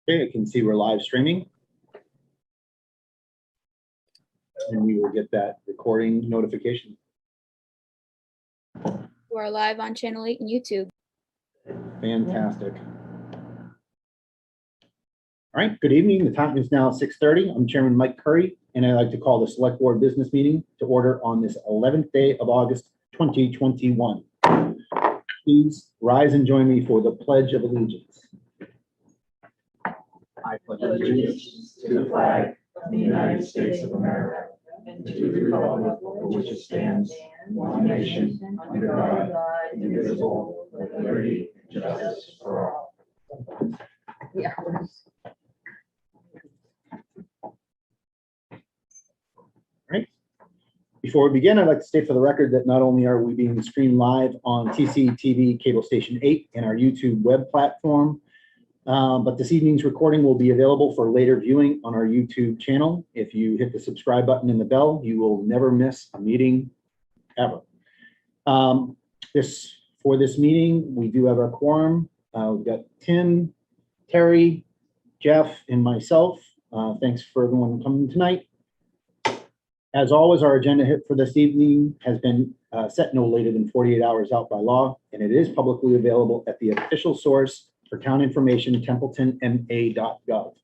Okay, I can see we're live streaming. And we will get that recording notification. We are live on Channel 8 and YouTube. Fantastic. All right, good evening. The time is now 6:30. I'm Chairman Mike Curry, and I'd like to call the Select Board Business Meeting to order on this 11th day of August, 2021. Please rise and join me for the Pledge of Allegiance. I pledge allegiance to the flag of the United States of America and to the republic for which it stands, one nation, under God, indivisible, with liberty and justice for all. Yeah. Right. Before we begin, I'd like to state for the record that not only are we being streamed live on TCTV Cable Station 8 and our YouTube web platform, but this evening's recording will be available for later viewing on our YouTube channel. If you hit the subscribe button and the bell, you will never miss a meeting ever. For this meeting, we do have our quorum. We've got Tim, Terry, Jeff, and myself. Thanks for everyone coming tonight. As always, our agenda hit for this evening has been set no later than 48 hours out by law, and it is publicly available at the official source for town information, templetonma.gov.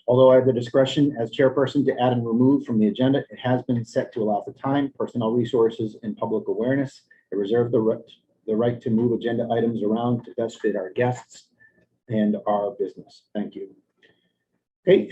Although I have the discretion as chairperson to add and remove from the agenda, it has been set to allow for time, personnel resources, and public awareness. I reserve the right to move agenda items around to best fit our guests and our business. Thank you. Okay,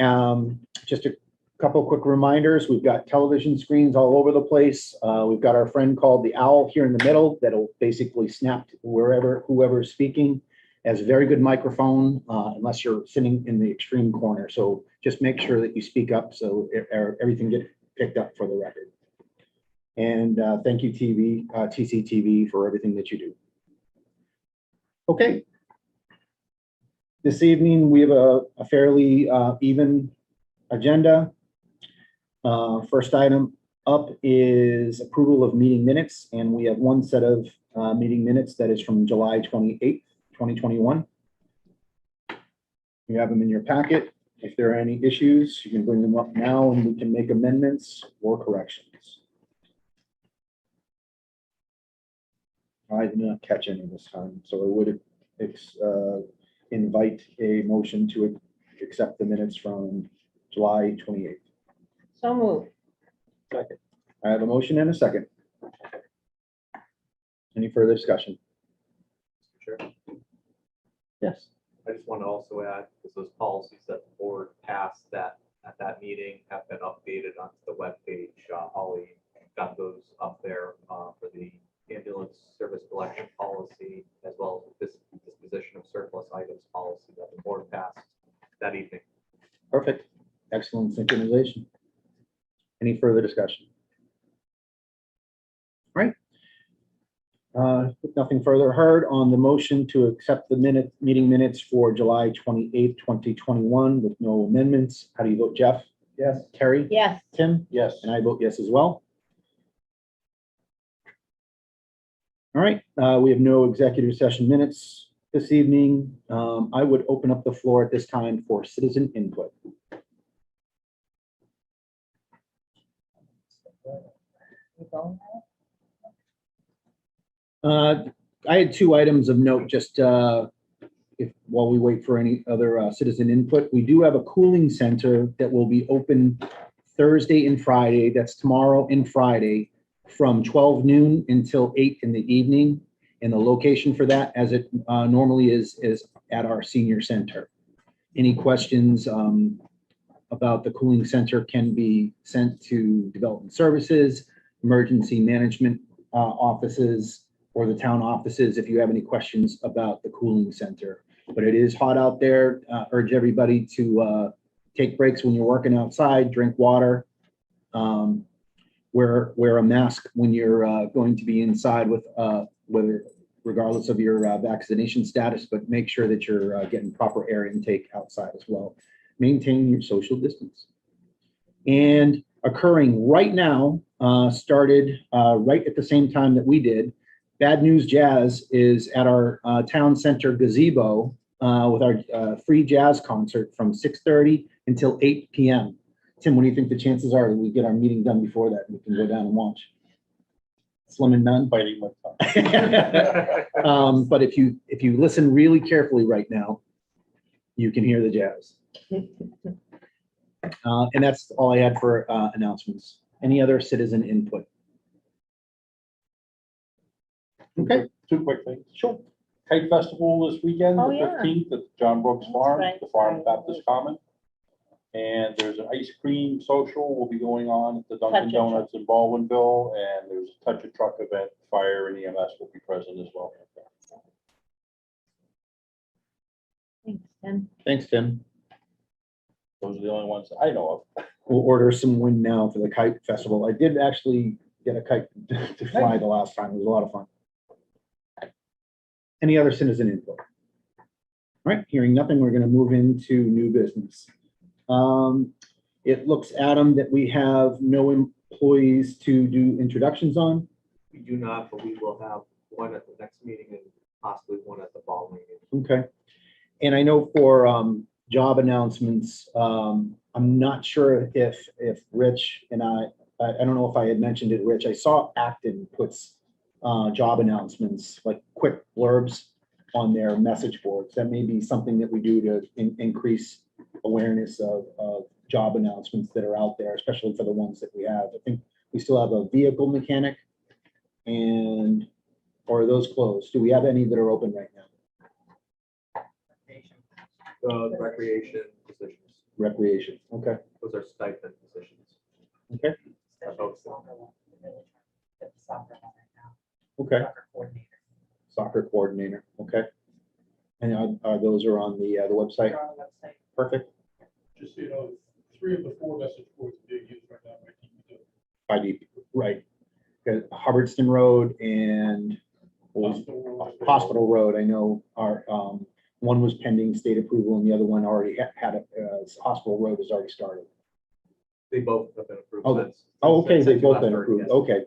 just a couple quick reminders. We've got television screens all over the place. We've got our friend called the owl here in the middle that'll basically snap to whoever is speaking. Has a very good microphone, unless you're sitting in the extreme corner. So just make sure that you speak up so everything gets picked up for the record. And thank you, TCTV, for everything that you do. Okay. This evening, we have a fairly even agenda. First item up is approval of meeting minutes, and we have one set of meeting minutes that is from July 28th, 2021. You have them in your packet. If there are any issues, you can bring them up now and we can make amendments or corrections. I did not catch any this time, so I would invite a motion to accept the minutes from July 28th. So moved. Second. I have a motion and a second. Any further discussion? Sure. Yes. I just want to also add, because those policies that the board passed that at that meeting have been updated onto the webpage. Holly got those up there for the ambulance service collection policy, as well as this disposition of surplus items policy that the board passed that evening. Perfect. Excellent synchronization. Any further discussion? All right. With nothing further heard on the motion to accept the meeting minutes for July 28th, 2021 with no amendments. How do you vote, Jeff? Yes. Terry? Yes. Tim? Yes. And I vote yes as well. All right. We have no executive session minutes this evening. I would open up the floor at this time for citizen input. I had two items of note just while we wait for any other citizen input. We do have a cooling center that will be open Thursday and Friday. That's tomorrow and Friday from 12 noon until 8 in the evening. And the location for that, as it normally is at our senior center. Any questions about the cooling center can be sent to Development Services, Emergency Management offices, or the town offices if you have any questions about the cooling center. But it is hot out there. Urge everybody to take breaks when you're working outside, drink water, wear a mask when you're going to be inside with regardless of your vaccination status, but make sure that you're getting proper air intake outside as well. Maintain your social distance. And occurring right now, started right at the same time that we did. Bad News Jazz is at our town center gazebo with our free jazz concert from 6:30 until 8 p.m. Tim, what do you think the chances are that we get our meeting done before that and we can go down and watch? Slim and none. Fighting with them. But if you listen really carefully right now, you can hear the jazz. And that's all I had for announcements. Any other citizen input? Okay. Two quick things. Sure. Kite Festival this weekend, Oh, the yeah. 15th at John Brooks That's Farm, right. the Farm Baptist Common. And there's an ice cream social will be going on at the Dunkin' Touch a Donuts in Baldwinville, and there's a Touch a Truck event. Fire and EMS will be present as well. Thanks, Tim. Thanks, Tim. Those are the only ones I know of. We'll order some wind now for the kite festival. I did actually get a kite to fly the last time. It was a lot of fun. Any other citizen input? All right, hearing nothing, we're going to move into new business. It looks, Adam, that we have no employees to do introductions on. We do not, but we will have one at the next meeting and possibly one at the following meeting. Okay. And I know for job announcements, I'm not sure if Rich and I don't know if I had mentioned it, Rich. I saw Acton puts job announcements, like quick blurbs on their message boards. That may be something that we do to increase awareness of job announcements that are out there, especially for the ones that we have. I think we still have a vehicle mechanic, or are those closed? Do we have any that are open right now? The recreation positions, Recreation, okay, those are stipend positions. okay, okay. Soccer coordinator, okay. And are those are on the website? Perfect. Just so you know, 3 of the 4 message boards being used right now by DPW. ID, right. Got Hubbardston Road and what was Hospital Road. I know our one was pending state approval and the other one already had a Hospital Road has already started. They both have been approved. Oh, since- Oh, okay, since they've you both left been her, approved. yes. Okay.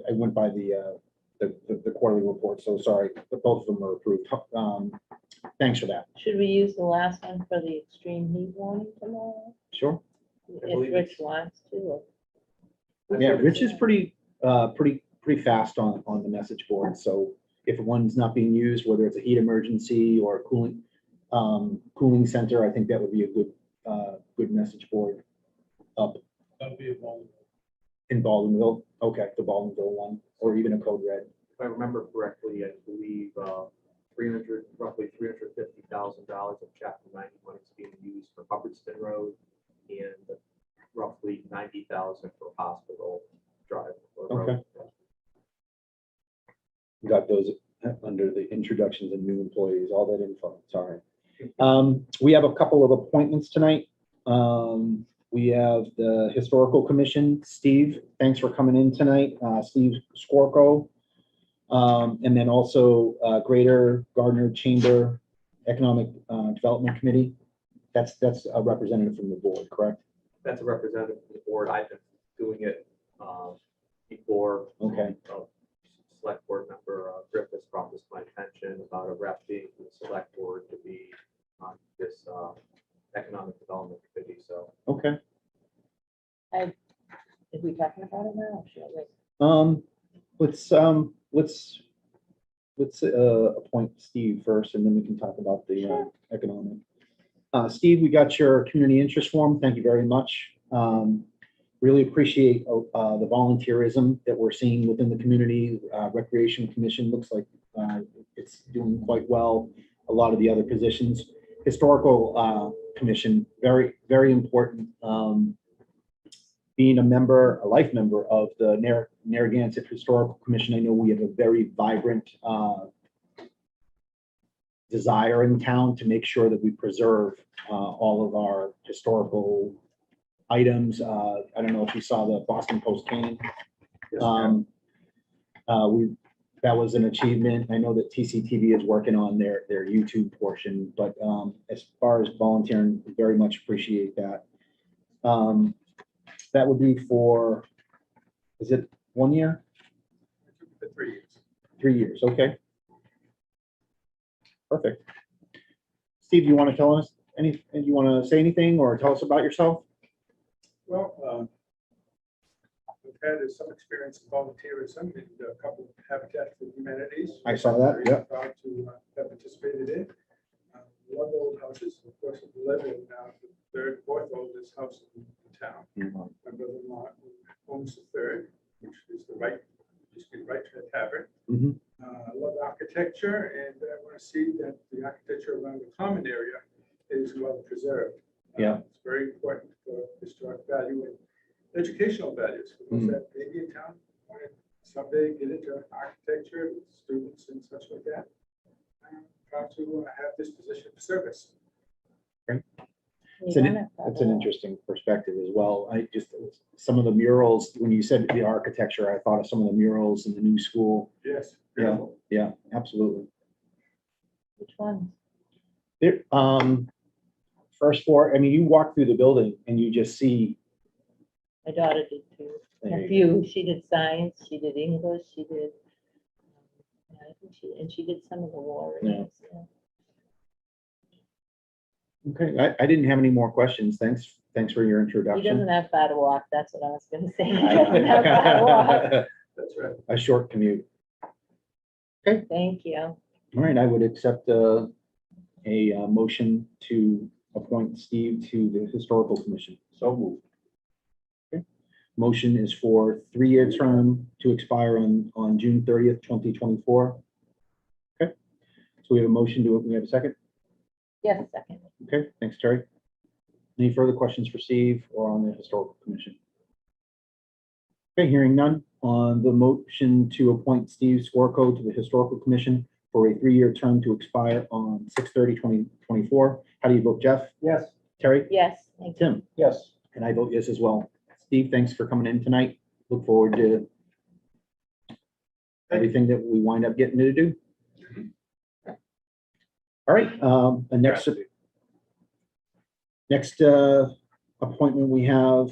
I went by the quarterly report, so sorry, but both of them are approved. Thanks for that. Should we use the last one for the extreme heat warning tomorrow? Sure. If Rich wants to. or- Yeah, Rich is pretty fast on the message board. So if one's not being used, whether it's a heat emergency or a cooling center, I think that would be a good message board up That'll be involved. in Baldwinville. Okay, the Baldwinville one, or even a code red. If I remember correctly, I believe roughly $350,000 of Chapter 90 money is being used for Hubbardston Road and roughly $90,000 for Hospital Drive. or Okay. road. Got those under the introductions and new employees, all that info. Sorry. We have a couple of appointments tonight. We have the Historical Commission. Steve, thanks for coming in tonight. Steve Skorko. And then also Greater Gardner Chamber Economic Development Committee. That's a representative from the board, correct? That's a representative from the board. I've been doing it before. Okay. Select board member Griffis brought this to my attention about a rep being from the select board to be on this economic development committee. So Okay. Is we talking about it now? or should I wait? Let's appoint Steve first, and then we can talk about the economic. Steve, we got your community interest form. Thank you very much. Really appreciate the volunteerism that we're seeing within the community. Recreation Commission looks like it's doing quite well. A lot of the other positions. Historical Commission, very, very important. Being a life member of the Narragansett Historical Commission, I know we have a very vibrant desire in town to make sure that we preserve all of our historical items. I don't know if you saw the Boston Post cane. That was an achievement. I know that TCTV is working on their YouTube portion, but as far as volunteering, very much appreciate that. That would be for, is it 1 year? 3 years. 3 years, okay. Perfect. Steve, you want to tell us you want to say anything or tell us about yourself? Well, we've had some experience in volunteerism in a couple of Habitat for Humanities. I saw that, Very yeah. Proud to have participated in. Love old houses, of course, we live in the third, fourth oldest house in town. My brother-in-law owns the third, which is the right, used to be right to the tavern. Mhm. I love architecture, and I want to see that the architecture around the common area is well preserved. Yeah. It's very important for historic value and educational values for those that maybe in town want to someday get into architecture with students and such like that. I'm proud to have this position of service. It's an interesting perspective as well. I just, some of the murals, when you said the architecture, I thought of some of the murals in the new school. Yes. Yeah, beautiful. yeah, absolutely. Which one? There, first floor, I mean, you walk through the building and you just see. My daughter did too. There A you few. She did science, she did English, she did, I think she did some of the war. Yeah. areas, yeah. Okay, I didn't have any more questions. Thanks for your He introduction. doesn't have far to walk, that's what I was gonna say. He doesn't have far to walk. That's right. A short commute. Thank you. All right, I would accept a motion to appoint Steve to the Historical Commission. So moved. Okay. Motion is for 3-year term to expire on June 30th, 2024. Okay, so we have a motion to, we have a second? Yes, second. Okay, thanks, Terry. Any further questions for Steve or on the Historical Commission? Okay, hearing none. On the motion to appoint Steve Swarco to the Historical Commission for a 3-year term to expire on 6/30/2024. How do you vote, Jeff? Yes. Terry? Yes, thank you. Tim? Yes. And I vote yes as well. Steve, thanks for coming in tonight. Look forward to everything that we wind up getting to do. All right, the next appointment we have,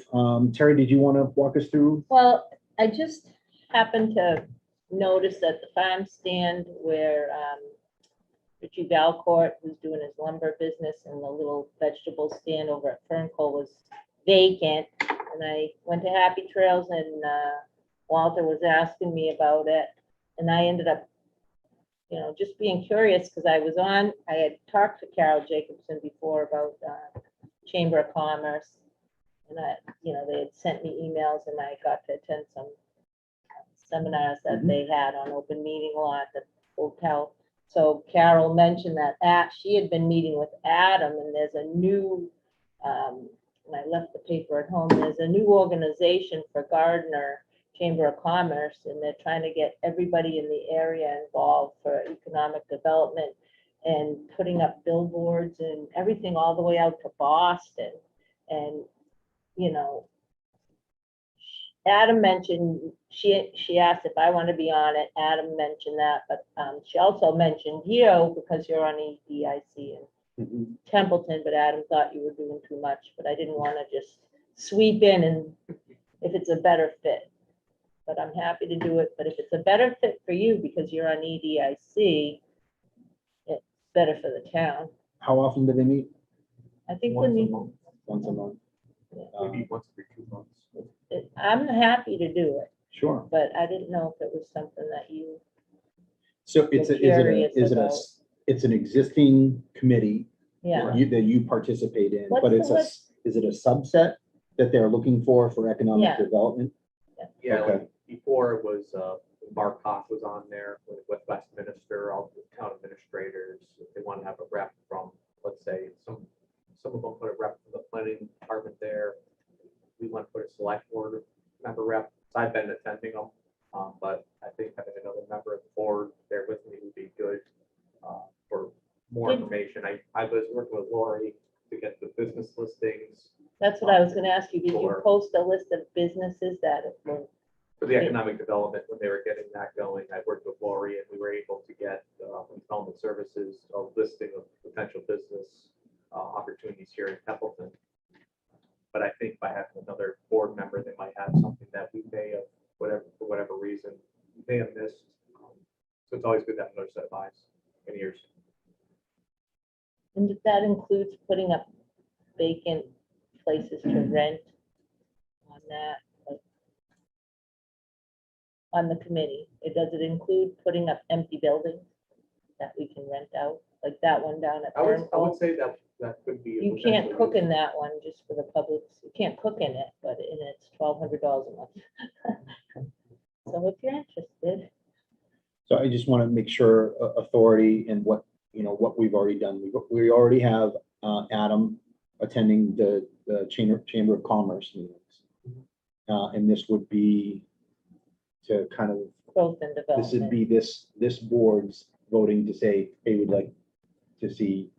Terry, did you want to walk us through? Well, I just happened to notice that the farm stand where Richie Valcourt, who's doing his lumber business, and the little vegetable stand over at Ferncole was vacant. And I went to Happy Trails and Walter was asking me about it. And I ended up, just being curious because I had talked to Carol Jacobson before about Chamber of Commerce. And they had sent me emails and I got to attend some seminars that they had on open meeting law at the hotel. So Carol mentioned that she had been meeting with Adam, and there's a new, and I left the paper at home, there's a new organization for Gardner Chamber of Commerce, and they're trying to get everybody in the area involved for economic development and putting up billboards and everything all the way out to Boston. And, Adam mentioned, she asked if I want to be on it. Adam mentioned that, but she also mentioned you because you're on EDIC and Templeton, but Adam thought you were doing too much, but I didn't want to just sweep in and if it's a better fit. But I'm happy to do it. But if it's a better fit for you because you're on EDIC, it's better for the town. How often do they meet? I think Once a when month, Once a month. maybe once every 2 months. I'm happy to do it, Sure. but I didn't know if it was something that you, So it's curious about. it's an existing committee yeah. that you participate in, What's but the is it a subset that they're looking for economic Yeah. development? Yeah, Okay. like before it was, Mark Koch was on there with Westminster, all the town administrators. If they want to have a rep from, let's say, some of them put a rep from the planning department there. We want to put a select board member rep. So I've been attending them, but I think having another member of the board there with me would be good for more Did- information. I was working with Lori to get the business listings That's what I was gonna ask you. Did you Sure. post a list of businesses that were, for the economic development when they were getting that going. I worked with Lori and we were able to get from Development Services a listing of potential business opportunities here in Templeton. But I think by having another board member, they might have something that we may have, for whatever reason, may have missed. So it's always good to have another set of eyes in ears. And that includes putting up vacant places to rent on that, like, on the committee. Does it include putting up empty buildings that we can rent out, like that one down at I would Burnham? say that could be. a You can't potential cook use. in that one, just for the public. You can't cook in it, but in it's $1,200 a month. So if you're interested, So I just want to make sure authority and what, what we've already done. We already have Adam attending the Chamber of Commerce meetings. And this would be to kind of, growth and this would development. be this board's voting to say, hey, we'd like to see,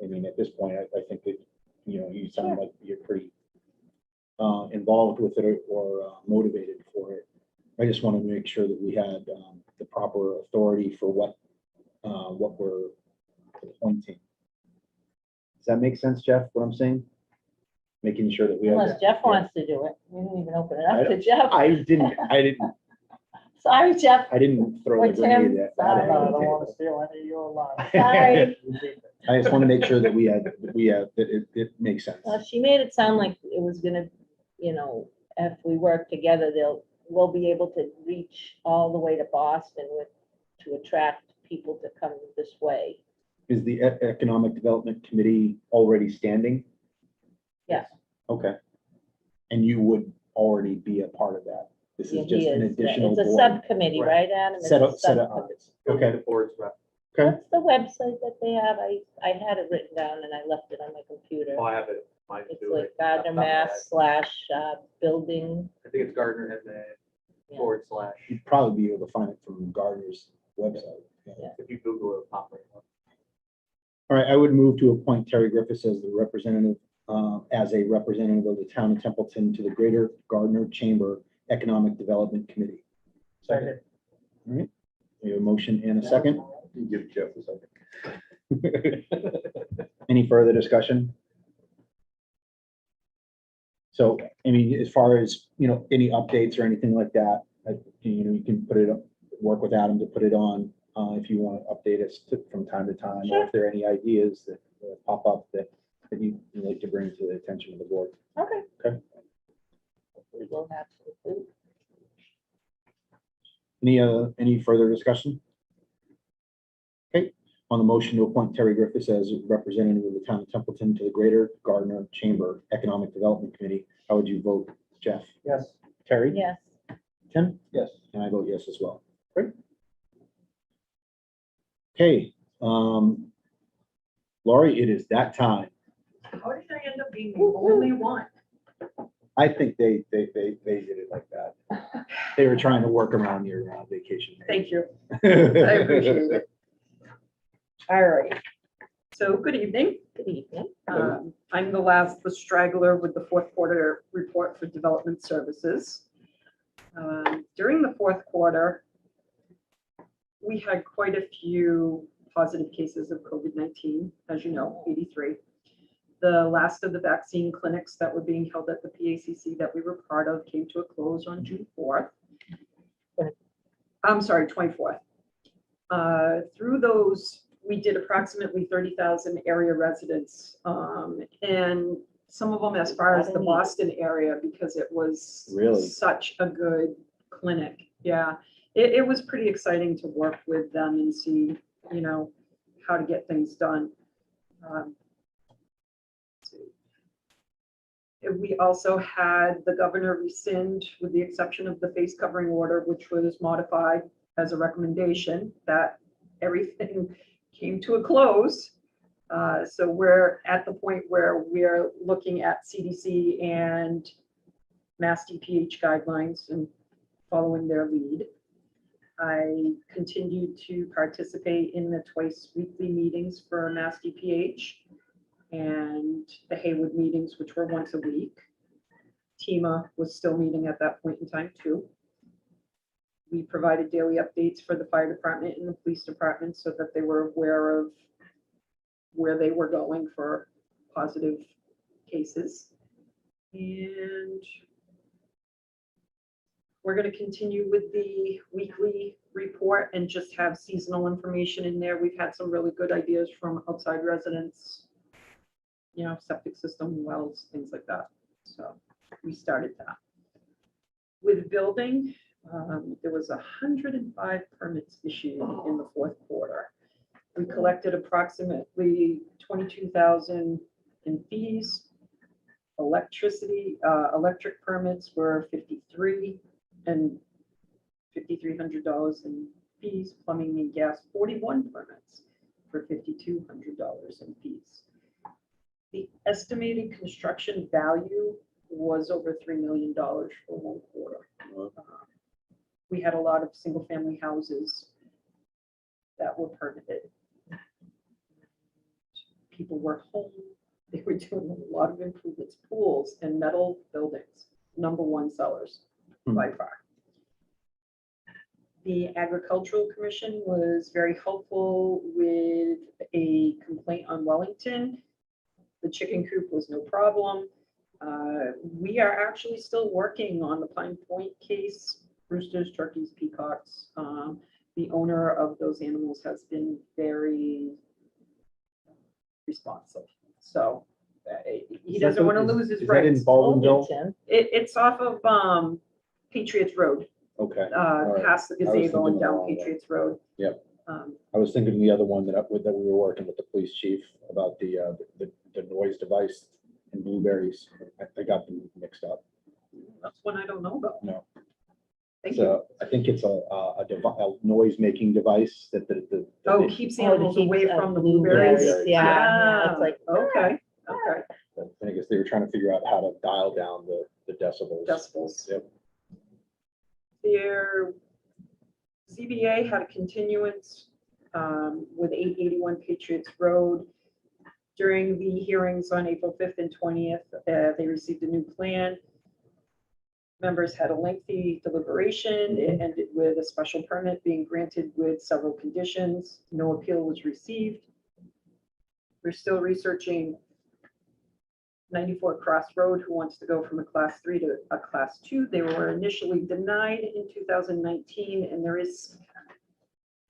I mean, at this point, I think that, you sound like you're pretty involved with it or motivated for it. I just want to make sure that we had the proper authority for what we're appointing. Does that make sense, Jeff, what I'm saying? Making sure that we have. Unless Jeff wants to do it. We didn't even open it I up to Jeff. I didn't Sorry, Jeff. throw Or the grenade Tim. at Sorry. it. I don't want to steal any of your lines. Sorry. I just want to make sure that we have, that it makes sense. She made it sound like it was gonna, if we work together, we'll be able to reach all the way to Boston to attract people to come this way. Is the Economic Development Committee already standing? Yes. Okay. And you would already be a part of that? This Yeah, is just he an is. additional It's a board? subcommittee, Right. right, Adam? It's Set a up, subcommittee. It'll be Okay. the board's rep. Okay. What's the website that they have? I had it written down and I left it on my computer. Oh, I have it. Mine It's too. like Right off Gardner the top of my head. Mass / building. I think it's Gardner and then Yeah. / You'd probably be able to find it from Gardner's website. Yeah. if you Google it, pop right up. All right, I would move to appoint Terry Griffis as a representative of the town of Templeton to the Greater Gardner Chamber Economic Development Committee. Second. All right, we have a motion and a second. Give Jeff a second. Any further discussion? So, I mean, as far as, any updates or anything like that, you can put it up, work with Adam to put it on, if you want to update us from time to time, or if there are any ideas that pop up that you'd like to bring to the attention of the board. Okay. Okay. We will have some food. Any further discussion? Okay, on the motion to appoint Terry Griffis as representative of the town of Templeton to the Greater Gardner Chamber Economic Development Committee, how would you vote, Jeff? Yes. Terry? Yes. Tim? Yes. And I vote yes as well. Great. Okay, Laurie, it is that time. How did I end up being the only one? I think they did it like that. They were trying to work around your vacation. Thank you. I appreciate it. All right. So good evening. Good evening. I'm the straggler with the fourth quarter report for development services. During the fourth quarter, we had quite a few positive cases of COVID-19, as you know, 83. The last of the vaccine clinics that were being held at the PACC that we were part of came to a close on June 4th. I'm sorry, 24th. Through those, we did approximately 30,000 area residents, and some of them as far as the Boston area, because it was Really? such a good clinic. Yeah, it was pretty exciting to work with them and see, how to get things done. We also had the governor rescind, with the exception of the face covering order, which was modified as a recommendation, that everything came to a close. So we're at the point where we're looking at CDC and Mass DPH guidelines and following their lead. I continued to participate in the twice weekly meetings for Mass DPH and the Haywood meetings, which were once a week. TEMA was still meeting at that point in time too. We provided daily updates for the fire department and the police department so that they were aware of where they were going for positive cases. And we're going to continue with the weekly report and just have seasonal information in there. We've had some really good ideas from outside residents you know, septic system, wells, things like that. So we started that. With building, there was 105 permits issued in the fourth quarter. We collected approximately 22,000 in fees. Electric permits were 53 and $5,300 in fees. Plumbing and gas, 41 permits for $5,200 in fees. The estimated construction value was over $3 million for one quarter. We had a lot of single-family houses that were permitted. People were home. They were doing a lot of improvements, pools and metal buildings, #1 sellers by far. The Agricultural Commission was very helpful with a complaint on Wellington. The chicken coop was no problem. We are actually still working on the Pine Point case, roosters, turkeys, peacocks. The owner of those animals has been very responsive. So he doesn't want to lose his Is that in rights. Baldwinville? Wilmington. It's off of Patriots Road, Okay. right. past the I was gazebo thinking and the down wrong one. Patriots Road. Yep. Um, I was thinking the other one that we were working with the police chief about the noise device in Blueberries. I got them mixed up. That's one I don't know about. No. Thank you. So I think it's a noise-making device that the Oh, keeps Oh, to animals keep, away uh, from the blueberries, blueberries. yeah, it's like, Okay, okay. I guess they were trying to figure out how to dial down the decibels. Decibels. Yep. Their ZBA had a continuance with 881 Patriots Road. During the hearings on April 5th and 20th, they received a new plan. Members had a lengthy deliberation. It ended with a special permit being granted with several conditions. No appeal was received. We're still researching 94 Cross Road, who wants to go from a class 3 to a class 2. They were initially denied in 2019, and there is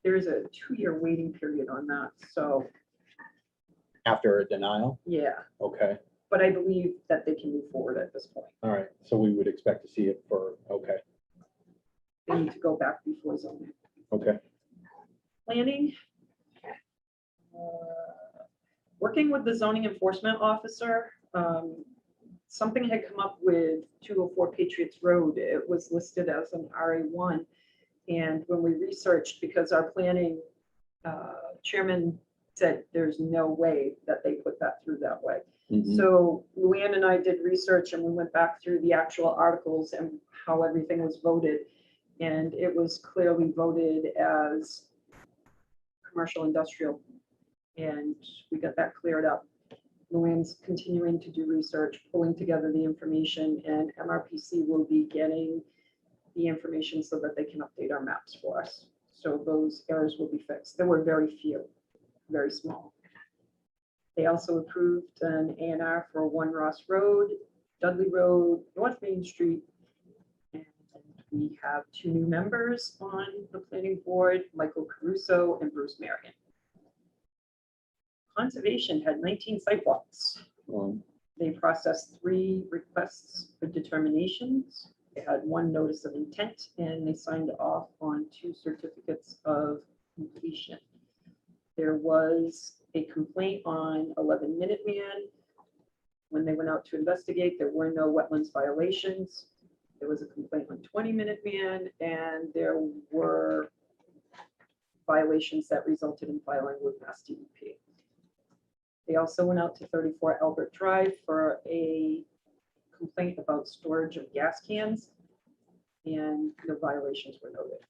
a 2-year waiting period on that. So After a denial? yeah, Okay. but I believe that they can move forward at this point. All right. So we would expect to see it for, okay. They need to go back before zoning. Okay. Planning. Working with the zoning enforcement officer, something had come up with 204 Patriots Road. It was listed as an RA1. And when we researched, because our planning chairman said there's no way that they put that through that way. Mhm. So Luann and I did research and we went back through the actual articles and how everything was voted. And it was clearly voted as commercial industrial. And we got that cleared up. Luann's continuing to do research, pulling together the information, and MRPC will be getting the information so that they can update our maps for us. So those errors will be fixed. There were very few, very small. They also approved an A&R for 1 Ross Road, Dudley Road, North Main Street. And we have 2 new members on the planning board, Michael Caruso and Bruce Marion. Conservation had 19 sidewalks. They processed 3 requests for determinations. They had 1 notice of intent and they signed off on 2 certificates of completion. There was a complaint on 11 Minuteman. When they went out to investigate, there were no wetlands violations. There was a complaint on 20 Minuteman, and there were violations that resulted in filing with Mass DEP. They also went out to 34 Albert Drive for a complaint about storage of gas cans, and the violations were noted.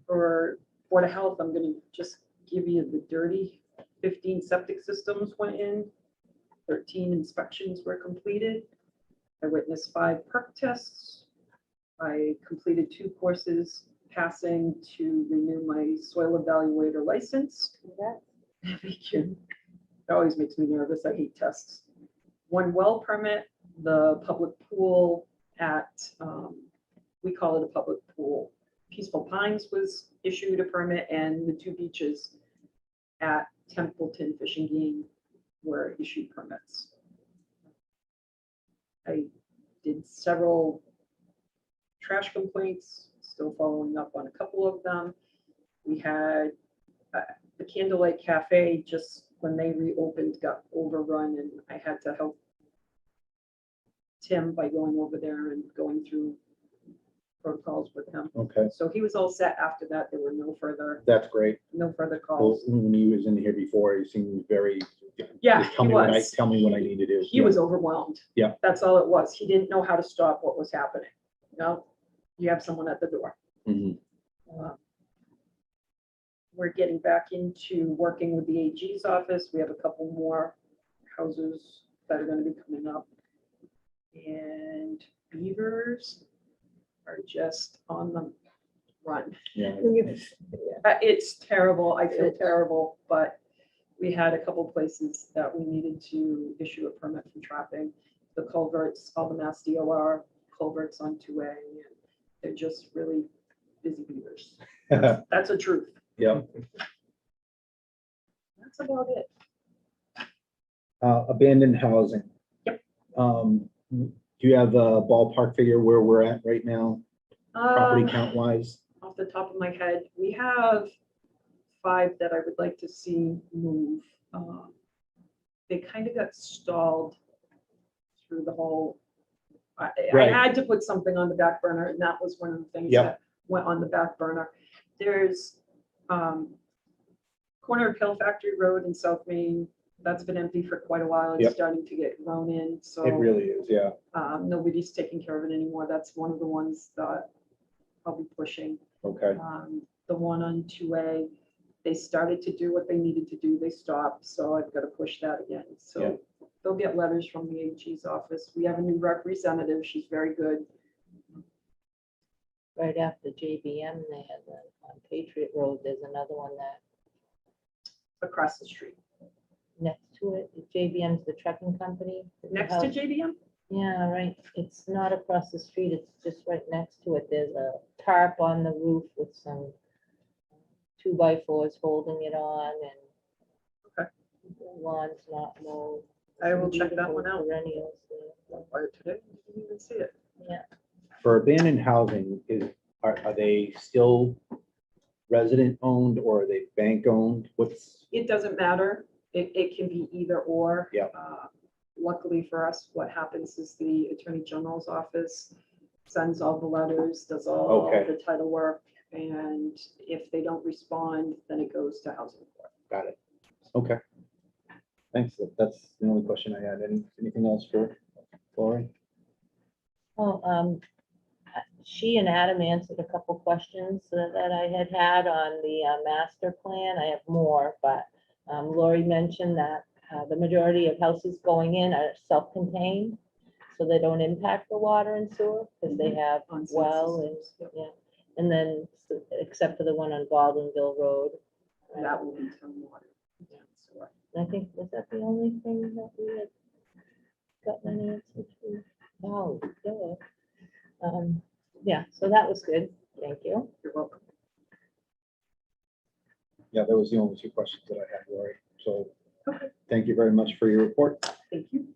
For Board of Health, I'm going to just give you the dirty. 15 septic systems went in, 13 inspections were completed. I witnessed 5 perk tests. I completed 2 courses passing to renew my soil evaluator license. Thank you. It always makes me nervous. I hate tests. 1 well permit, the public pool at, we call it a public pool. Peaceful Pines was issued a permit, and the 2 beaches at Templeton Fish and Game were issued permits. I did several trash complaints, still following up on a couple of them. We had the Candlelight Cafe, just when they reopened, got overrun, and I had to help Tim by going over there and going through protocols with him. Okay, So he was all set after that. There were no further that's great. calls. Well, when he was in here before, he seemed very. Yeah, just tell he me what I was. tell me what I need to do. He was overwhelmed. Yeah. That's all it was. He didn't know how to stop what was happening. No, you have someone at the door. Mhm. We're getting back into working with the AG's office. We have a couple more houses that are going to be coming up. And beavers are just on the run. Yeah. It's terrible. I feel terrible, but we had a couple places that we needed to issue a permit for trapping. The culverts, all the Mass DOR culverts on 2A, and they're just really busy beavers. That's a truth. Yeah. That's about it. Abandoned housing. Yep. Do you have a ballpark figure where we're at right now, property count wise? Off the top of my head, we have 5 that I would like to see move. They kind of got stalled through the whole, I Right. had to put something on the back burner, and that was one of the things Yep. that went on the back burner. There's corner of Hill Factory Road in South Main. That's been empty for quite a while. It's Yep. starting to get grown in, so It really is, yeah. nobody's taking care of it anymore. That's one of the ones that I'll be pushing. Okay, The one on 2A, they started to do what they needed to do. They stopped, so I've got to push that again. Yeah. So they'll get letters from the AG's office. We have a new representative. She's very good. Right after JBM, they had on Patriot Road, there's another one that Across the street. next to it, JBM's the trucking company. Next to JBM? Yeah, right. It's not across the street. It's just right next to it. There's a tarp on the roof with some 2x4s holding it on and Okay. the lawn's not mowed. I will Some check that one beautiful out. perennials there. Or today, I didn't even see it. Yeah, for abandoned housing, are they still resident owned or are they bank owned? What's, It doesn't matter. It can be either or. Yeah. Luckily for us, what happens is the Attorney General's office sends all the letters, does all Okay. the title work, and if they don't respond, then it goes to housing court. got it. Okay. Thanks. That's the only question I had. Anything else for Lori? oh, she and Adam answered a couple questions that I had on the master plan. I have more, but Lori mentioned that the majority of houses going in are self-contained, so they don't impact the water and sewer, because they have On-site well and, systems, yeah. And then, except for the one on Baldwinville Road. right? That will be town water. Yeah, so I think, was that the only thing that we had gotten an answer to? Oh, good. Yeah, so that was good. Thank you. You're welcome. Yeah, that was the only 2 questions that I had, Lori. So Okay. thank you very much for your report. Thank you.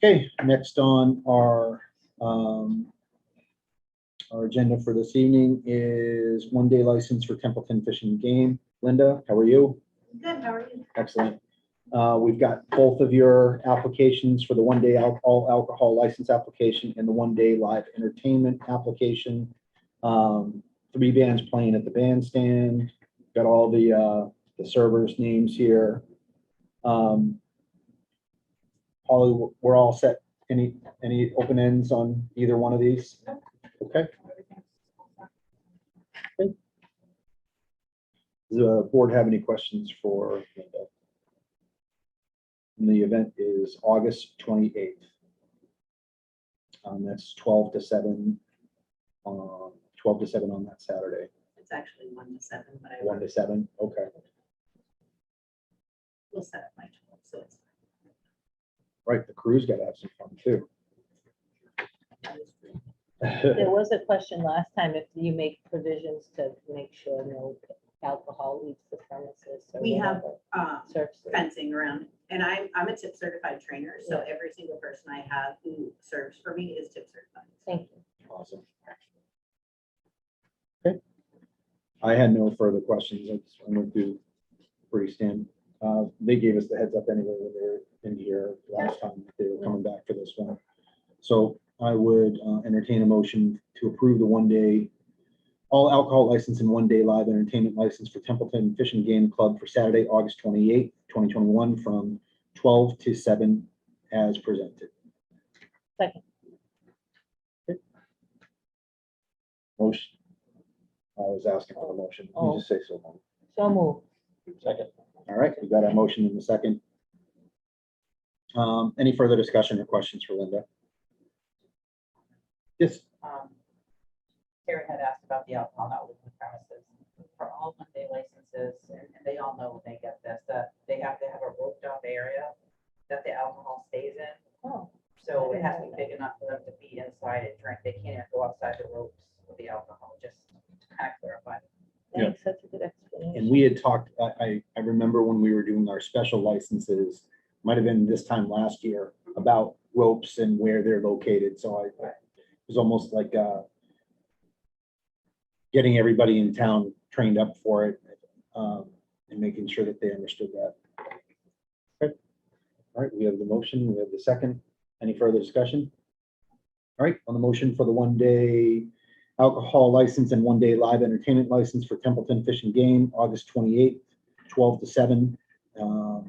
Okay, next on our agenda for this evening is 1-day license for Templeton Fish and Game. Linda, how are you? Good, how are you? Excellent. We've got both of your applications for the 1-day all alcohol license application and the 1-day live entertainment application. 3 bands playing at the bandstand. Got all the servers' names here. Holly, we're all set. Any open ends on either one of these? Okay. Does the board have any questions for Linda? And the event is August 28th. That's 12 to 7. 12 to 7 on that Saturday. It's actually 1 to 7, but I 1 to 7. Okay. will set up my 12, so it's. Right. The crew's got to have some fun too. There was a question last time if you make provisions to make sure no alcohol leaves the premises or We have whatever. Serves food. fencing around, and I'm a tip certified trainer, so Yeah. every single person I have who serves for me is tip certified. Thank you. Awesome. Okay. I had no further questions. I went through freestand. They gave us the heads up anyway when they were in here last time. They were coming back for this one. So I would entertain a motion to approve the one-day all alcohol license and one-day live entertainment license for Templeton Fish and Game Club for Saturday, August 28th, 2021, from 12 to 7 as presented. Second. Motion. I was asking for the motion. You just say so. So moved. Second. All right, we got our motion in the second. Any further discussion or questions for Linda? Yes. Terry had asked about the alcohol not within the premises. For all one-day licenses, and they all know when they get this, that they have to have a roped off area that the alcohol stays in. Oh, So it has to be big enough for them to be inside and drink. They can't even go outside the ropes with the alcohol, just to kind of clarify. thanks. That's a good explanation. And we had talked, I remember when we were doing our special licenses, might have been this time last year, about ropes and where they're located. So it was almost like getting everybody in town trained up for it, and making sure that they understood that. Okay. All right, we have the motion, we have the second. Any further discussion? All right, on the motion for the one-day alcohol license and one-day live entertainment license for Templeton Fish and Game, August 28th, 12 to 7. How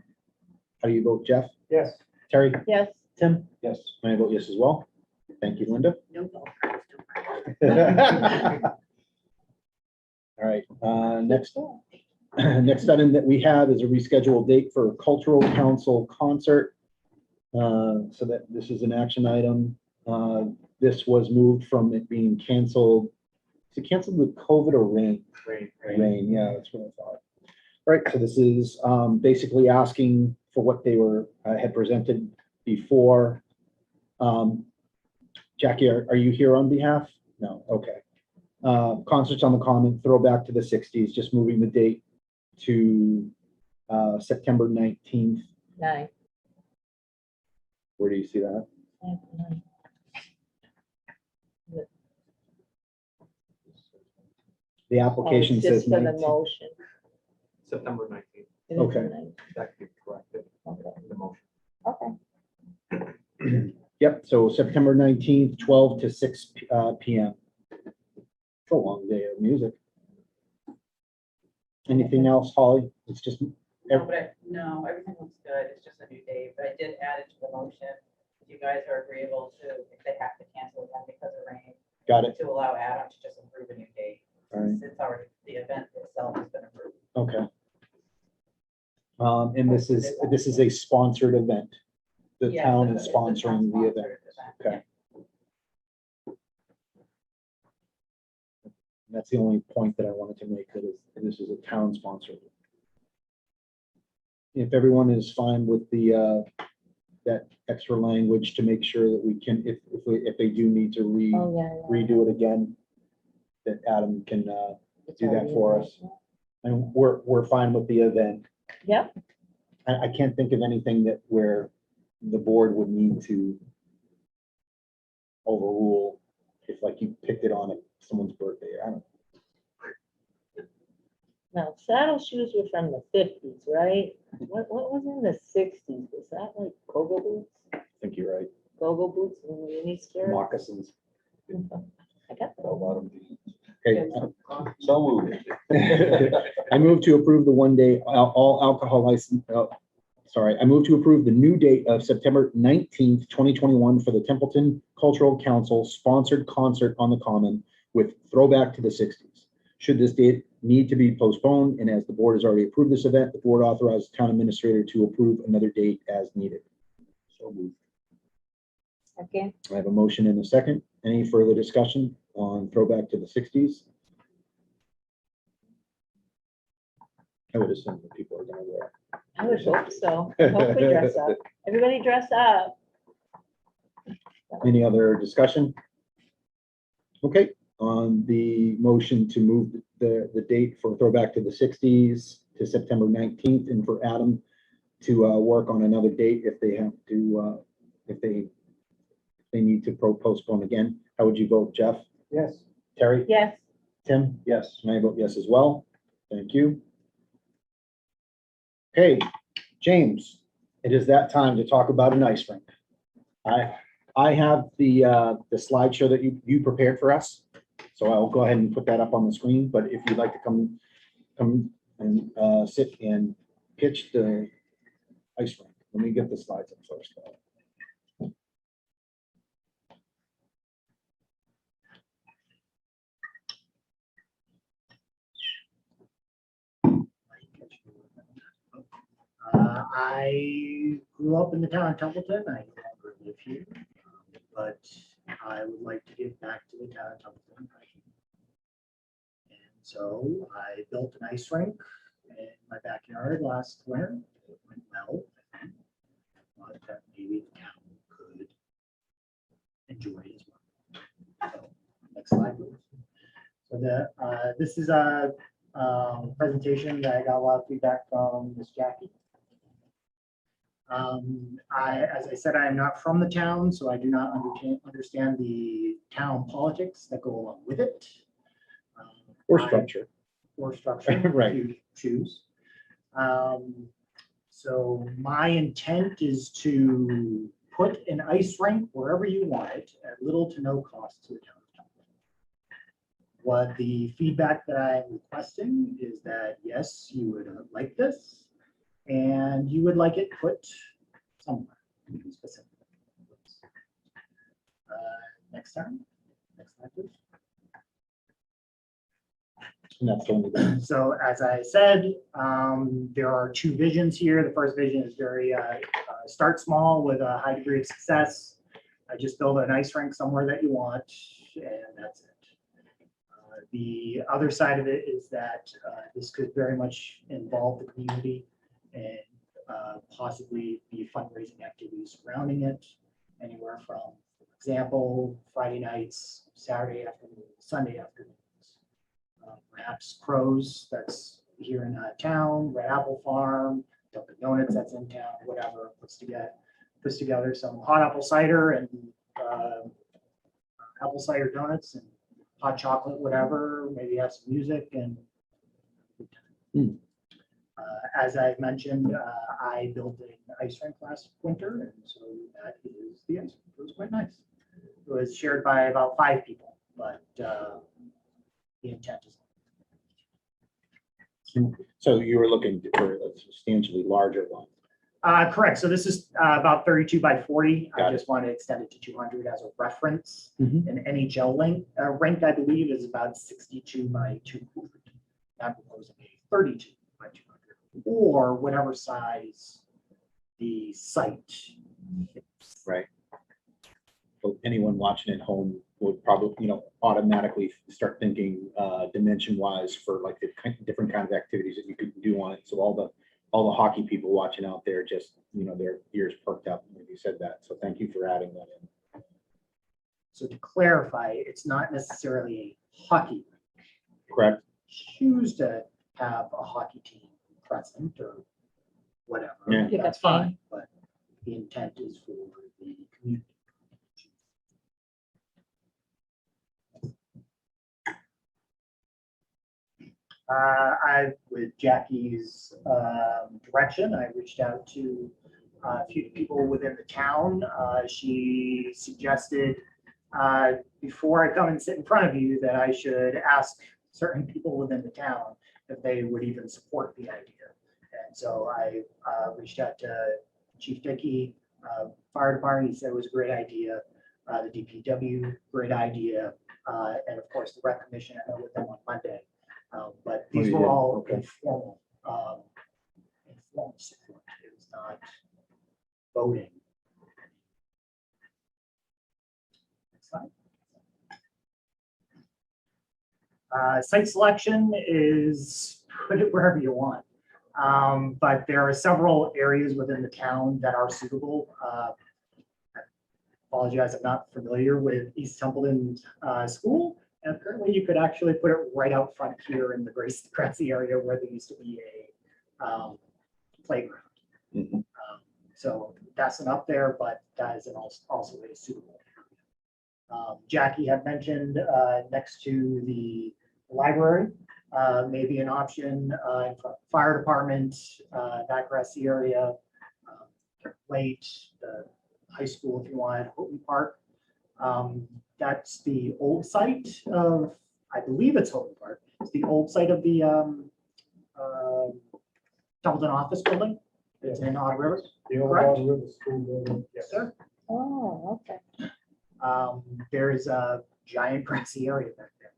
do you vote, Jeff? Yes. Terry? Yes, Tim? Yes. I vote yes as well. Thank you, Linda. No golf carts, don't worry. All right, next item that we have is a rescheduled date for a cultural council concert. So that this is an action item. This was moved from it being canceled. Is it canceled with COVID or rain? Rain, yeah, that's what I thought. All right, so this is basically asking for what they were had presented before. Jackie, are you here on behalf? No, okay. Concerts on the Common, throwback to the 60s, just moving the date to September 19th. 9. Where do you see that? The application It's says just for the 19th. motion. September 19th, It is Okay. the 9th. that could be corrected Okay. in the motion. Okay. Yep, so September 19th, 12 to 6 PM. It's a long day of music. Anything else, Holly? It's just, No, everything looks good. It's just a new date, but I did add it to the motion. If you guys are agreeable to, if they have to cancel again because of rain, got it. to allow Adam to just approve a new date. All right. Since it's already, the event itself has been approved. Okay. And this is a sponsored event. The Yes, town it's is a sponsoring the event. town-sponsored event. Okay. And that's the only point that I wanted to make, that is, this is a town sponsored. If everyone is fine with the, that extra language to make sure that we can, if they do need to Oh, yeah. redo it again, that Adam can It's do that already for in us. there. And we're fine with the event. Yep, I can't think of anything that where the board would need to overrule if like you picked it on someone's birthday. I don't. now saddle shoes were from the 50s, right? What was in the 60s? Was that like go-go boots? think you're right. Go-go boots and mini skirt? Moccasins. I got A that. lot of these. Okay. So moved. I move to approve the one-day all alcohol license. I move to approve the new date of September 19th, 2021 for the Templeton Cultural Council sponsored concert on the Common with throwback to the 60s. Should this date need to be postponed, and as the board has already approved this event, the board authorizes town administrator to approve another date as needed. So moved. Okay, I have a motion and a second. Any further discussion on throwback to the 60s? I would assume that people are going to wear. I would hope so. I hope we dress up. Everybody dress up. Any other discussion? Okay, on the motion to move the date for throwback to the 60s to September 19th, and for Adam to work on another date if they have to, if they need to postpone again. How would you vote, Jeff? Yes. Terry? Yes, Tim? Yes. And I vote yes as well. Thank you. Okay, James, it is that time to talk about an ice rink. I have the slideshow that you prepared for us, so I'll go ahead and put that up on the screen. But if you'd like to come and sit and pitch the ice rink, let me get the slides up first. I grew up in the town of Templeton. I no longer live here, but I would like to give back to the town of Templeton. And so I built an ice rink in my backyard last winter. It went well, I think. But that maybe the town could enjoy as well. So, next slide, please. So this is a presentation that I got a lot of feedback from Miss Jackie. As I said, I am not from the town, so I do not understand the town politics that go along with it. Or structure. Or structure, Right. if you choose. So my intent is to put an ice rink wherever you want it at little to no cost to the town of Templeton. What the feedback that I'm requesting is that, yes, you would like this, and you would like it put somewhere specific. Next time. Next slide, please. And that's the only. So as I said, there are two visions here. The first vision is very start small with a high degree of success. I just build an ice rink somewhere that you want, and that's it. The other side of it is that this could very much involve the community and possibly be fundraising activities surrounding it, anywhere from, for example, Friday nights, Saturday afternoon, Sunday afternoons. Perhaps Crows, that's here in town, Red Apple Farm, Dunkin' Donuts that's in town, whatever, puts together some hot apple cider and apple cider donuts and hot chocolate, whatever, maybe have some music and as I mentioned, I built an ice rink last winter, and so that is the ice rink. It was quite nice. It was shared by about 5 people, but the intent is. So you were looking for a substantially larger one. Correct. So this is about 32 by 40. Got I it. just want to extend it to 200 as a reference. Mhm. An NHL rink, I believe, is about 62 by 200. I'm proposing a 32 by 200, or whatever size the site is. Right. So anyone watching at home would probably, automatically start thinking dimension-wise for like the different kinds of activities that you could do on it. So all the hockey people watching out there, just, their ears perked up when you said that. So thank you for adding that in. So to clarify, it's not necessarily a hockey rink. Correct. Choose to have a hockey team present or whatever. Yeah. That's fine, but the intent is for the community. With Jackie's direction, I reached out to a few people within the town. She suggested before I come and sit in front of you that I should ask certain people within the town if they would even support the idea. And so I reached out to Chief Dickey, Fire Department. He said it was a great idea. The DPW, great idea. And of course, the Rec Commission, I met with them on Monday. But these you were did? all Okay. informal support. It was not voting. Next slide. Site selection is put it wherever you want. But there are several areas within the town that are suitable. I apologize, I'm not familiar with East Templeton School, And currently you could actually put it right out front here in the grassy area where there used to be a playground. Mhm. So that's an up there, but that is also a suitable area. Jackie had mentioned next to the library, maybe an option in front of the fire department, that grassy area, late, the high school if you want, Houghton Park. That's the old site of, I believe it's Houghton Park. It's the old site of the Templeton office building. It's in Otter River. The old Correct. Gardner River School building. Yes, sir. Oh, okay. There is a giant grassy area back there.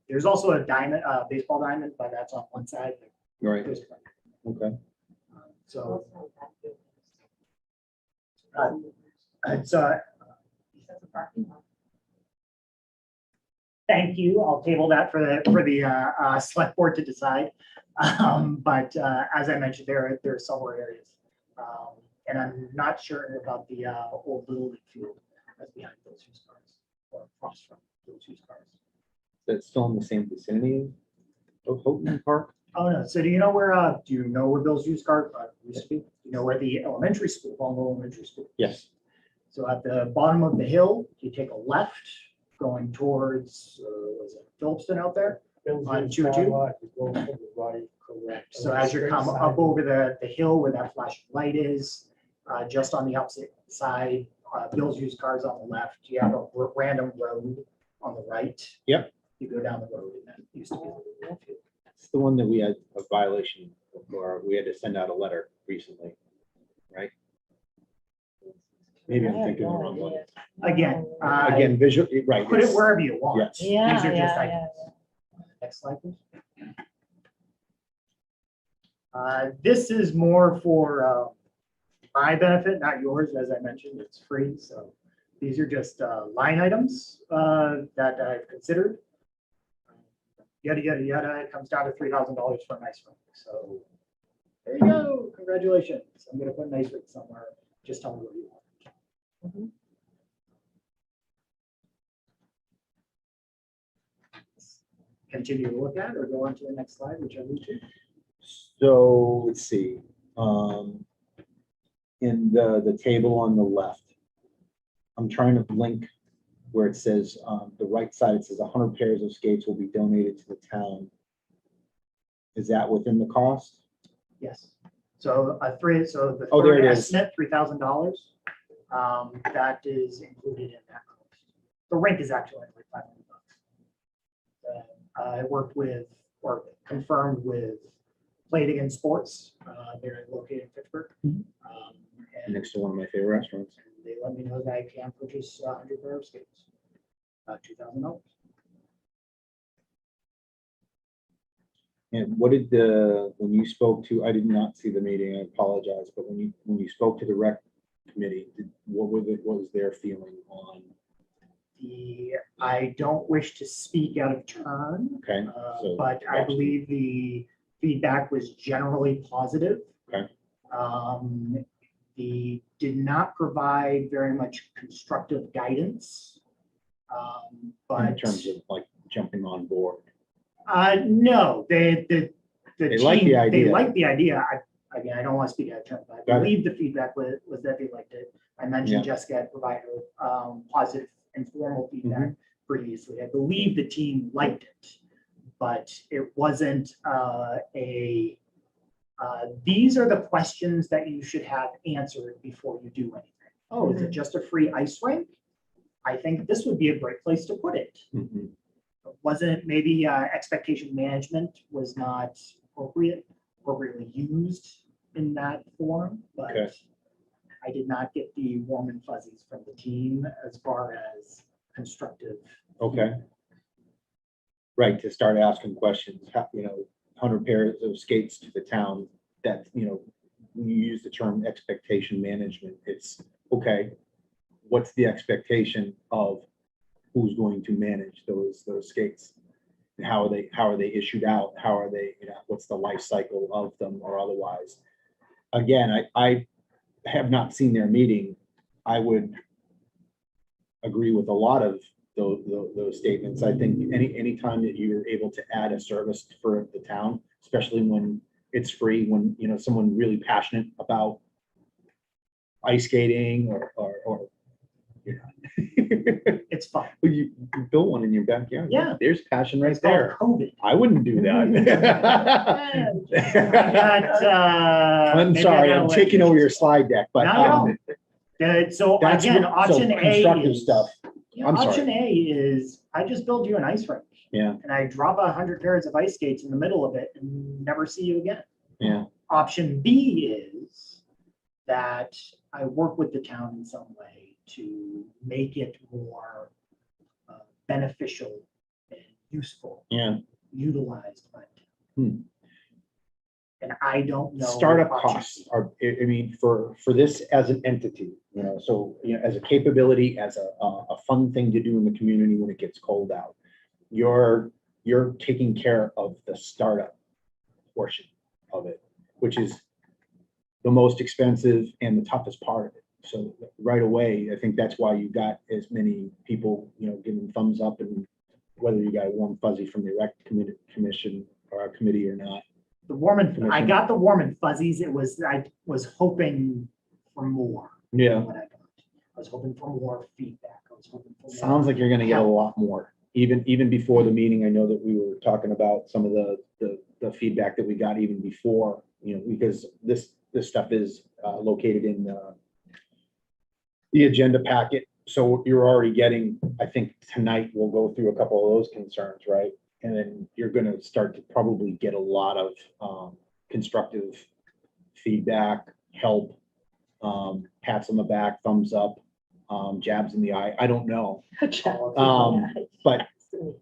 There's also a diamond, baseball diamond, but that's on one side. Right, There's- okay. So it's, He says a parking lot. thank you. I'll table that for the select board to decide. But as I mentioned, there are several areas. And I'm not sure about the old Little League field that's behind those used cars or across from those used cars. That's still in the same vicinity of Houghton Park? Oh, no. So do you know where Bill's used car used to be? You know where the elementary school, Bonneville Elementary School? Yes. So at the bottom of the hill, you take a left going towards, was it Phillipston out there? On 2-2? You go to the right. Correct. So as you're coming up over the hill where that flashing light is, just on the opposite side, Bill's used cars on the left, you have a random road on the right. Yep. You go down the road and that used to be. It's the one that we had a violation or we had to send out a letter recently, right? Maybe I'm thinking the wrong one. Again, Again, visual, right. put it it's- wherever you want. Yes. Yeah, These are just yeah, items. Next slide, please. This is more for my benefit, not yours. As I mentioned, it's free. So these are just line items that I've considered. Yada, yada, yada. It comes down to $3,000 for a nice ring. So there you go. Congratulations. I'm going to put nice ring somewhere. Just tell me what you want. Continue to look at or go on to the next slide, whichever you choose. So let's see. In the table on the left, I'm trying to link where it says the right side, it says 100 pairs of skates will be donated to the town. Is that within the cost? Yes. So the Oh, there third it is. estimate, $3,000. That is included in that cost. The rink is actually like $500. I worked with or confirmed with Played Again Sports. They're located in Pittsburgh. And Next to one of my favorite restaurants. they let me know that I can purchase 100 pair of skates. $2,000. And what did when you spoke to, I did not see the meeting, I apologize, but when you spoke to the rec committee, what was their feeling on? I don't wish to speak out of turn, Okay. So but I believe the feedback was generally positive. Okay. They did not provide very much constructive guidance. But in terms of like jumping on board. no, the They like the idea. They like the idea. Again, I don't want to speak out of turn, but I Got it. believe the feedback was that they liked it. I mentioned Yeah. Jessica had provided positive informal feedback previously. I believe the team liked it, but it wasn't these are the questions that you should have answered before you do anything. Oh, is it just a free ice rink? I think this would be a great place to put it. Mhm. Wasn't maybe expectation management was not appropriately used in that form, but Okay. I did not get the warm and fuzzies from the team as far as constructive. Okay. Right, to start asking questions, 100 pairs of skates to the town, that, when you use the term expectation management, it's, okay, what's the expectation of who's going to manage those skates? And how are they issued out? How are they, what's the life cycle of them or otherwise? Again, I have not seen their meeting. I would agree with a lot of those statements. I think any time that you're able to add a service for the town, especially when it's free, when, you know, someone really passionate about ice skating or you know. It's fun. Well, you built one in your backyard. Yeah. There's passion right It's called there. COVID. I wouldn't do I that. got, I'm maybe sorry, I I'm got taking over your slide deck, but No, so that's again, what- so option A constructive is. stuff. Yeah, I'm sorry. option A is I just build you an ice rink. Yeah. And I drop 100 pairs of ice skates in the middle of it and never see you again. Yeah. Option B is that I work with the town in some way to make it more beneficial and useful, Yeah. utilized by the Hmm. town. And I don't know. Startup option costs are, I mean, for this as an entity, you know, so, you know, as a capability, as a fun thing to do in the community when it gets cold out, you're taking care of the startup portion of it, which is the most expensive and the toughest part of it. So right away, I think that's why you got as many people, you know, giving thumbs up, and whether you got a warm fuzzy from the rec commission or a committee or not. The warm and, I Commission. got the warm and fuzzies. I was hoping for more. Yeah. Than what I got. I was hoping for more feedback. I was hoping for more. Sounds like you're gonna get a lot more. Even before the meeting, I know that we were talking about some of the feedback that we got even before, you know, because this stuff is located in the agenda packet. So you're already getting, I think tonight we'll go through a couple of those concerns, right? And then you're gonna start to probably get a lot of constructive feedback, help, pats on the back, thumbs up, jabs in the eye. I don't know. But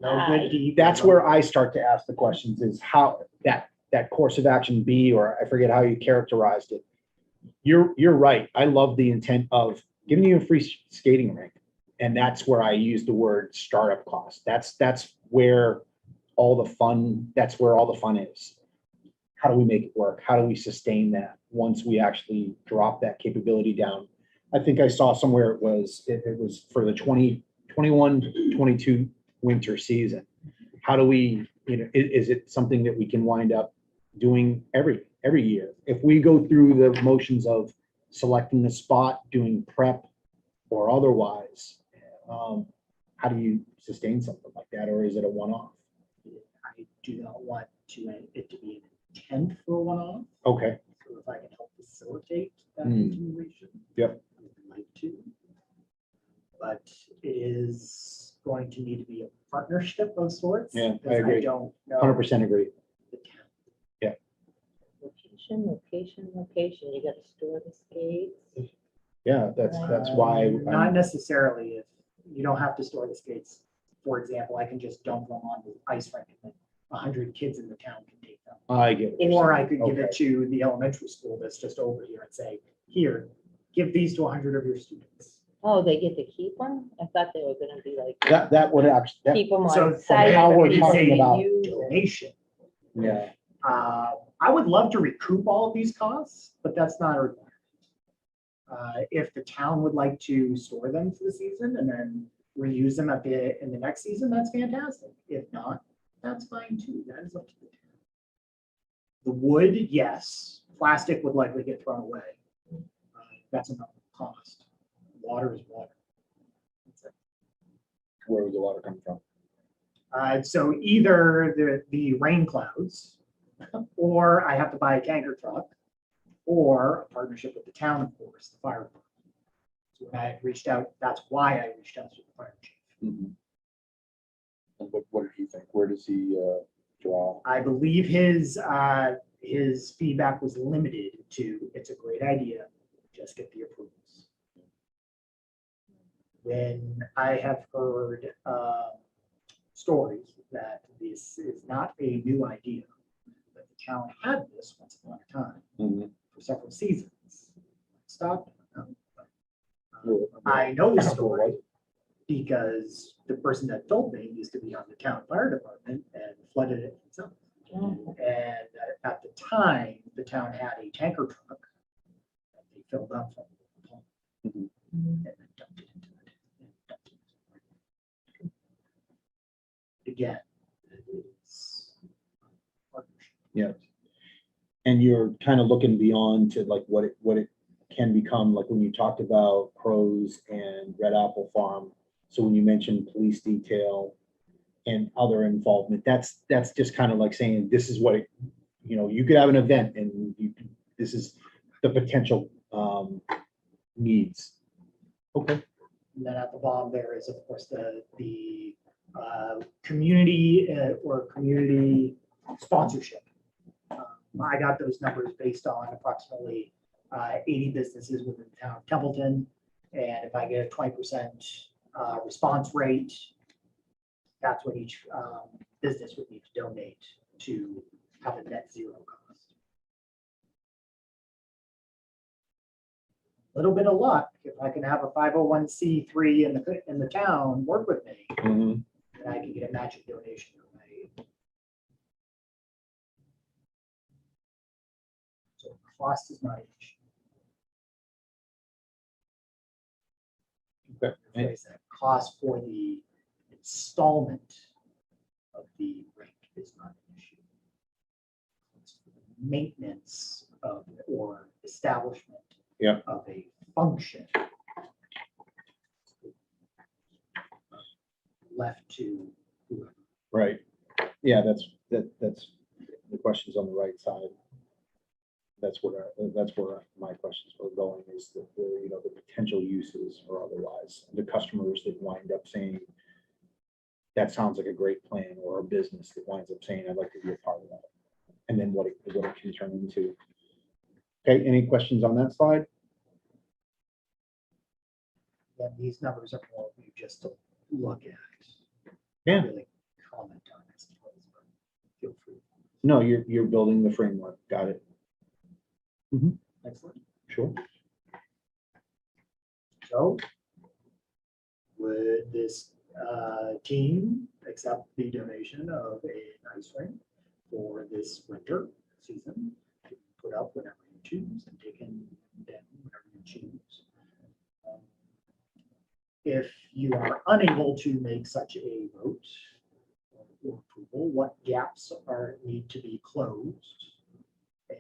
No good deed. that's where I start to ask the questions, is how that course of action B, or I forget how you characterized it. You're right. I love the intent of giving you a free skating rink. And that's where I use the word startup cost. That's where all the fun is. How do we make it work? How do we sustain that once we actually drop that capability down? I think I saw somewhere it was for the 2021-22 winter season. How do we, you know, is it something that we can wind up doing every year? If we go through the motions of selecting the spot, doing prep or otherwise, how do you sustain something like that? Or is it a one-off? I do not want it to be an intent for a one-off. Okay. So if I can help facilitate that Hmm. continuation. Yep. I would like to. But it is going to need to be a partnership of sorts. Yeah, I because agree. don't know 100% agree. the town. Location, you gotta store the skates. Yeah, that's why. Not necessarily. If you don't have to store the skates, for example, I can just dump them on the ice rink and then 100 kids in the town can take them. I get it. Or I could give it Okay. to the elementary school that's just over here and say, here, give these to 100 of your students. Oh, they get to keep them? I thought they were gonna be like, That would actually, keep them So on from site. how we're but you talking say about use it. Donation. yeah. I would love to recoup all of these costs, but that's not a requirement. If the town would like to store them for the season and then reuse them in the next season, that's fantastic. If not, that's fine too. That is up to the town. The wood, yes. Plastic would likely get thrown away. That's another cost. Water is water. That's it. Where would the water come from? So either the rain clouds, or I have to buy a tanker truck, or a partnership with the town, of course, the fire department. So when I reached out, that's why I reached out to the fire chief. And what did he think? Where does he draw? I believe his feedback was limited to, it's a great idea, just get the approvals. When I have heard stories that this is not a new idea, that the town had this once upon a time for several seasons. Stopped. I know the story because the person that told me used to be on the town fire department and flooded it himself. And at the time, the town had a tanker truck that they filled up from the pump and then dumped it into it. And you're kind of looking beyond to like what it can become, like when you talked about Crows and Red Apple Farm. So when you mentioned police detail and other involvement, that's just kind of like saying, this is what it, you know, you could have an event and this is the potential needs. Okay. And then at the bottom there is, of course, the community or community sponsorship. I got those numbers based on approximately 80 businesses within the town of Templeton. And if I get a 20% response rate, that's what each business would need to donate to have a net zero cost. Little bit of luck, if I can have a 501c3 in the town work with me, then I can get a matching donation. So cost is not an issue. Okay. Rephrase that. Cost for the installment of the rink is not an issue. It's for the maintenance of or establishment of a function left to whoever. Right. Yeah, that's the questions on the right side. That's where my questions were going, is the you know, the potential uses or otherwise, the customers that wind up saying, that sounds like a great plan, or a business that winds up saying, I'd like to be a part of that. And then what it can turn into. Okay, any questions on that slide? Then these numbers are more for you just to look at. Yeah. Really comment on this. Feel free. No, you're building the framework. Got it. Excellent. Sure. So would this team accept the donation of a ice rink for this winter season to put up whenever you choose and take in down whenever you choose? If you are unable to make such a vote or approval, what gaps need to be closed? And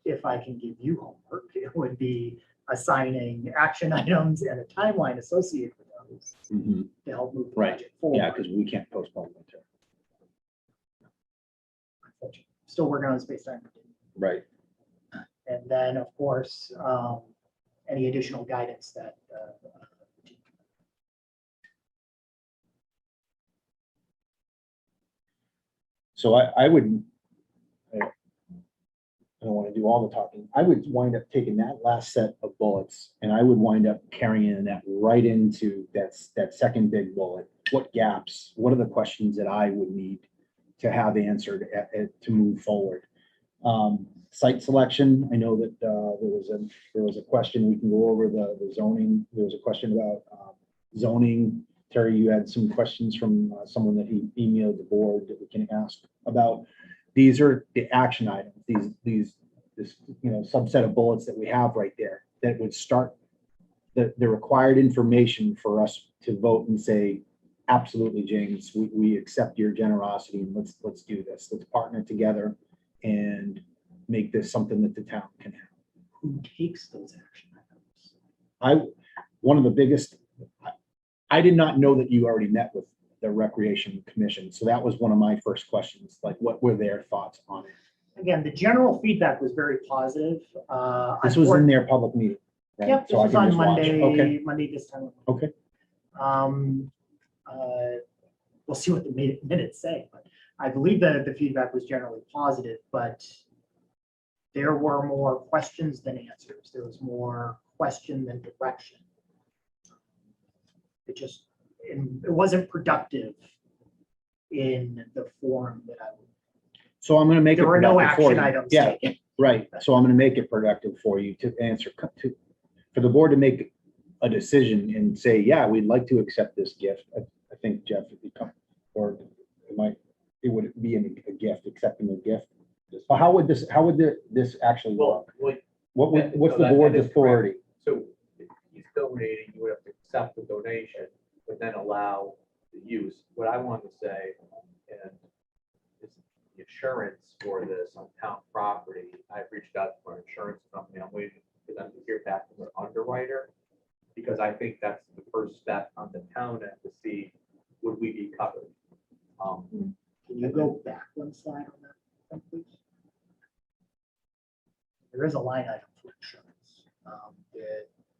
if I can give you homework, it would be assigning action items and a timeline associated with those to help move the Right. project forward. Yeah, because we can't postpone winter. Unfortunately, still working on space time. Right. And then, of course, any additional guidance that So I would, I don't want to do all the talking. I would wind up taking that last set of bullets and I would wind up carrying that right into that second big bullet. What gaps, what are the questions that I would need to have answered to move forward? Site selection, I know that there was a question, we can go over the zoning. There was a question about zoning. Terry, you had some questions from someone that he emailed the board that we can ask about. These are the action items, this you know, subset of bullets that we have right there that would start the required information for us to vote and say, absolutely, James, we accept your generosity and let's do this. Let's partner together and make this something that the town can have. who takes those action items? One of the biggest, I did not know that you already met with the Recreation Commission. So that was one of my first questions, like what were their thoughts on it? Again, the general feedback was very positive. This was in their public meeting, right? Yep, this So I was can on just watch. Okay, Monday, Monday this time. okay. We'll see what the minutes say, but I believe that the feedback was generally positive, but there were more questions than answers. There was more question than direction. It wasn't productive in the form that I would. So I'm going to make it There were no productive for action you. items Yeah, taken. right. So I'm going to make it productive for you to answer, for the board to make a decision and say, yeah, we'd like to accept this gift. I think Jeff, if you come, or it would be a gift, accepting a gift. Well, how would this actually work? What's the board's authority? So if he's donating, you would have to accept the donation, but then allow the use. What I want to say, and this, insurance for this on town property, I've reached out to our insurance company. I'm waiting for them to hear back from their underwriter. Because I think that's the first step on the town end to see, would we be covered? Can you go back one slide on that, please? There is a line item for insurance.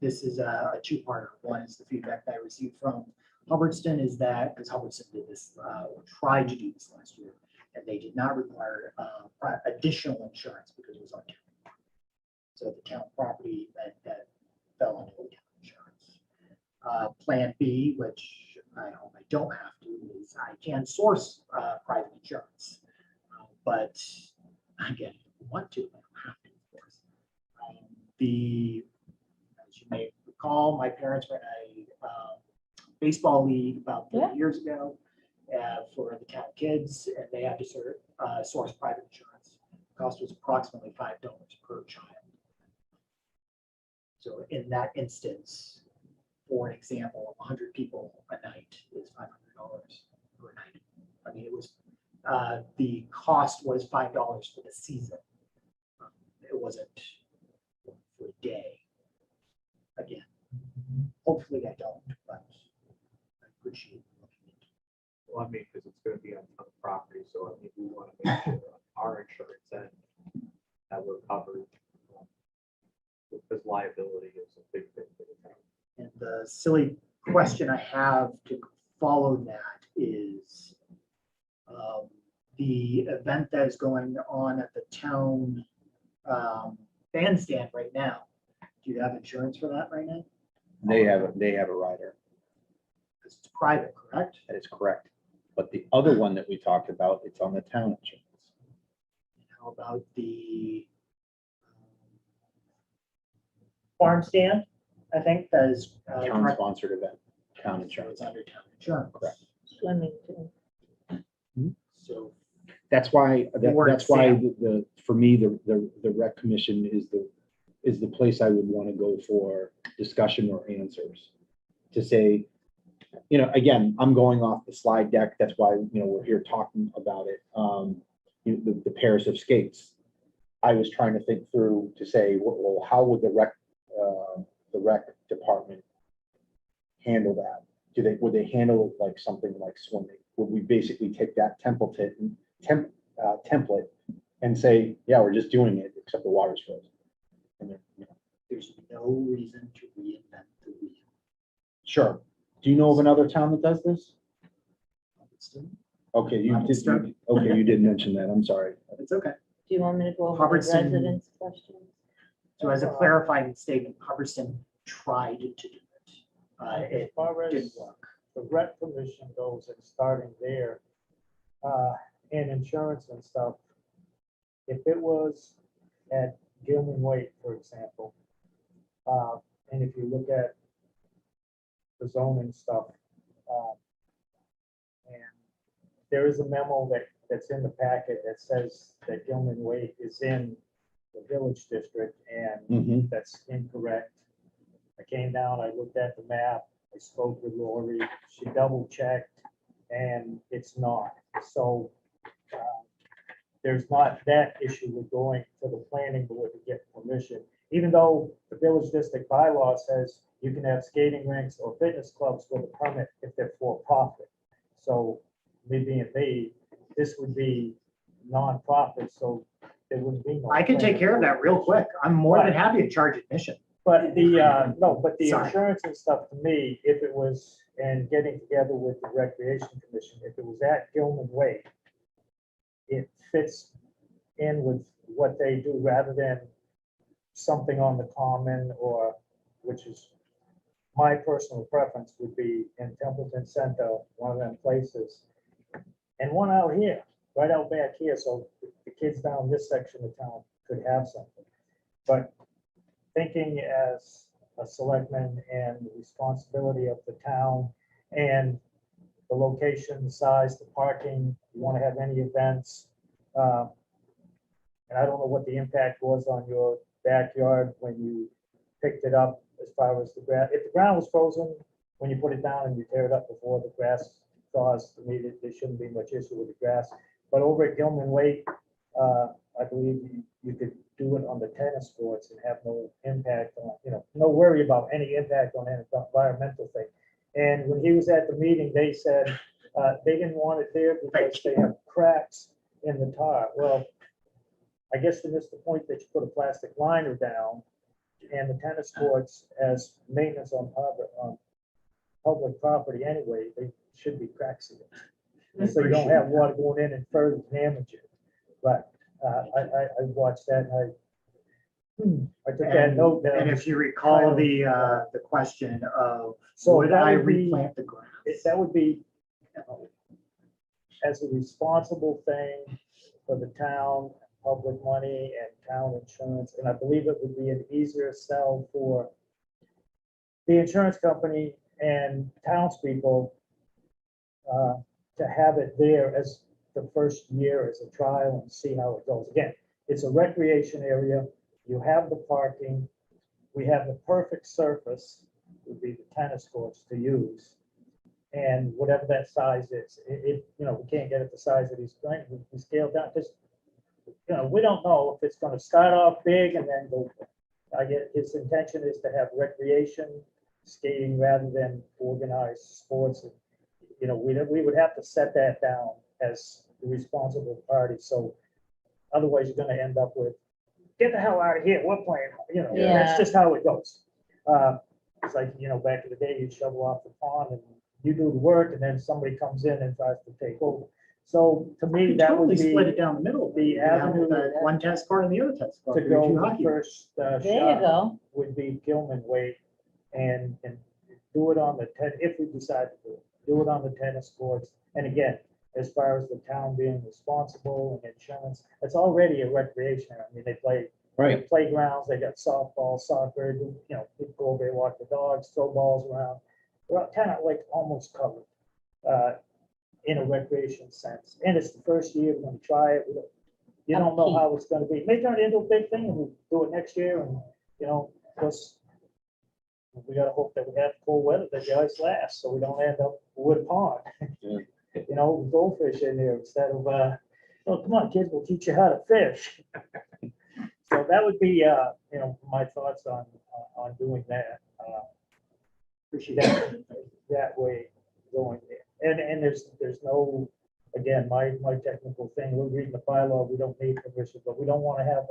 This is a two-parter. One is the feedback that I received from Hubbardston is that, because Hubbardston did this, or tried to do this last year, and they did not require additional insurance because it was on town. So the town property that fell under the town insurance. Plan B, which I hope I don't have to, is I can source private insurance. But again, if you want to, I don't have to, of course. As you may recall, my parents were in a baseball league about 30 years ago for the town kids, and they had to source private insurance. The cost was approximately $5 per child. So in that instance, for an example, 100 people a night is $500 per night. I mean, it was the cost was $5 for the season. It wasn't for a day. Again, hopefully I don't, but I appreciate looking into it. Well, I mean, because it's going to be on town property, so I mean, we want to make sure our insurance and that we're covered. Because liability is a big thing for the town. And the silly question I have to follow that is the event that is going on at the town bandstand right now. Do you have insurance for that right now? They have a rider. Because it's private, correct? That is correct. But the other one that we talked about, it's on the town insurance. How about the farm stand? I think that is Town sponsored event, town so insurance. it's under town insurance. Correct. Swimming too. So That's why, Or that's why exam. for me, the rec commission is the place I would want to go for discussion or answers. To say, again, I'm going off the slide deck. That's why, we're here talking about it. The pairs of skates. I was trying to think through to say, well, how would the rec department handle that? Would they handle it like something like swimming? Would we basically take that Templeton template and say, yeah, we're just doing it, except the water's frozen? And then, there's no reason to reinvent the wheel. sure. Do you know of another town that does this? It's Okay, Hubbardston. you did mention that. I'm sorry. okay. Do you want me to go over the Hubbardston- residents' questions? So as a clarifying statement, Hubbardston tried to do it. As It far didn't as work. the rec commission goes and starting there, and insurance and stuff, if it was at Gilman Way, for example, and if you look at the zoning stuff, and there is a memo that's in the packet that says that Gilman Way is in the village district, and Mhm. that's incorrect. I came down, I looked at the map, I spoke with Lori, she double checked, and it's not. So there's not that issue with going to the planning board to get permission, even though the village district bylaw says you can have skating rinks or fitness clubs with a permit if they're for profit. So me being me, this would be non-profit, so there wouldn't be no. I can take care of that real quick. I'm more than happy to charge admission. But the Sorry. insurance and stuff, to me, if it was, and getting together with the Recreation Commission, if it was at Gilman Way, it fits in with what they do rather than something on the common, or, which is my personal preference would be in Templeton Center, one of them places. And one out here, right out back here, so the kids down this section of town could have something. But thinking as a selectman and the responsibility of the town and the location, the size, the parking, you want to have any events. And I don't know what the impact was on your backyard when you picked it up as far as the grass. If the ground was frozen, when you put it down and you tear it up before the grass thaws, to me, there shouldn't be much issue with the grass. But over at Gilman Way, I believe you could do it on the tennis courts and have no impact on, no worry about any impact on any environmental thing. And when he was at the meeting, they said they didn't want it there because they have cracks in the tar. Well, I guess they missed the point that you put a plastic liner down, and the tennis courts, as maintenance on public property anyway, they should be crack sealed. So you don't have water going in and further damage it. But I watched that and I took that note down. And if you recall the question of, So would that I would be- replant the grass? That would be as a responsible thing for the town, public money and town insurance. And I believe it would be an easier sell for the insurance company and townspeople to have it there as the first year as a trial and see how it goes. Again, it's a recreation area. You have the parking. We have the perfect surface, would be the tennis courts to use. And whatever that size is, we can't get it the size that he's going, we scale down, because, we don't know if it's gonna start off big and then go. I get, his intention is to have recreation skating rather than organized sports. And, we would have to set that down as the responsible party. So otherwise you're gonna end up with, get the hell out of here, we're playing, Yeah. that's just how it goes. It's like, back in the day, you'd shovel off the pond and you do the work and then somebody comes in and tries to take over. So to me, You that would totally be split it down the middle. the You have avenue One tennis court and the other tennis court. to for your go two the hockey. first There you shot go. would be Gilman Way and do it on the if we decide to do it on the tennis courts. And again, as far as the town being responsible and insurance, it's already a recreation. I mean, they play Right. playgrounds, they got softball, soccer, people go over, walk the dogs, throw balls around. We're kind of like almost covered in a recreation sense. And it's the first year we're going to try it. You don't know how it's going to be. It may turn into a big thing and we'll do it next year. And, of course, we got to hope that we have cold weather, that the ice lasts, so we don't end up with a pond. Yeah. Goldfish in there instead of, come on, kids, we'll teach you how to fish. So that would be, my thoughts on doing that. Appreciate That way going there. And there's no, again, my technical thing, we're reading the bylaw, we don't need permission, but we don't want to have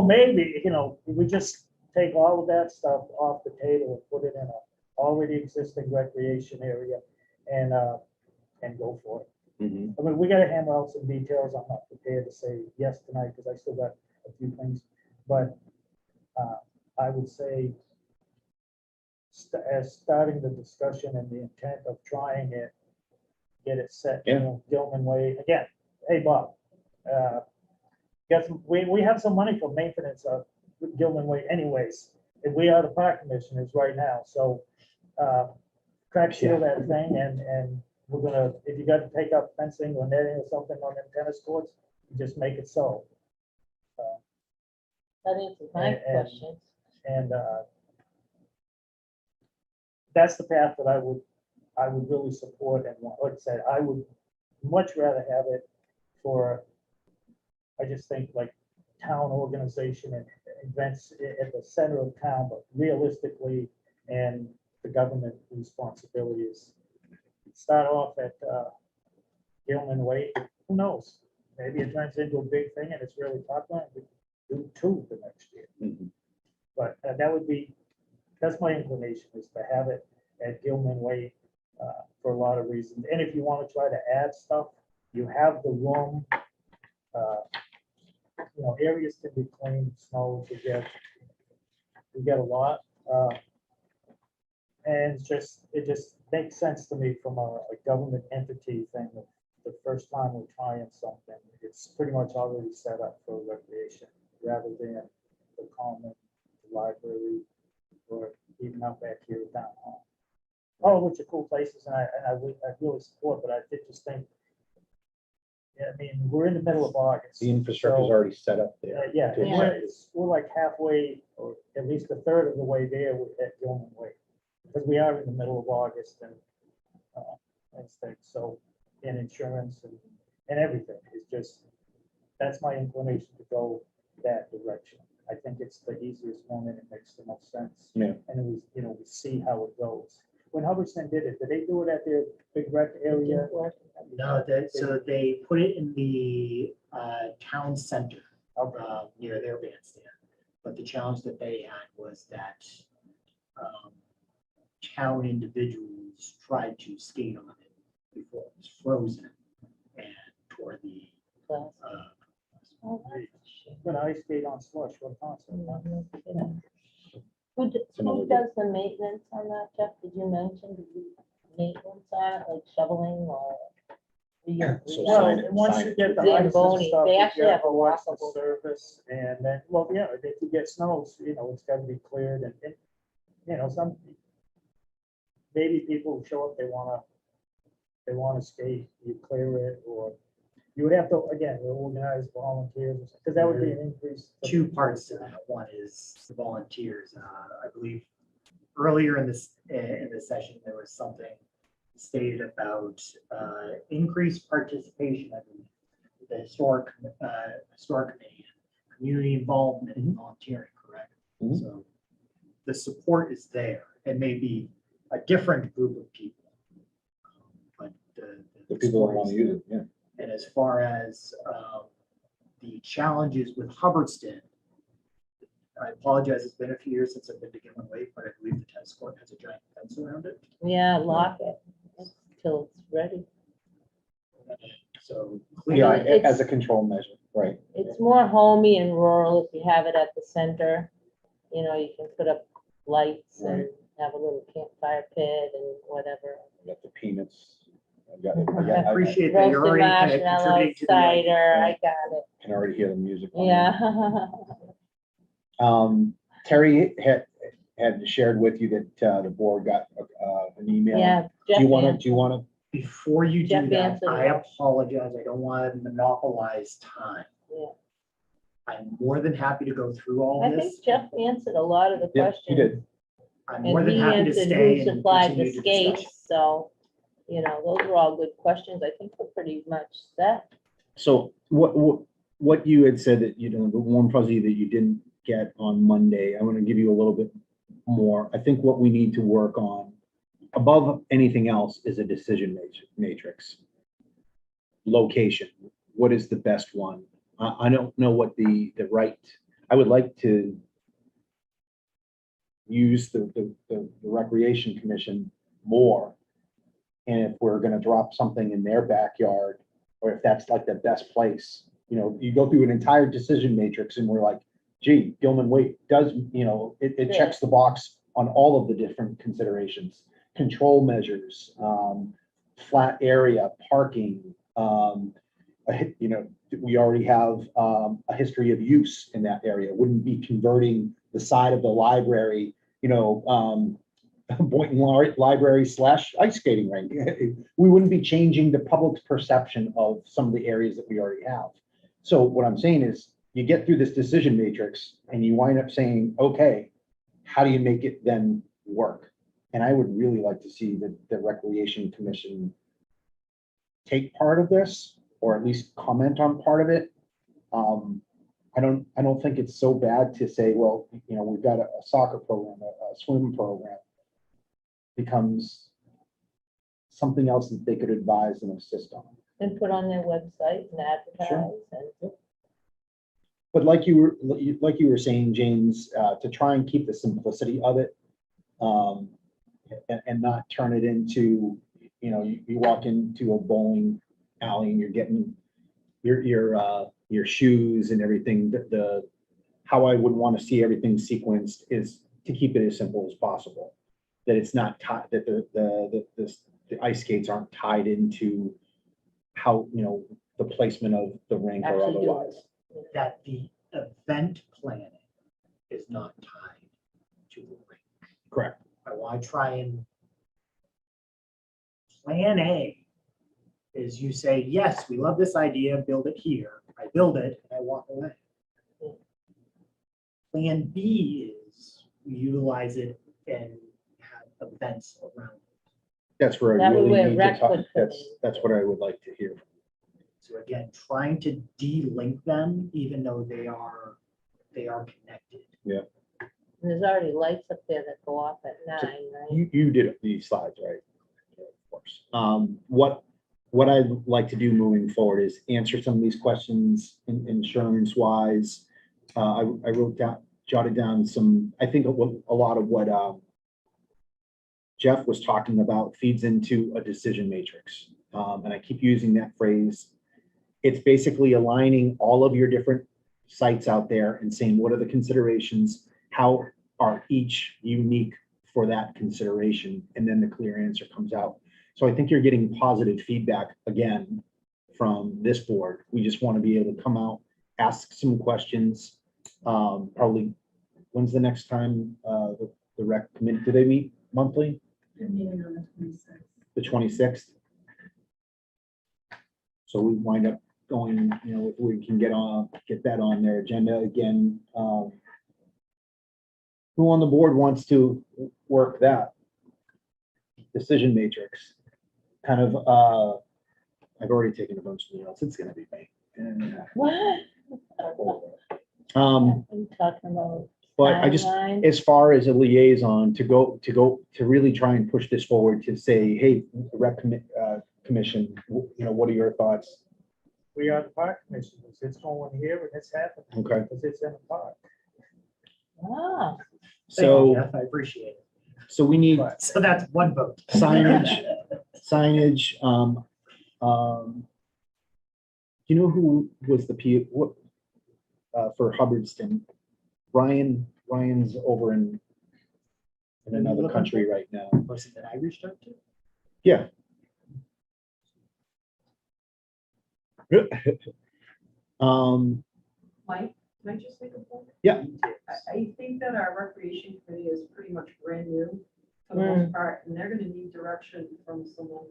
maybe, we just take all of that stuff off the table and put it in a already existing recreation area and go for it. Mhm. I mean, we gotta hammer out some details. I'm not prepared to say yes tonight because I still got a few things, but I would say as starting the discussion and the intent of trying it, get it set, Gilman Way, again, hey, Bob, we have some money for maintenance of Gilman Way anyways, and we are the park commissioners right now, so crack seal that thing and we're gonna, if you got to take up fencing or netting or something on them tennis courts, you just make it so. That answers my And- questions. And that's the path that I would really support. And like I said, I would much rather have it for, I just think like town organization and events at the center of town, but realistically, and the government responsibilities. Start off at Gilman Way, who knows? Maybe it turns into a big thing and it's really popular. We do two the next year. Mhm. But that's my inclination, is to have it at Gilman Way for a lot of reasons. And if you want to try to add stuff, you have the room. Areas can be cleaned, snow, we get a lot. And it just makes sense to me from a government entity thing. The first time we're trying something, it's pretty much already set up for recreation rather than the common, the library, or even out back here at town hall. All of which are cool places, and I really support, but I did just think, we're in the middle of August. The infrastructure's so, already set up there. Yeah, to and accept it. we're like halfway, or at least a third of the way there at Gilman Way. Because we are in the middle of August and things, so, in insurance and and everything. It's just, that's my inclination to go that direction. I think it's the easiest one and it makes the most sense. Yeah. And it was, we see how it goes. When Hubbardston did it, did they do it at their big rec area? No, so they put it in the town center near their bandstand. But the challenge that they had was that town individuals tried to skate on it before it was frozen and tore the. But I skate on slush, what concert? Who another does the maintenance on that, Jeff? Did you mention maintenance on it, like shoveling or? So Well, sign it, and once sign you it. get the ice and Zamboni, stuff, they you actually get have a the wash the walkable- surface, and then, well, yeah, if you get snows, it's gotta be cleared, and some maybe people show up, they wanna skate, you clear it, or you would have to, again, organize volunteers, because that would be an increase. Two parts to that. One is the volunteers. I believe earlier in this session, there was something stated about increased participation, I believe, with the historic committee, and community involvement and volunteering, correct? Mhm. So the support is there. It may be a different group of people, but The people that support want is to use there. it, yeah. And as far as the challenges with Hubbardston, I apologize, it's been a few years since I've been to Gilman Lake, but I believe the tennis court has a giant fence around it. Yeah, lock it till it's ready. So Yeah, clearly, as a control measure, right. It's more homey and rural if you have it at the center. You can put up lights and Right. have a little campfire pit and whatever. I got the peanuts. I appreciate that you're Roasted already kind of marshmallows, contributing to the idea. cider, I got it. Can already hear the music. on Yeah. there. Terry had shared with you that the board got an email. Yeah. Do you want to, Before you do Jeff that, answered I it. apologize. I don't want to monopolize time. Yeah. I'm more than happy to go through all I this. think Jeff answered a lot of the yeah, questions. you did. I'm more And than he happy to answered stay who and supplied the continue to discuss. skates, so, those were all good questions. I think we're pretty much set. So what you had said that, the warm fuzzy that you didn't get on Monday, I want to give you a little bit more. I think what we need to work on above anything else is a decision matrix. Location, what is the best one? I don't know what the right, I would like to use the Recreation Commission more. And if we're gonna drop something in their backyard, or if that's like the best place, you go through an entire decision matrix and we're like, gee, Gilman Waite does, it checks the box on all of the different considerations, control measures, flat area, parking, we already have a history of use in that area. Wouldn't be converting the side of the library, Boynton Library / ice skating rink. We wouldn't be changing the public's perception of some of the areas that we already have. So what I'm saying is, you get through this decision matrix and you wind up saying, okay, how do you make it then work? And I would really like to see the Recreation Commission take part of this, or at least comment on part of it. I don't think it's so bad to say, well, we've got a soccer program, a swim program, becomes something else that they could advise and assist on. And put on their website and advertise and. But like you were saying, James, to try and keep the simplicity of it, and not turn it into, you walk into a bowling alley and you're getting your shoes and everything. How I would want to see everything sequenced is to keep it as simple as possible. That it's not tied, that the ice skates aren't tied into how, the placement of the rink or Actually do it. otherwise. That the event planning is not tied to the rink. Correct. I want to try and plan A is you say, yes, we love this idea, build it here. I build it and I walk away. Plan B is we utilize it and have events around it. That's where I That would really where need to rec talk. would come in. That's what I would like to hear. So again, trying to de-link them, even though they are connected. And there's already lights up there that go off at 9, right? You did these slides, right? Of course. What I'd like to do moving forward is answer some of these questions insurance wise. I jotted down some, I think a lot of what Jeff was talking about feeds into a decision matrix. And I keep using that phrase. It's basically aligning all of your different sites out there and saying, what are the considerations? How are each unique for that consideration? And then the clear answer comes out. So I think you're getting positive feedback again from this board. We just want to be able to come out, ask some questions. Probably, when's the next time the rec committee, do they meet monthly? They're meeting on the 26th. The 26th. So we wind up going, if we can get that on their agenda again. Who on the board wants to work that decision matrix? Kind of, I've already taken a bunch of notes. It's gonna be me. What? Um, Are you talking about but I just, timeline? as far as a liaison to really try and push this forward to say, hey, rec commission, what are your thoughts? We are the park commissioners. It's going here and it's happening. Okay. Because it's in the park. Ah, Thank you, So, Jeff, I appreciate it. so we need So that's one vote. signage. You know who was the for Hubbardston? Ryan's over in another country right now. Person that I reached out to? Yeah. Mike, can I just make a point? Yeah. I think that our recreation committee is pretty much brand new for the most part, and they're gonna need direction from someone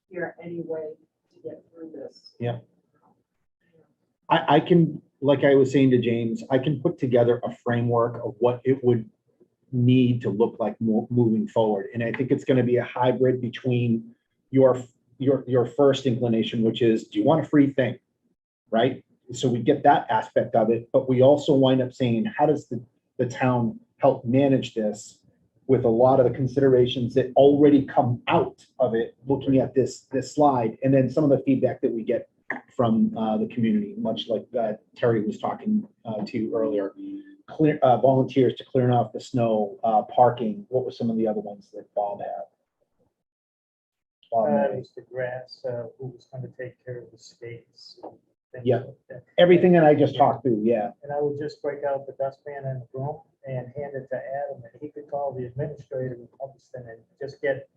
here anyway to get through this. Yeah. I can, like I was saying to James, I can put together a framework of what it would need to look like moving forward. And I think it's going to be a hybrid between your first inclination, which is, do you want a free thing? Right? So we get that aspect of it, but we also wind up saying, how does the town help manage this with a lot of the considerations that already come out of it, looking at this slide, and then some of the feedback that we get from the community, much like Terry was talking to you earlier. Volunteers to clearing off the snow, parking. What were some of the other ones that Bob had? It was the grass, who was going to take care of the skates. Things Yeah. like that. Everything that I just talked through, yeah. And I would just break out the dustpan and the broom and hand it to Adam, and he could call the administrator in Hubbardston and just get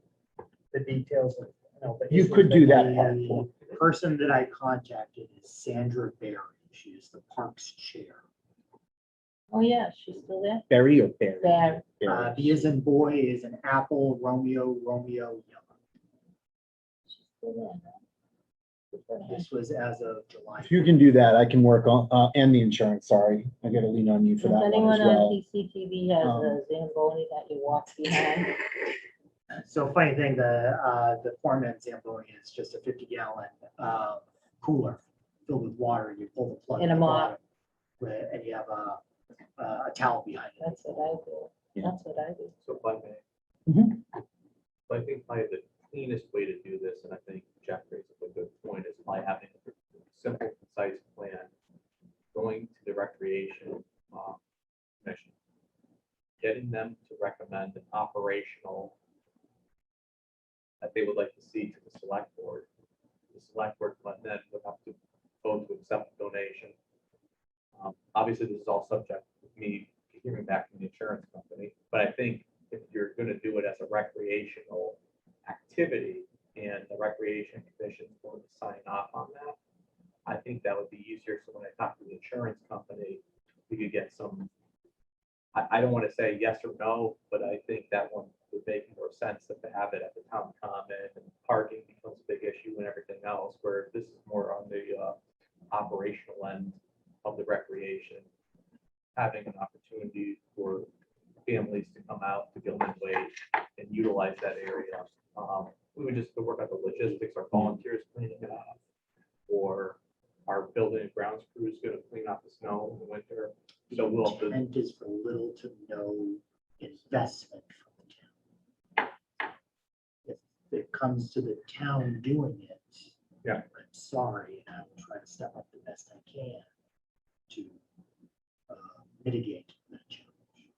the details of, the You issues could do they- that part. The person that I contacted is Sandra Berry. She is the parks chair. oh yeah, she's still there? Berry or Barry? There. Barry. B as in boy is an apple, Romeo, yellow. She's still there, huh? This was as of July. If you can do that, I can work on, and the insurance, sorry. I gotta lean on you for If that one anyone as on well. PCTV has a Zamboni that you walk behind, So funny thing, the Foreman Zamboni is just a 50-gallon cooler filled with water. You pull the plug. In a at the mop. bottom, and you have a towel behind it. that's what I do. Yeah. That's what I do. So if I may. Mhm. I think probably the cleanest way to do this, and I think Jeff raises a good point, is by having a simple, concise plan, going to the recreation commission, getting them to recommend an operational that they would like to see to the select board. The select board then would have to vote to accept the donation. Obviously, this is all subject to me hearing back from the insurance company, but I think if you're going to do it as a recreational activity and the recreation commission is going to sign off on that, I think that would be easier. So when I talk to the insurance company, we could get some, I don't want to say yes or no, but I think that one would make more sense than to have it at the town common, and parking becomes a big issue and everything else, where this is more on the operational end of the recreation, having an opportunity for families to come out to Gilman Way and utilize that area. We would just work out the logistics, our volunteers cleaning it up. or our building and grounds crew is gonna clean up the snow in the winter. So we'll have to, Intent is for little to no investment from the town. If it comes to the town doing it. Yeah. I'm sorry, and I will try to step up the best I can to mitigate that challenge.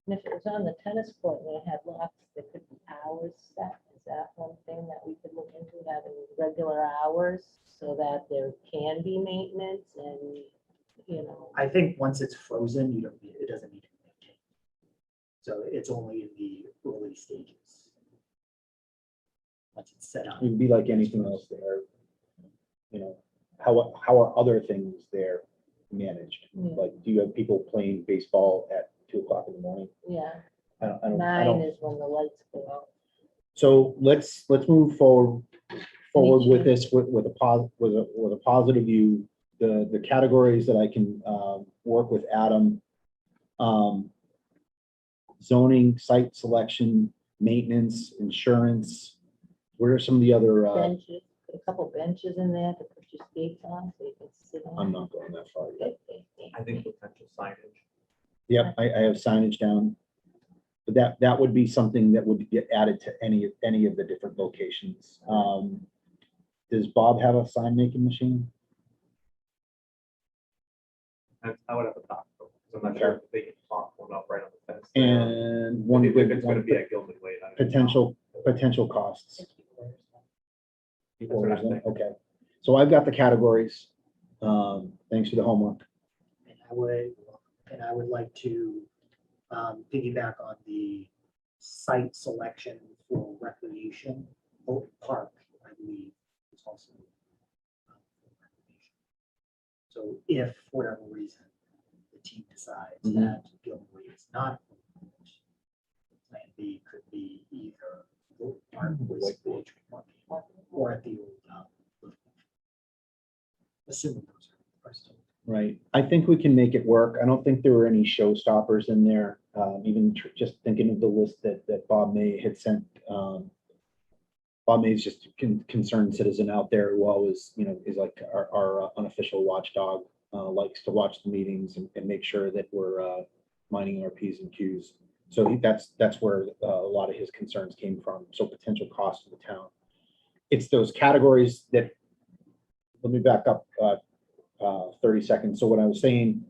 And if it was on the tennis court and it had locks, there could be hours set. Is that one thing that we could look into, having regular hours so that there can be maintenance and, you know? I think once it's frozen, you don't need, it doesn't need to be maintained. So it's only in the early stages. Once it's set up. It'd be like anything else there. You know, how are other things there managed? Yeah. Like, do you have people playing baseball at 2 o'clock in the morning? Yeah, I don't. 9 is when the lights go out. So let's move forward with this with a positive view. The categories that I can work with Adam, zoning, site selection, maintenance, insurance. What are some of the other? Benches, put a couple benches in there to put your skates on so you can sit on. I'm not going that far yet. I think, potential signage. Yep, I have signage down. But that would be something that would get added to any of the different locations. Does Bob have a sign making machine? I would have to talk to them, because I'm not sure if they can pop one up right on the fence. And one If it's gonna be at Gilman Way. I don't know. potential costs. That's what I'm thinking. Okay, so I've got the categories. Thanks for the homework. And I would like to piggyback on the site selection for recreation. Oak Park, I believe, is also. For recreation. So if, for whatever reason, the team decides Mhm. that Gilman Way is not, plan B could be either Oak Park with stage parking or at the old. Assuming those are still. Right, I think we can make it work. I don't think there were any showstoppers in there. Even just thinking of the list that Bob May had sent. Bob May is just a concerned citizen out there who always, is like our unofficial watchdog, likes to watch the meetings and make sure that we're minding our P's and Q's. So that's where a lot of his concerns came from. So potential cost to the town. It's those categories that, let me back up 30 seconds. So what I was saying,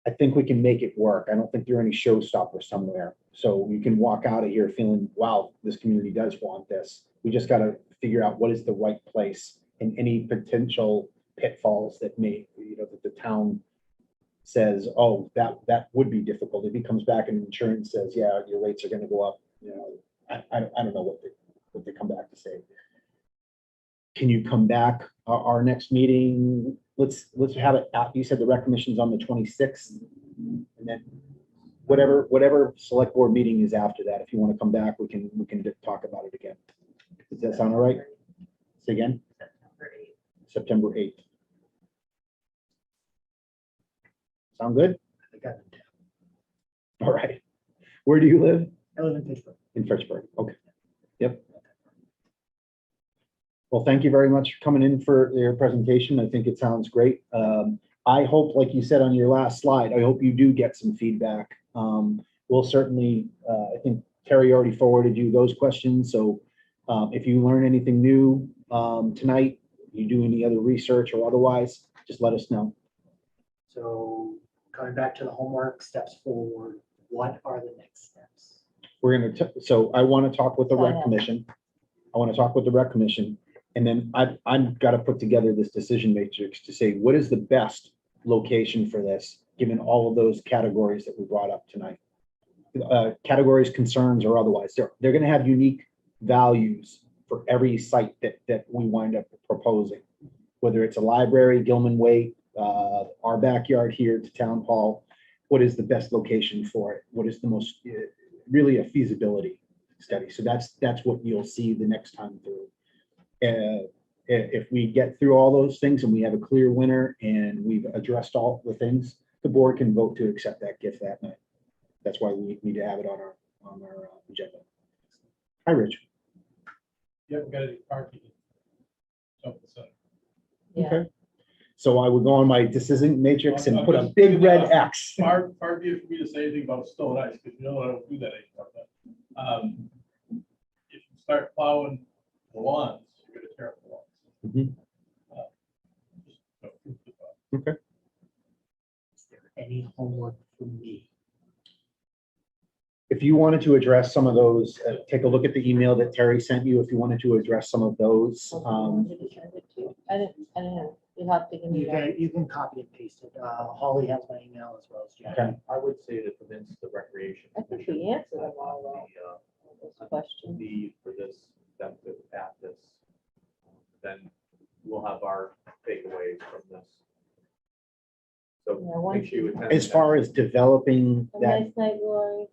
I think we can make it work. I don't think there are any showstoppers somewhere. So you can walk out of here feeling, wow, this community does want this. We just got to figure out what is the right place and any potential pitfalls that may, that the town says, oh, that would be difficult. If he comes back and insurance says, yeah, your rates are going to go up. I don't know what they come back to say. Can you come back our next meeting? Let's have it out. You said the rec commission's on the 26th, and then whatever select board meeting is after that. If you want to come back, we can talk about it again. Does that sound all right? Say again. September 8th. Sound good? I think I'm in town. All right. Where do you live? I live in Pittsburgh. In Fitchburg. Okay. Yep. Well, thank you very much for coming in for your presentation. I think it sounds great. I hope, like you said on your last slide, I hope you do get some feedback. We'll certainly, I think Terry already forwarded you those questions. So if you learn anything new tonight, you do any other research or otherwise, just let us know. So coming back to the homework, steps forward, what are the next steps? We're going to, so I want to talk with the rec commission. And then I've got to put together this decision matrix to say, what is the best location for this, given all of those categories that we brought up tonight? Categories, concerns, or otherwise, they're going to have unique values for every site that we wind up proposing, whether it's a library, Gilman Way, our backyard here to Town Hall. What is the best location for it? What is the most, really a feasibility study? So that's what you'll see the next time through. If we get through all those things and we have a clear winner and we've addressed all the things, the board can vote to accept that gift that night. That's why we need to have it on our agenda. Hi, Rich. You haven't got any parking. Yeah. Okay. So I would go on my decision matrix and put a big red X. Far be it for me to say anything about snow and ice, because you know I don't do that anymore, but, if you start plowing the lawns, you're gonna tear up the lawns. Mhm. Just, food for thought. Is there any homework for me? If you wanted to address some of those, take a look at the email that Terry sent you. If you wanted to address some of those, I didn't, you have to give me that. You can copy and paste it. Holly has my email as well as Jack. Okay. I would say to convince the recreation. I think commission we answered them all, the, those questions. need for this, them to have this. Then we'll have our takeaways from this. Yeah, So once make sure you. attend as the far next- as developing Have a that, nice night, Lori.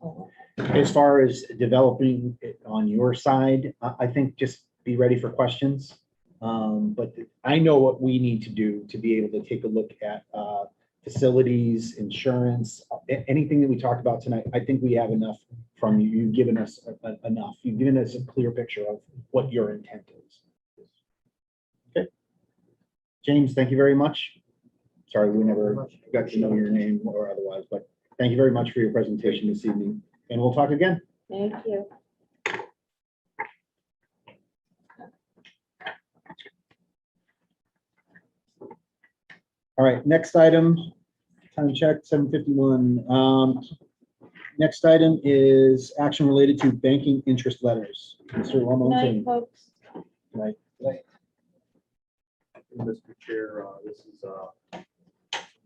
Oh, as far as developing it on your side, I think just be ready for questions. But I know what we need to do to be able to take a look at facilities, insurance, anything that we talked about tonight. I think we have enough from you. You've given us enough. You've given us a clear picture of what your intent is. Okay. James, thank you very much. Sorry, we never got to know your name or otherwise, but thank you very much for your presentation this evening, and we'll talk again. Thank you. All right, next item, time check, 7:51. Next item is action related to banking interest letters. Mr. Good night, Lamontagne. folks. Right. Mr. Chair, this is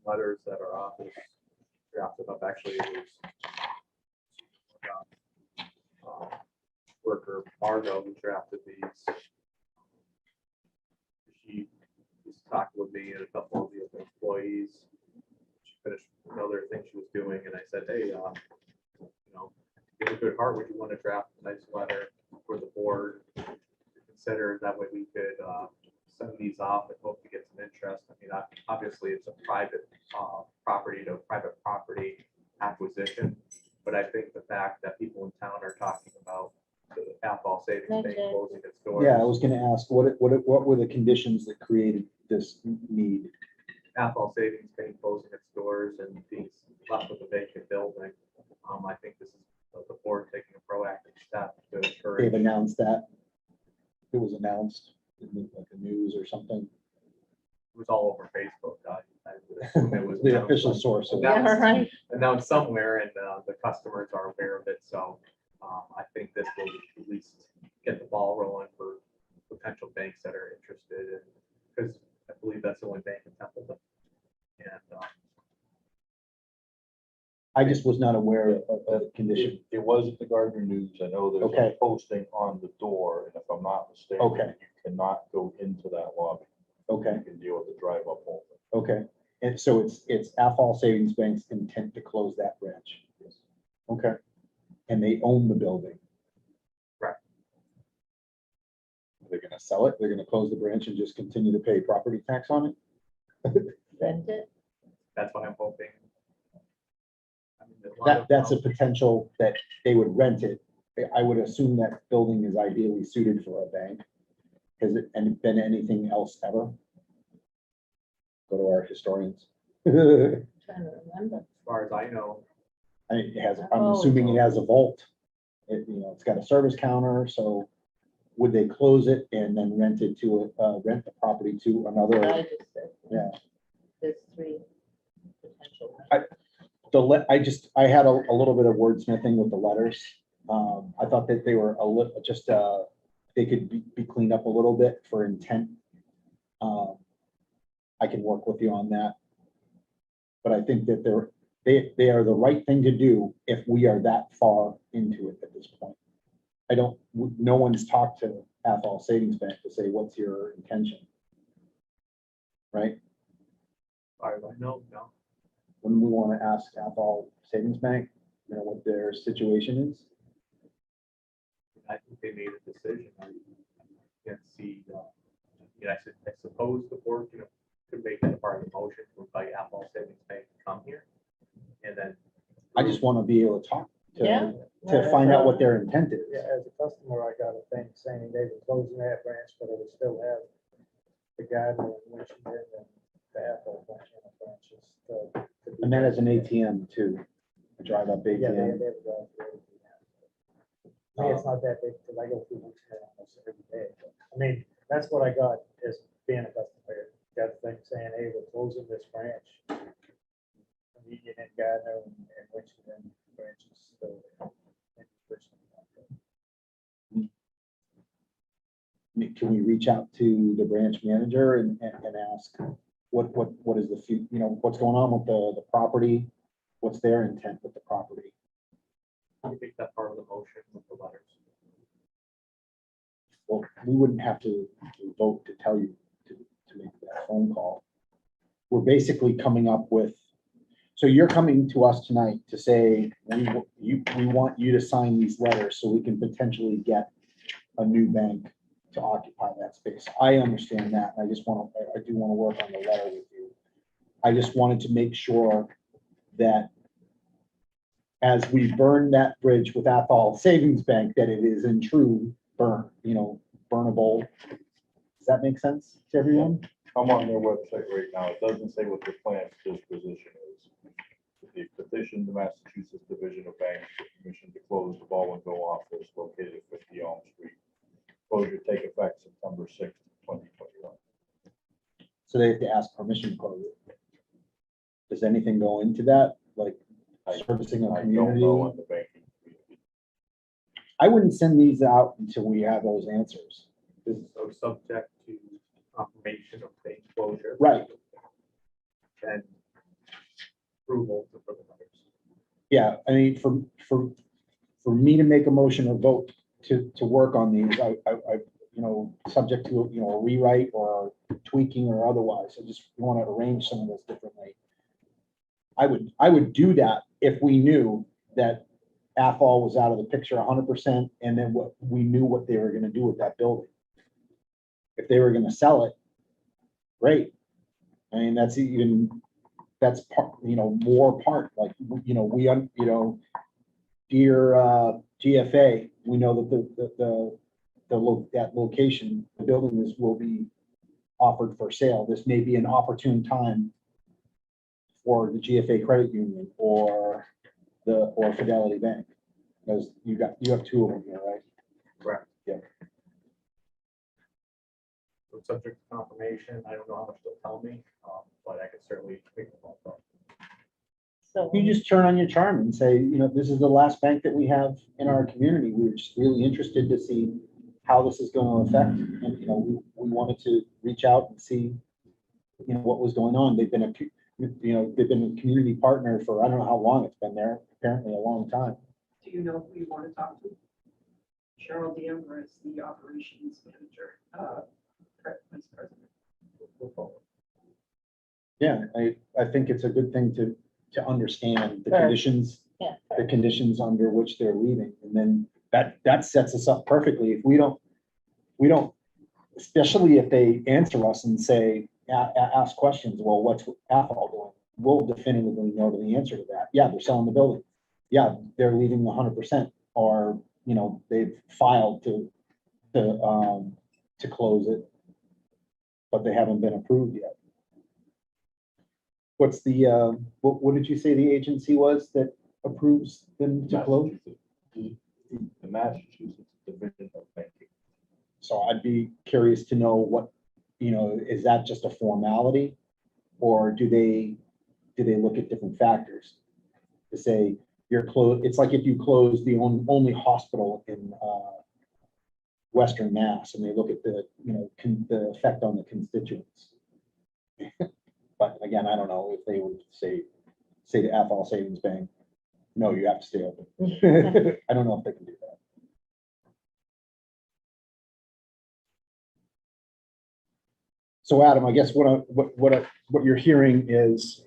letters that our office drafted up. Actually, it was worker Margo who drafted these. She was talking with me and a couple of the other employees. She finished another thing she was doing, and I said, hey, you know, in a good heart, would you want to draft a nice letter for the board to consider? That way we could send these off and hope to get some interest. I mean, obviously it's a private property to private property acquisition, but I think the fact that people in town are talking about the Athol Savings Bank Okay. closing its doors. Yeah, I was gonna ask, what were the conditions that created this need? Athol Savings Bank closing its doors and being left with a vacant building. I think this is the board taking a proactive step to encourage. They've announced that. It was announced in like the news or something. It was all over Facebook. I would assume it was The official source of Yeah, that. right. announced somewhere, and the customers are aware of it. So I think this will at least get the ball rolling for potential banks that are interested in, because I believe that's the only bank in Templeton. And I just was not aware of the condition. It was at the Gardner News. I know there's Okay. a posting on the door, and if I'm not mistaken, Okay. you cannot go into that lobby. Okay, You can deal with the drive-up only. okay. And so it's Athol Savings Bank's intent to close that branch. Okay. And they own the building. Right. They're gonna sell it, they're gonna close the branch and just continue to pay property tax on it? Rent it. that's what I'm hoping. I mean, there's a lot of- That's a potential that they would rent it. I would assume that building is ideally suited for a bank. Has it been anything else ever? Go to our historians. I Trying to remember. As far as I know, It has, I'm assuming it has a vault. It's got a service counter, so would they close it and then rent it to, rent the property to I another? just said. Yeah. There's 3 potential. I had a little bit of wordsmithing with the letters. I thought that they were a little, just, they could be cleaned up a little bit for intent. I can work with you on that. But I think that they are the right thing to do if we are that far into it at this point. No one's talked to Athol Savings Bank to say, what's your intention? Right? as far as I know, no. When we want to ask Athol Savings Bank, what their situation is. I think they made a decision. I can't see, I suppose the board, could make that a part of the motion to invite Athol Savings Bank to come here. And then. I just want to be able to talk Yeah. to find out what their intent is. Yeah, as a customer, I got a thing saying they were closing that branch, but it would still have the Gardner and Washington and the Apple branches. And that is an ATM too, a drive-up Yeah, they ATM. have gone through it. I mean, it's not that big, because I go through Washington almost every day. But, I mean, that's what I got as being a customer. Got a thing saying, hey, we're closing this branch. Convenient in Gardner and Washington branches still there. I mean, can we reach out to the branch manager and ask what is the, what's going on with the property? What's their intent with the property? I think that part of the motion with the letters. Well, we wouldn't have to vote to tell you to make that phone call. We're basically coming up with, so you're coming to us tonight to say, we want you to sign these letters so we can potentially get a new bank to occupy that space. I understand that. And I just want to, I do want to work on the letter with you. I just wanted to make sure that as we burn that bridge with Athol Savings Bank, that it is in true burnable. Does that make sense to everyone? I'm on their website right now. It doesn't say what the planned disposition is. The petition, the Massachusetts Division of Banks, for permission to close the Baldwinville office located at 50 Elm Street. Closure take effect September 6th, 2021. So they have to ask permission to close it. Does anything go into that, like servicing a I don't community? know on the banking community. I wouldn't send these out until we have those answers. So subject to confirmation of bank closure. Right. And approval for the letters. Yeah, I mean, for me to make a motion or vote to work on these, I subject to, a rewrite or tweaking or otherwise. I just want to arrange some of this differently. I would do that if we knew that Athol was out of the picture 100%, and then we knew what they were going to do with that building. If they were going to sell it, great. I mean, that's part, more part, like, dear GFA, we know that that location, the building will be offered for sale. This may be an opportune time for the GFA Credit Union or Fidelity Bank, because you have two of them here, right? Correct. Yeah. So subject to confirmation, I don't know how much they'll tell me, but I could certainly make the phone call. So, You just turn on your charm and say, this is the last bank that we have in our community. We're just really interested to see how this is going to affect. And, we wanted to reach out and see, what was going on. They've been a community partner for, I don't know how long it's been there, apparently a long time. Do you know who you want to talk to? Cheryl D'Ambra is the operations manager, vice president. Yeah, I think it's a good thing to understand the Sure. conditions, yeah, the conditions under which they're leaving. And then that sets us up perfectly. If we don't, especially if they answer us and say, ask questions, well, what's Athol doing? We'll definitively know the answer to that. Yeah, they're selling the building. Yeah, they're leaving 100%, or, they've filed to close it, but they haven't been approved yet. What's the, what did you say the agency was that approves them to close? The Massachusetts Division of Banking. So I'd be curious to know what, is that just a formality? Or do they look at different factors to say you're closed? It's like if you close the only hospital in Western Mass, and they look at the, the effect on the constituents. But again, I don't know if they would say to Athol Savings Bank, no, you have to stay open. I don't know if they can do that. So Adam, I guess what you're hearing is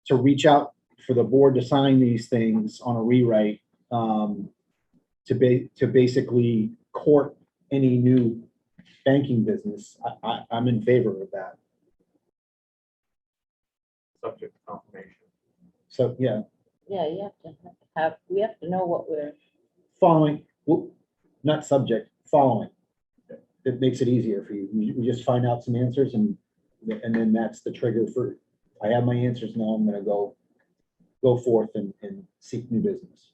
to reach out for the board to sign these things on a rewrite, to basically court any new banking business. I'm in favor of that. Subject to confirmation. So, yeah, you we have to know what we're, following, well, not subject, following. it makes it easier for you. You just find out some answers and then that's the trigger for, I have my answers now, I'm gonna go forth and seek new business.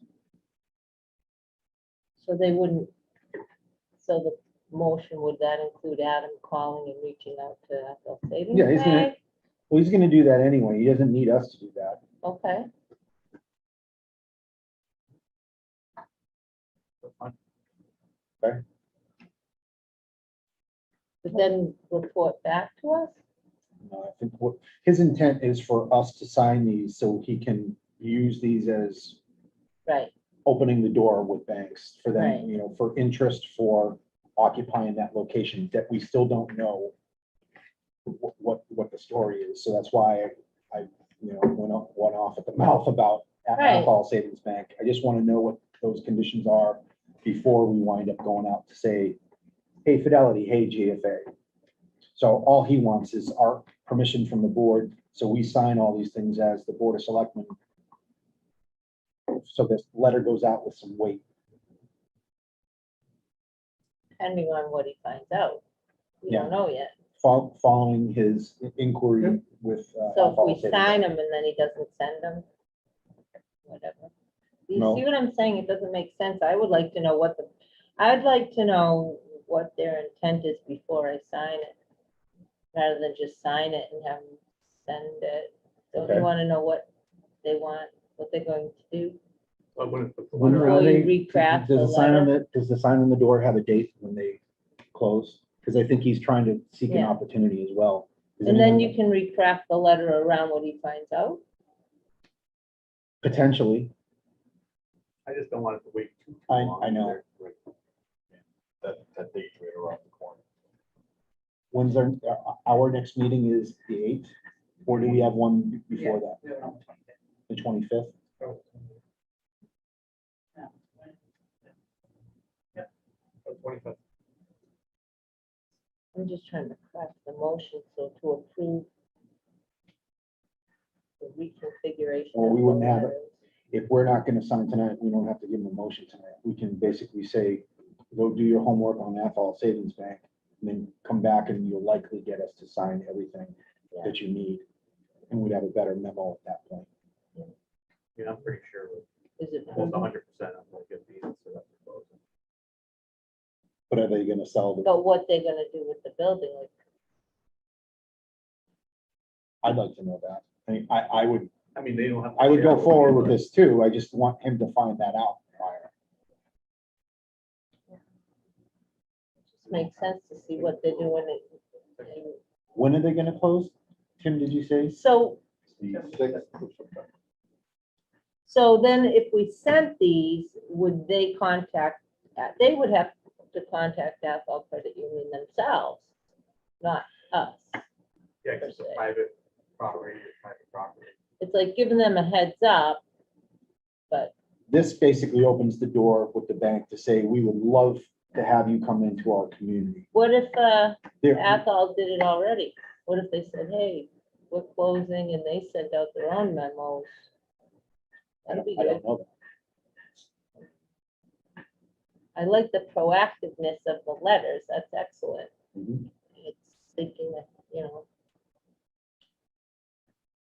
So they wouldn't, so the motion, would that include Adam calling and reaching out to Athol Savings Yeah, he's gonna- Bank? Well, he's gonna do that anyway. He doesn't need us to do that. Okay, Okay. but then report back to us? I think what his intent is for us to sign these so he can use these as Right, opening the door with banks for Right. them, for interest for occupying that location that we still don't know what the story is. So that's why I went off at the mouth about Right. Athol Savings Bank. I just want to know what those conditions are before we wind up going out to say, hey, Fidelity, hey, GFA. So all he wants is our permission from the board. So we sign all these things as the Board of Selectmen. So this letter goes out with some weight. depending on what he finds out. We don't know yet. Following his inquiry with. So Athol if we Savings sign Bank. them and then he doesn't send them, whatever. You No. see what I'm saying? It doesn't make sense. I would like to know I'd like to know what their intent is before I sign it. Rather than just sign it and have them send it. Don't Okay. you want to know what they want, what they're going to do? I wouldn't put the When letter Before are out. you they- recraft Does the the sign on letter? does the sign on the door have a date when they close? Because I think he's trying to seek an Yeah. opportunity as well. Does And then anyone- you can recraft the letter around what he finds out? Potentially, I just don't want it to wait too I long. know. That date's right around the corner. When's our next meeting is the 8th, or do we have one before that? The 25th? Twenty-fifth. I'm just trying to craft the motion, so to approve the reconfiguration. Well, we of the wouldn't have it. letters. If we're not gonna sign tonight, we don't have to give them a motion tonight. We can basically say, go do your homework on Athol Savings Bank, and then come back and you'll likely get us to sign everything that you need. And we'd have a better memo at that point. I'm pretty sure, Is it? almost 100%, I'm gonna get these, so that's closing. But are they gonna sell the, But what they're gonna do with the building, like, I'd like to know that. I mean, I would I mean, they don't have. to I would share go with forward you, with but- this too. I just want him to find that out prior. makes sense to see what they're doing. and- When are they gonna close? Tim, did you say? So, The 6th of September. so then if we sent these, would they contact, they would have to contact Athol Credit Union themselves, not us. Yeah, because it's a private property, private property. It's like giving them a heads up, but This basically opens the door with the bank to say, we would love to have you come into our community. what if, There- Athol did it already? What if they said, hey, we're closing, and they sent out their own memos? I That'd be don't good. know that. I like the proactiveness of the letters. That's excellent. Mhm. It's thinking that,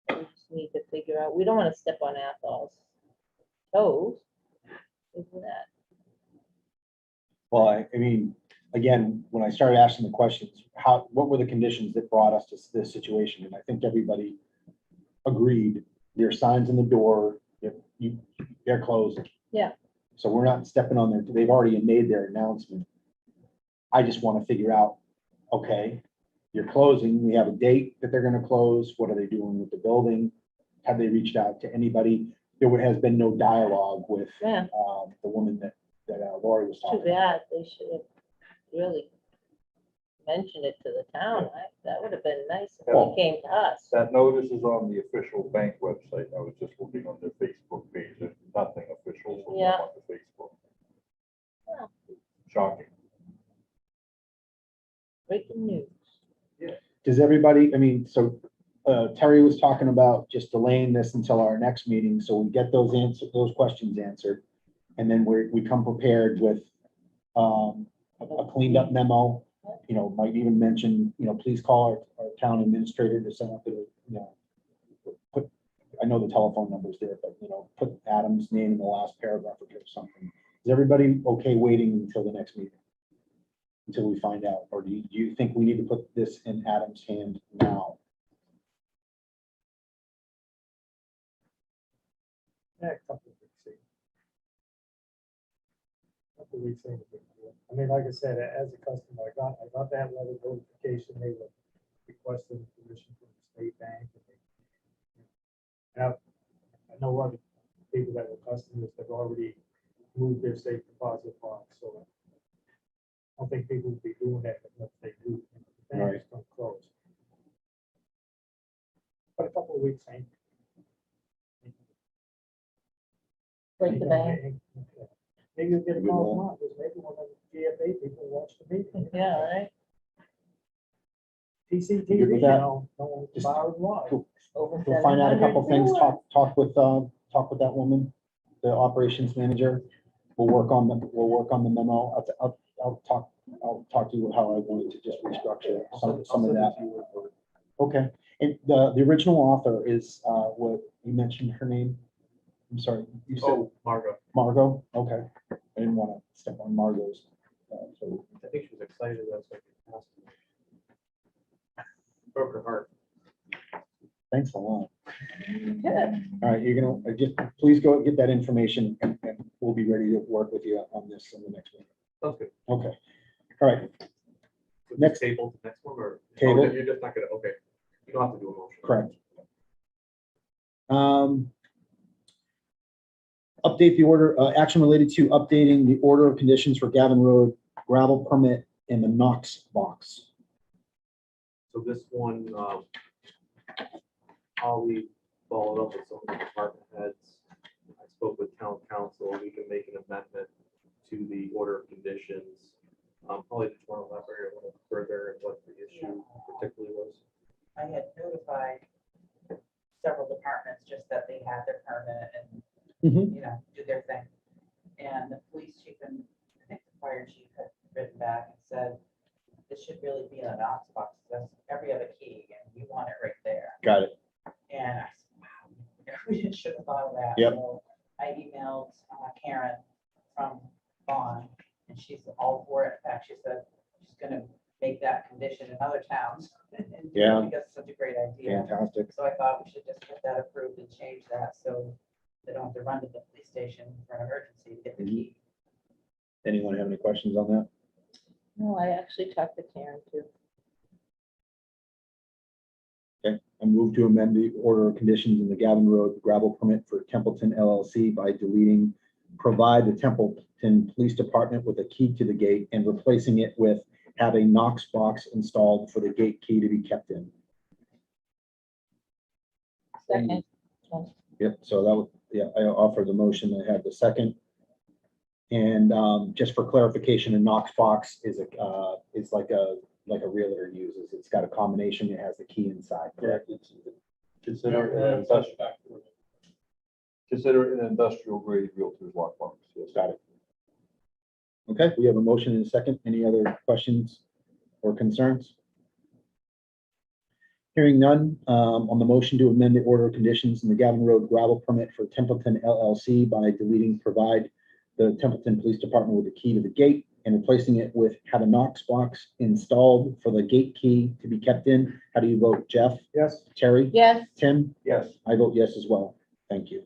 we just need to figure out, we don't want to step on Athol's toes. Isn't that? Well, I mean, again, when I started asking the questions, what were the conditions that brought us to this situation? And I think everybody agreed, there are signs in the door, they're closed. Yeah. So we're not stepping on their, they've already made their announcement. I just want to figure out, okay, you're closing, we have a date that they're gonna close, what are they doing with the building? Have they reached out to anybody? There has been no dialogue with Yeah, the woman that Lori was too talking about. bad. They should have really mentioned it to the town. That would have been nice if Well- they came to us. That notice is on the official bank website. I was just looking on their Facebook page. There's nothing official from them Yeah. on the Facebook. Oh. Shocking. Breaking news. Does everybody, I mean, so Terry was talking about just delaying this until our next meeting, so we get those questions answered. And then we come prepared with a cleaned up memo Might even mention, please call our town administrator to set up put, I know the telephone number's there, but, put Adam's name in the last paragraph or something. Is everybody okay waiting until the next meeting? Until we find out, or do you think we need to put this in Adam's hand now? Yeah, a couple of weeks. Couple of weeks ain't a big deal. I mean, like I said, as a customer, I got that letter notification, they were requesting permission from the state bank. Now, I know other people that were customers that already moved their safe deposit box, so I don't think people would be doing that unless they do. The banks don't close. But a couple of weeks ain't. Break the bank. Maybe you'll get a call tomorrow, because maybe one of the GFA people watch the meeting. Yeah, right. TCTV, Good with you that? know, no one's borrowed why. Cool. Over We'll find out a 700. couple things, talk with that woman, the operations manager. We'll work on the memo. I'll talk to you how I wanted to just restructure some of that. Okay, and the original author is, what, you mentioned her name? I'm sorry, you said Margo. Margot? Okay, I didn't want to step on Margot's. So I think she was excited. That's what she asked me. Broke her heart. thanks a lot. Good. All right, you're gonna, just please go get that information and we'll be ready to work with you on this in the next meeting. Sounds good. Okay, all right, So Next- table, next one, or? Table. Oh, you're just not gonna, okay. You don't have to do a motion. correct. Update the order, action related to updating the order of conditions for Gavin Road gravel permit in the Knox box. So this one, Holly followed up with some of the department heads. I spoke with town council. We can make an amendment to the order of conditions. Holly, just want to elaborate a little further and what the issue particularly was. I had notified several departments just that they had their permit and, Mhm. do their thing. And the police chief and I think the fire chief had written back and said, this should really be in a Knox box. That's every other key and we want it right there. Got it. And I said, wow, we should have thought of that. Yep. So I emailed Karen from Vaughn and she's all for it. In fact, she said she's gonna make that condition in other towns. and do it Yeah. Because it's such a great idea. Fantastic. So I thought we should just get that approved and change that so they don't have to run to the police station for an emergency to get the key. Anyone have any questions on that? No, I actually talked to Karen too. I move to amend the order of conditions in the Gavin Road gravel permit for Templeton LLC by deleting provide the Templeton Police Department with a key to the gate and replacing it with have a Knox box installed for the gate key to be kept in. Second. Yep, so that was, yeah, I offered the motion, I had the second. And just for clarification, a Knox box is like a realtor uses. It's got a combination, it has the key inside, correct? Consider an industrial grade realtor's lockbox. Yes. Got it. Okay, we have a motion and a second. Any other questions or concerns? Hearing none, on the motion to amend the order of conditions in the Gavin Road gravel permit for Templeton LLC by deleting provide the Templeton Police Department with a key to the gate and replacing it with have a Knox box installed for the gate key to be kept in. How do you vote, Jeff? Yes. Terry? Yes. Tim? Yes. I vote yes as well. Thank you.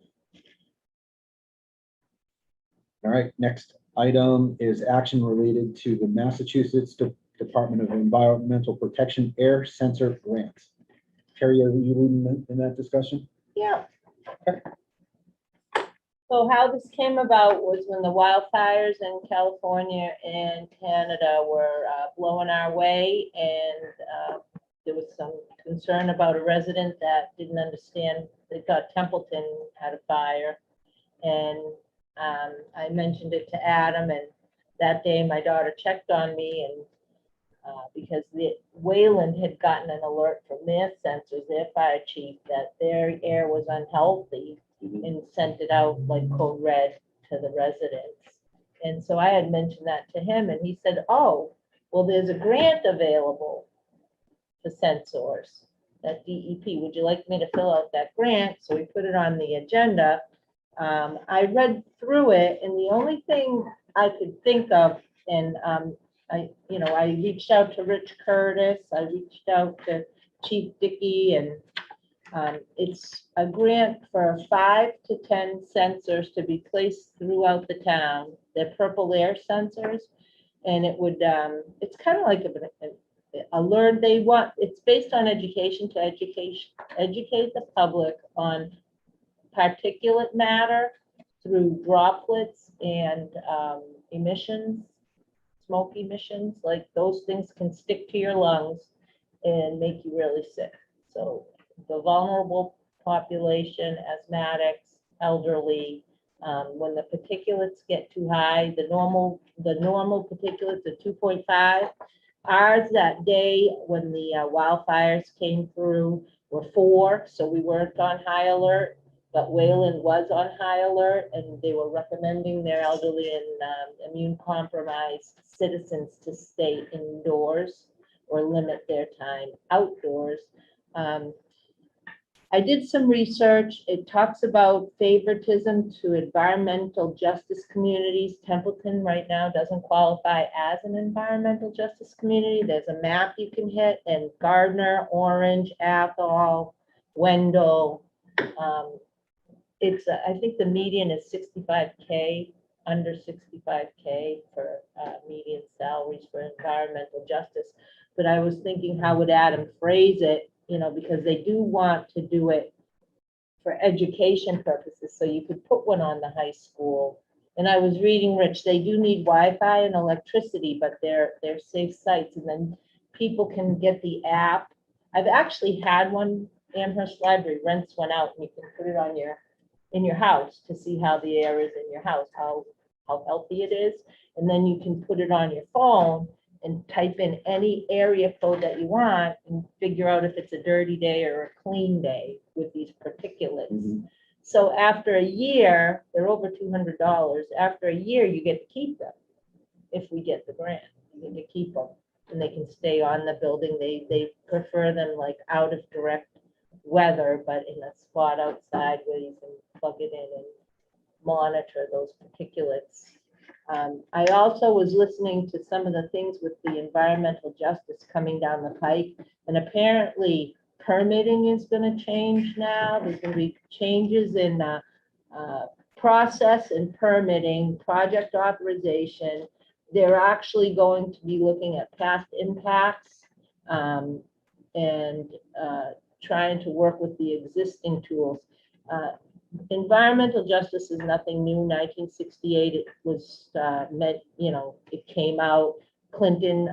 All right, next item is action related to the Massachusetts Department of Environmental Protection Air Sensor Grant. Terry, are you leading in that discussion? Yeah. So how this came about was when the wildfires in California and Canada were blowing our way, and there was some concern about a resident that didn't understand. They thought Templeton had a fire, and I mentioned it to Adam, and that day my daughter checked on me, and because the Wayland had gotten an alert from their sensors, their fire chief, that their air was unhealthy and sent it out like code red to the residents. And so I had mentioned that to him and he said, oh, Well, there's a grant available for sensors at DEP. Would you like me to fill out that grant? So we put it on the agenda. I read through it, and the only thing I could think of, and I reached out to Rich Curtis, I reached out to Chief Dickey, and it's a grant for 5 to 10 sensors to be placed throughout the town. They're purple air sensors, and it would, it's kind of like a learn, it's based on education to educate the public on particulate matter through droplets and emissions, smoke emissions, like those things can stick to your lungs and make you really sick. So the vulnerable population, asthmatics, elderly, when the particulates get too high, the normal particulates are 2.5. Ours that day when the wildfires came through were 4, so we weren't on high alert, but Wayland was on high alert, and they were recommending their elderly and immune compromised citizens to stay indoors or limit their time outdoors. I did some research. It talks about favoritism to environmental justice communities. Templeton right now doesn't qualify as an environmental justice community. There's a map you can hit, and Gardner, Orange, Athol, Wendell. I think the median is 65K, under 65K for median salaries for environmental justice. But I was thinking, how would Adam phrase it? Because they do want to do it for education purposes, so you could put one on the high school. And I was reading, Rich, they do need Wi-Fi and electricity, but they're safe sites, and then people can get the app. I've actually had one. Amherst Library rents one out, and you can put it on in your house to see how the air is in your house, how healthy it is, and then you can put it on your phone and type in any area code that you want and figure out if it's a dirty day or a clean day with these particulates. Mhm. So after a year, they're over $200. After a year, you get to keep them. If we get the grant, you get to keep them, and they can stay on the building. They prefer them like out of direct weather, but in a spot outside where you can plug it in and monitor those particulates. I also was listening to some of the things with the environmental justice coming down the pike, and apparently permitting is going to change now. There's going to be changes in process and permitting, project authorization. They're actually going to be looking at past impacts and trying to work with the existing tools. Environmental justice is nothing new. 1968, it was it came out. Clinton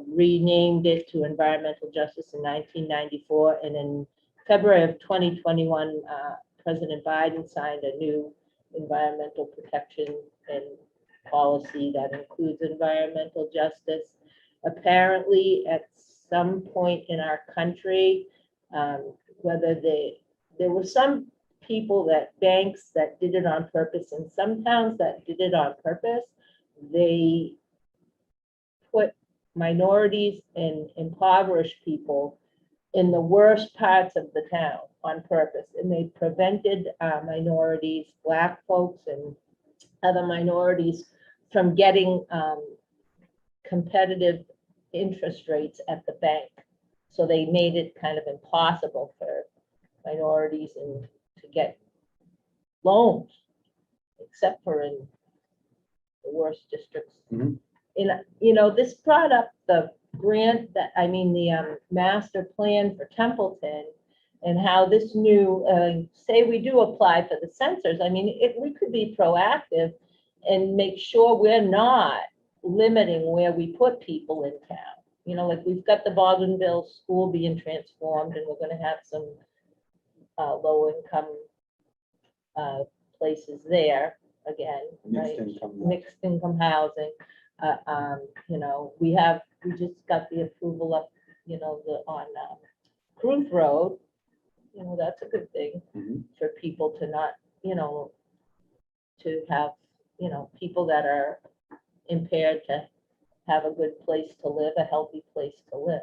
renamed it to environmental justice in 1994, and in February of 2021, President Biden signed a new environmental protection and policy that includes environmental justice. Apparently, at some point in our country, there were some banks that did it on purpose, and some towns that did it on purpose. They put minorities and impoverished people in the worst parts of the town on purpose, and they prevented minorities, Black folks and other minorities from getting competitive interest rates at the bank. So they made it kind of impossible for minorities to get loans, except for in the worst districts. Mhm. This brought up the grant the master plan for Templeton, and how this new, say we do apply for the sensors. We could be proactive and make sure we're not limiting where we put people in town. Like we've got the Bougainville School being transformed, and we're going to have some low-income places there again, right? Mixed income housing. We just got the approval of, on Cruise Road. That's a good thing Mhm. for people to not, to have, people that are impaired to have a good place to live, a healthy place to live,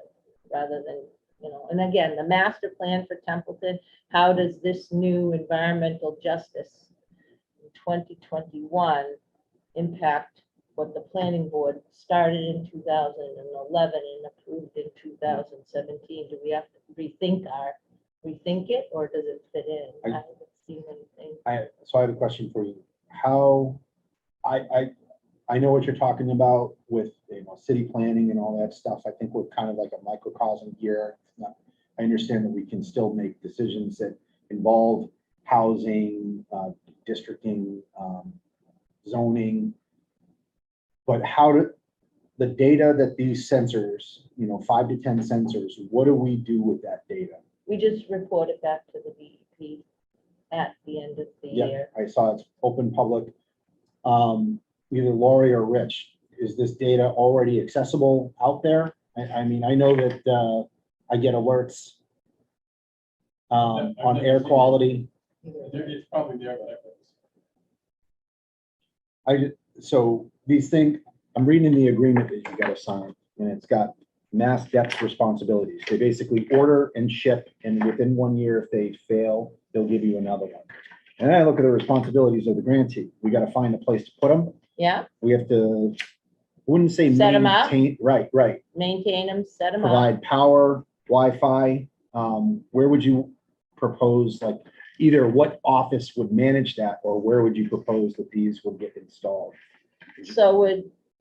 rather than, and again, the master plan for Templeton, how does this new environmental justice in 2021 impact what the planning board started in 2011 and approved in 2017? Do we have to rethink it, or does it fit in? I haven't seen anything. So I have a question for you. How, I know what you're talking about with, city planning and all that stuff. I think we're kind of like a microcosm here. I understand that we can still make decisions that involve housing, districting, zoning. But how do the data that these sensors, 5 to 10 sensors, what do we do with that data? We just report it back to the DEP at the end of the year. I saw it's open public. Either Lori or Rich, is this data already accessible out there? I mean, I know that I get alerts on air quality. It's probably there, but So these things, I'm reading the agreement that you got to sign, and it's got mass depth responsibilities. They basically order and ship, and within 1 year, if they fail, they'll give you another one. And then I look at the responsibilities of the grantee. We got to find a place to put them. Yeah, We have to, I wouldn't say Set 'em up. maintain, right. maintain them, set them up. Provide power, Wi-Fi. Where would you propose, like, either what office would manage that, or where would you propose that these would get installed? So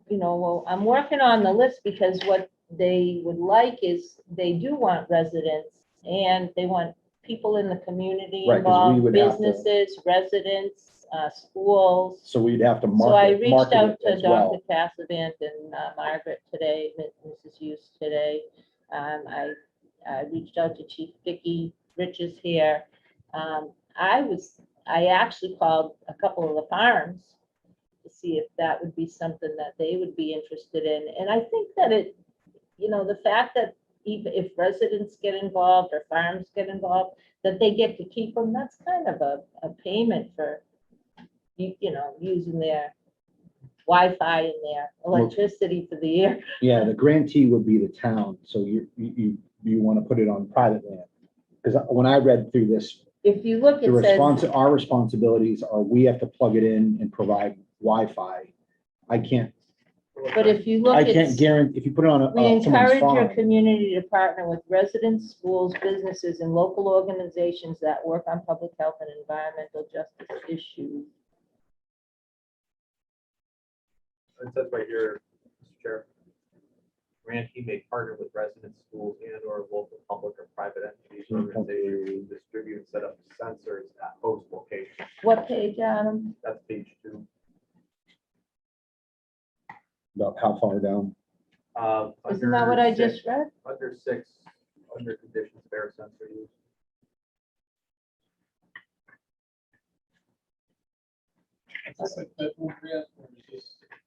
well, I'm working on the list, because what they would like is, they do want residents, and they want people in the community Right, 'cause we involved, would have to- businesses, residents, schools. So we'd have to So I market reached market out it to as well. Dr. Cassavant and Margaret today, Mrs. Hughes today. I reached out to Chief Vicky Riches here. I actually called a couple of the farms to see if that would be something that they would be interested in. And I think that the fact that even if residents get involved or farms get involved, that they get to keep them, that's kind of a payment for, using their Wi-Fi and their electricity for the year. Yeah, the grantee would be the town, so you want to put it on private land. Because when I read through this, If you look, it says, our responsibilities are, we have to plug it in and provide Wi-Fi. I can't but if you look, it's, guarantee, if you put it on we someone's encourage your farm. community to partner with residents, schools, businesses, and local organizations that work on public health and environmental justice issues. It says right here, Mr. Chair, grantee may partner with residents, schools, and or local public or private entities, organizations, to distribute and set up sensors at host locations. What page, Adam? That's page 2. About how far down? Isn't that what I just read? Under 6, under conditions of air sensor use.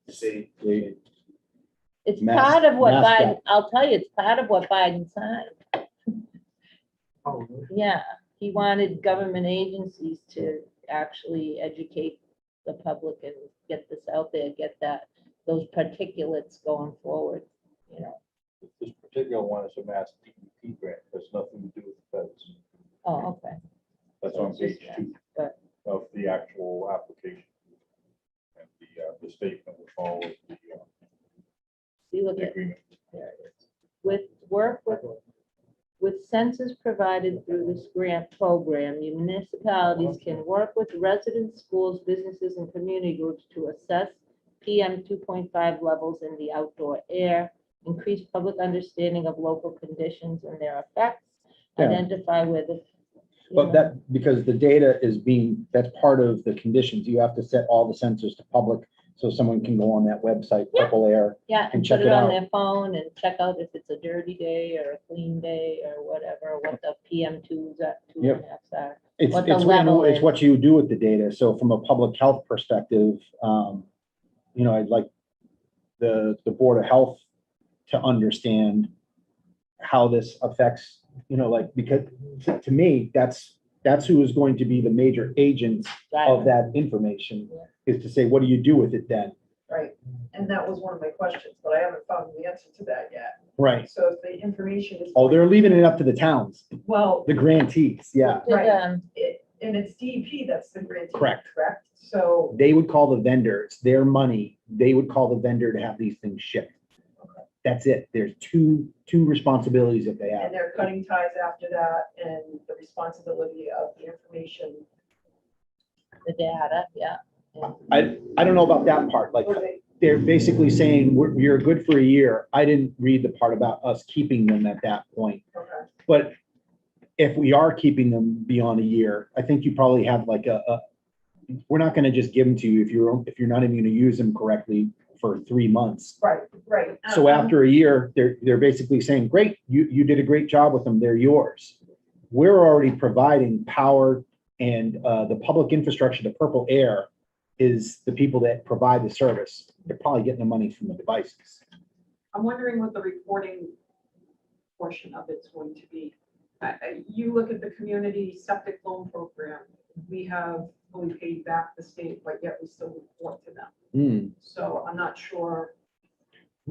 See, It's Mass- part of what mass Biden, data. I'll tell you, it's part of what Biden signed. oh, really? Yeah, he wanted government agencies to actually educate the public and get this out there, get those particulates going forward, This particular one is a mass DEP grant, has nothing to do with the feds. Oh, okay. That's So on it's just page that, 2 but- of the actual application. And the statement will follow the See, look at, agreement. there it is. With census provided through this grant program, municipalities can work with residents, schools, businesses, and community groups to assess PM 2.5 levels in the outdoor air, increase public understanding of local conditions and their effects, Yeah. identify where the. But that, because the data is that's part of the conditions. You have to set all the sensors to public, so someone can go on that website, Yeah. Purple Air. Yeah, and and check put it it on out. their phone and check out if it's a dirty day or a clean day or whatever, what the PM2s are, 2.5s are. It's, What the it's, level it's is. what you do with the data. So from a public health perspective, I'd like the Board of Health to understand how this affects, because to me, that's who is going to be the major agent of Right. that information, Yeah. is to say, what do you do with it then? Right, and that was one of my questions, but I haven't found the answer to that yet. Right. So if the information is. Oh, they're leaving it up to the towns, Well, the grantees, yeah. Did, Right. um, and it's DEP that's the grantee. Correct. Correct, so, They would call the vendor, it's their money, they would call the vendor to have these things shipped. That's it. There's two responsibilities that they have. and they're cutting ties after that, and the responsibility of the information. the data, yeah. I don't know about that part, like, Okay, they're basically saying, you're good for a year. I didn't read the part about us keeping them at that point. okay. But if we are keeping them beyond a year, I think you probably have like we're not gonna just give them to you if you're not even gonna use them correctly for 3 months. Right, right. So after a year, they're basically saying, great, you did a great job with them, they're yours. We're already providing power and the public infrastructure, the purple air is the people that provide the service. They're probably getting the money from the devices. I'm wondering what the reporting portion of it's going to be. You look at the community septic loan program, we have fully paid back the state, but yet we still report to them. Hmm. So I'm not sure.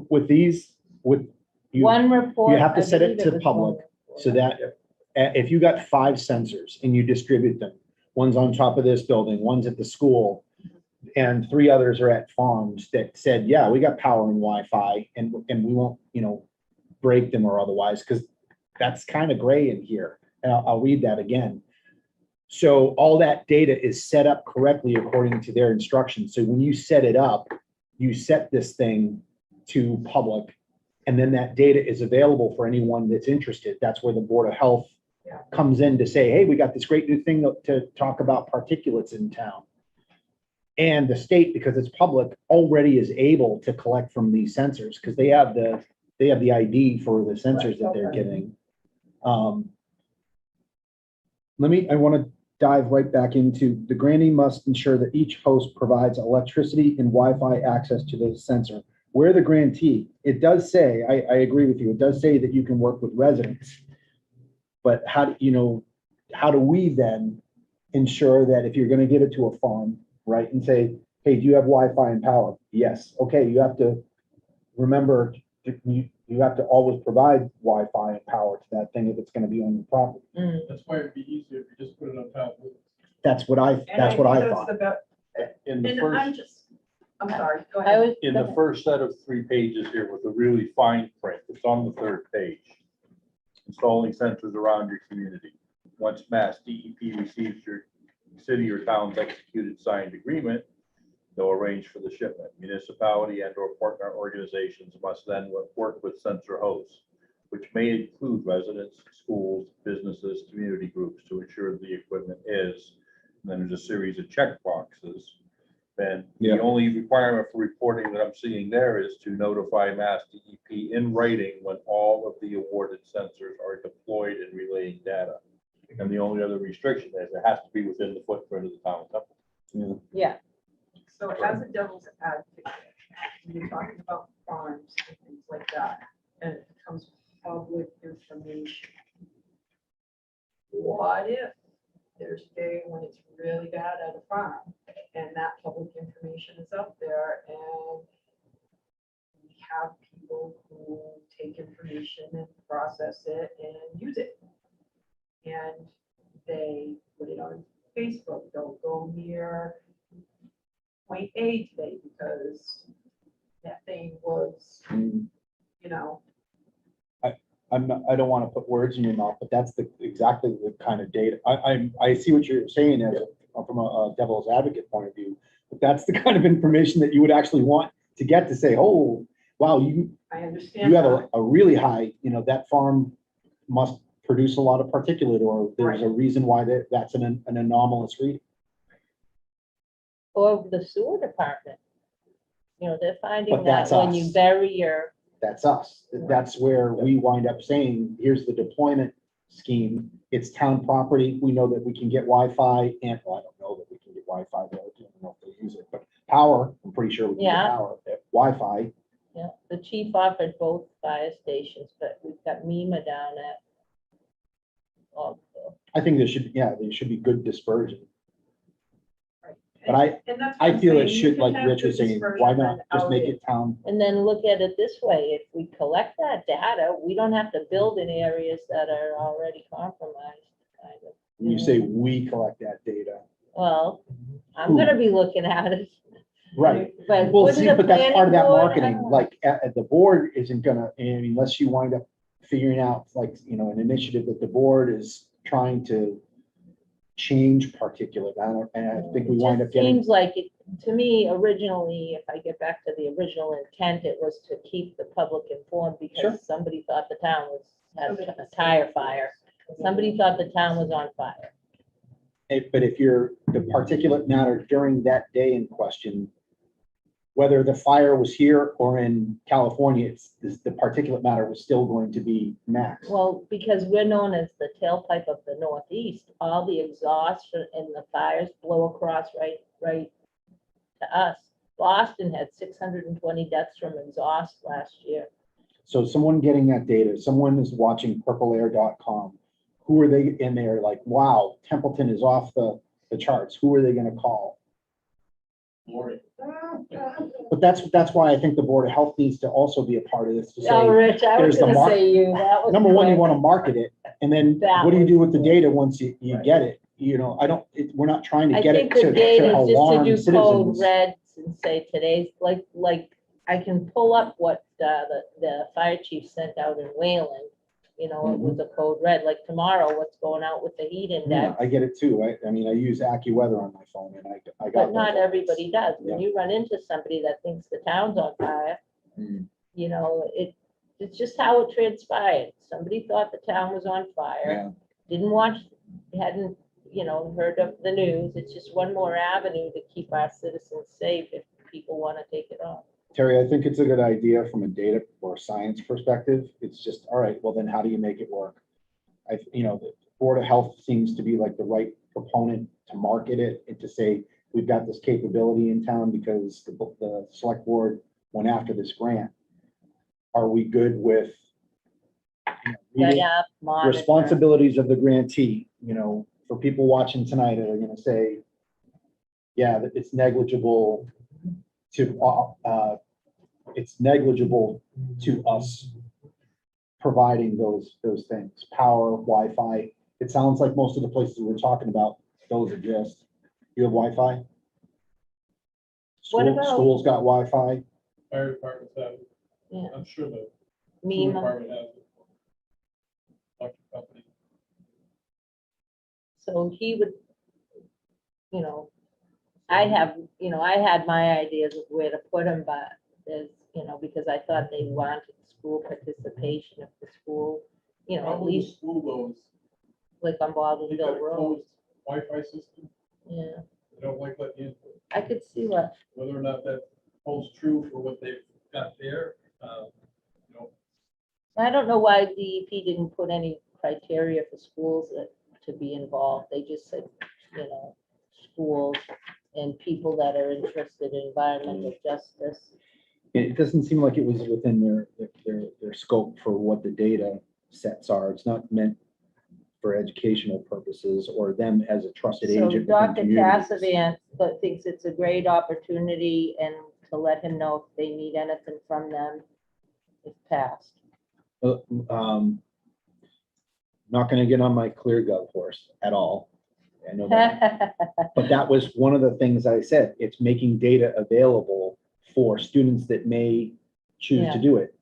With these, you One report. have to I set it believe to was public, one report. so that if you got 5 sensors and you distribute them, one's on top of this building, one's at the school, and 3 others are at farms that said, yeah, we got power and Wi-Fi, and we won't, break them or otherwise, because that's kind of gray in here. And I'll read that again. So all that data is set up correctly according to their instructions. So when you set it up, you set this thing to public, and then that data is available for anyone that's interested. That's where the Board of Health comes in to say, hey, we got this great new thing to talk about particulates in town. And the state, because it's public, already is able to collect from these sensors because they have the ID for the sensors that they're getting. I want to dive right back into the grantee must ensure that each host provides electricity and Wi-Fi access to the sensor. We're the grantee. It does say, I agree with you, it does say that you can work with residents. But how do we then ensure that if you're going to give it to a farm, right, and say, hey, do you have Wi-Fi and power? Yes. Okay, you have to remember, you have to always provide Wi-Fi and power to that thing if it's going to be on your property. That's why it'd be easier if you just put it on top of it. That's what I And thought. think that's the best- In the And first, I'm sorry, go I ahead. was. in the first set of 3 pages here with a really fine print, it's on the 3rd page. Installing sensors around your community. Once Mass DEP receives your city or town's executed signed agreement, they'll arrange for the shipment. Municipality and or partner organizations must then work with sensor hosts, which may include residents, schools, businesses, community groups to ensure the equipment is. And then there's a series of check boxes. And the only requirement for reporting that I'm seeing there is to notify Mass DEP in writing when all of the awarded sensors are deployed and relaying data. And the only other restriction is it has to be within the footprint of the town of Templeton. Yeah, So as a devil's advocate, when you're talking about farms and things like that, and it becomes public information. What if there's a day when it's really bad at a farm and that public information is up there and we have people who take information and process it and use it? And they put it on Facebook, don't go near point A today because that thing was, I don't want to put words in your mouth, but that's exactly the kind of data. I see what you're saying from a devil's advocate point of view, but that's the kind of information that you would actually want to get to say, oh, wow, I understand. you have that. a really high, that farm must produce a lot of particulate, or there's a reason why that's an anomalous reading. or the sewer department. They're finding But that that's when us. you bury your, That's us. That's where we wind up saying, here's the deployment scheme. It's town property. We know that we can get Wi-Fi and, well, I don't know that we can get Wi-Fi there. I don't know if they use it, but power, I'm pretty sure we can get Yeah. power. Wi-Fi, the chief offered both fire stations, but we've got MEMA down at. I think there should be good dispersion. Right. But I And that's what I'm feel it saying. You should, can like have Rich was this saying, version why of not an just make outage. it town? And then look at it this way, if we collect that data, we don't have to build in areas that are already compromised, kind of. When you say we collect that data. Well, I'm Who? gonna be looking at it. Right. But Well, what see, did the but that's part of that planning board- marketing, like, the board isn't gonna, I mean, unless you wind up figuring out, like, an initiative that the board is trying to change particulate, and I think we It wind just up getting, seems like it, to me, originally, if I get back to the original intent, it was to keep the public informed Sure. because somebody thought the town had a tire fire. Somebody thought the town was on fire. but if the particulate matter during that day in question, whether the fire was here or in California, the particulate matter was still going to be max. Well, because we're known as the tailpipe of the Northeast, all the exhaust and the fires blow across right to us. Boston had 620 deaths from exhaust last year. So someone getting that data, someone is watching purpleair.com. Who are they in there like, wow, Templeton is off the charts. Who are they gonna call? Lori. But that's why I think the Board of Health needs to also be a part of this to Oh, say, Rich, I was there's the gonna say you, that was. number one, you quick. wanna market it. And then That what do you do was with the quick. data once you get it? We're not trying to I get it think the to data is just to alarm do code citizens. reds and say today's, like, I can pull up what the fire chief sent out in Wayland. It was a code red, like tomorrow, what's going out with the heat Yeah, index. I get it too. I mean, I use AccuWeather on my phone and I got. But not those alerts. everybody does. When Yeah. you run into somebody that thinks the town's on fire, Mm. it's just how it transpired. Somebody thought the town was on fire, Yeah. didn't watch, hadn't, heard of the news. It's just one more avenue to keep our citizens safe if people want to take it on. Terry, I think it's a good idea from a data or science perspective. It's just, all right, well then how do you make it work? The Board of Health seems to be like the right proponent to market it and to say, we've got this capability in town because the select board went after this grant. Are we good with reading Set up, monitor. responsibilities of the grantee? For people watching tonight, are gonna say, yeah, that it's negligible to us providing those things, power, Wi-Fi. It sounds like most of the places we're talking about, those exist. You have Wi-Fi? What about- School's got Wi-Fi? Fire departments have, it. Yeah. I'm sure the sewer MEMA. department has it. Electric company. So he would, I had my ideas of where to put them, but there's, because I thought they wanted school participation of the school, at Probably the least school goes, like on they got Baldwinville a Road. closed Wi-Fi system, Yeah, they don't like letting you input. I could see what, Whether or not that holds true for what they've got there, I don't know why DEP didn't put any criteria for schools to be involved. They just said, schools and people that are interested in environmental justice. It doesn't seem like it was within their scope for what the data sets are. It's not meant for educational purposes or them as a trusted So agent. within Dr. communities. Cassavant thinks it's a great opportunity and to let him know if they need anything from them if passed. Not gonna get on my ClearGov horse at all. I know that. But that was one of the things I said. It's making data available for students that may choose Yeah. to do it.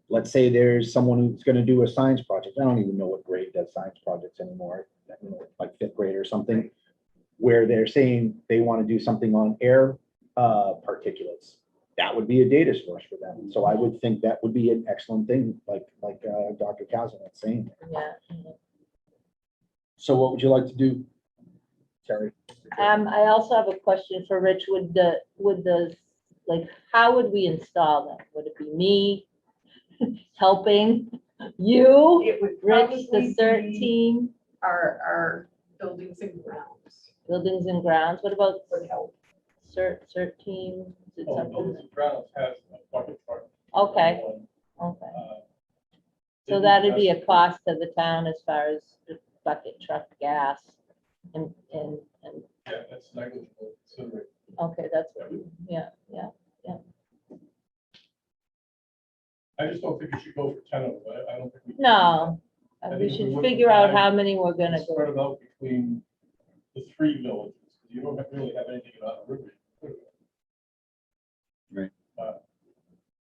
Let's say there's someone who's gonna do a science project. I don't even know what grade does science projects anymore, like fifth grade or something, where they're saying they want to do something on air particulates. That would be a data source for them. So I would think that would be an excellent thing, like Dr. Kazan was saying. Yeah. So what would you like to do, Terry? I also have a question for Rich. Would the, like, how would we install them? Would it be me helping you, It would Rich, probably the CERT be team, our buildings and grounds buildings and grounds? What about would help. CERT team? Is it oh, something? Buildings and Grounds has a bucket truck. Okay, okay. So that'd be a cost to the town as far as the bucket truck gas and Yeah, that's negligible. considering. Okay, that's, yeah, yeah. I just don't think you should go for 10 of them. I don't think. we can do No, I we think if we should went for figure out 5, how many we're that. gonna Spread go. it out between the 3 villages. You don't really have anything about River. Right.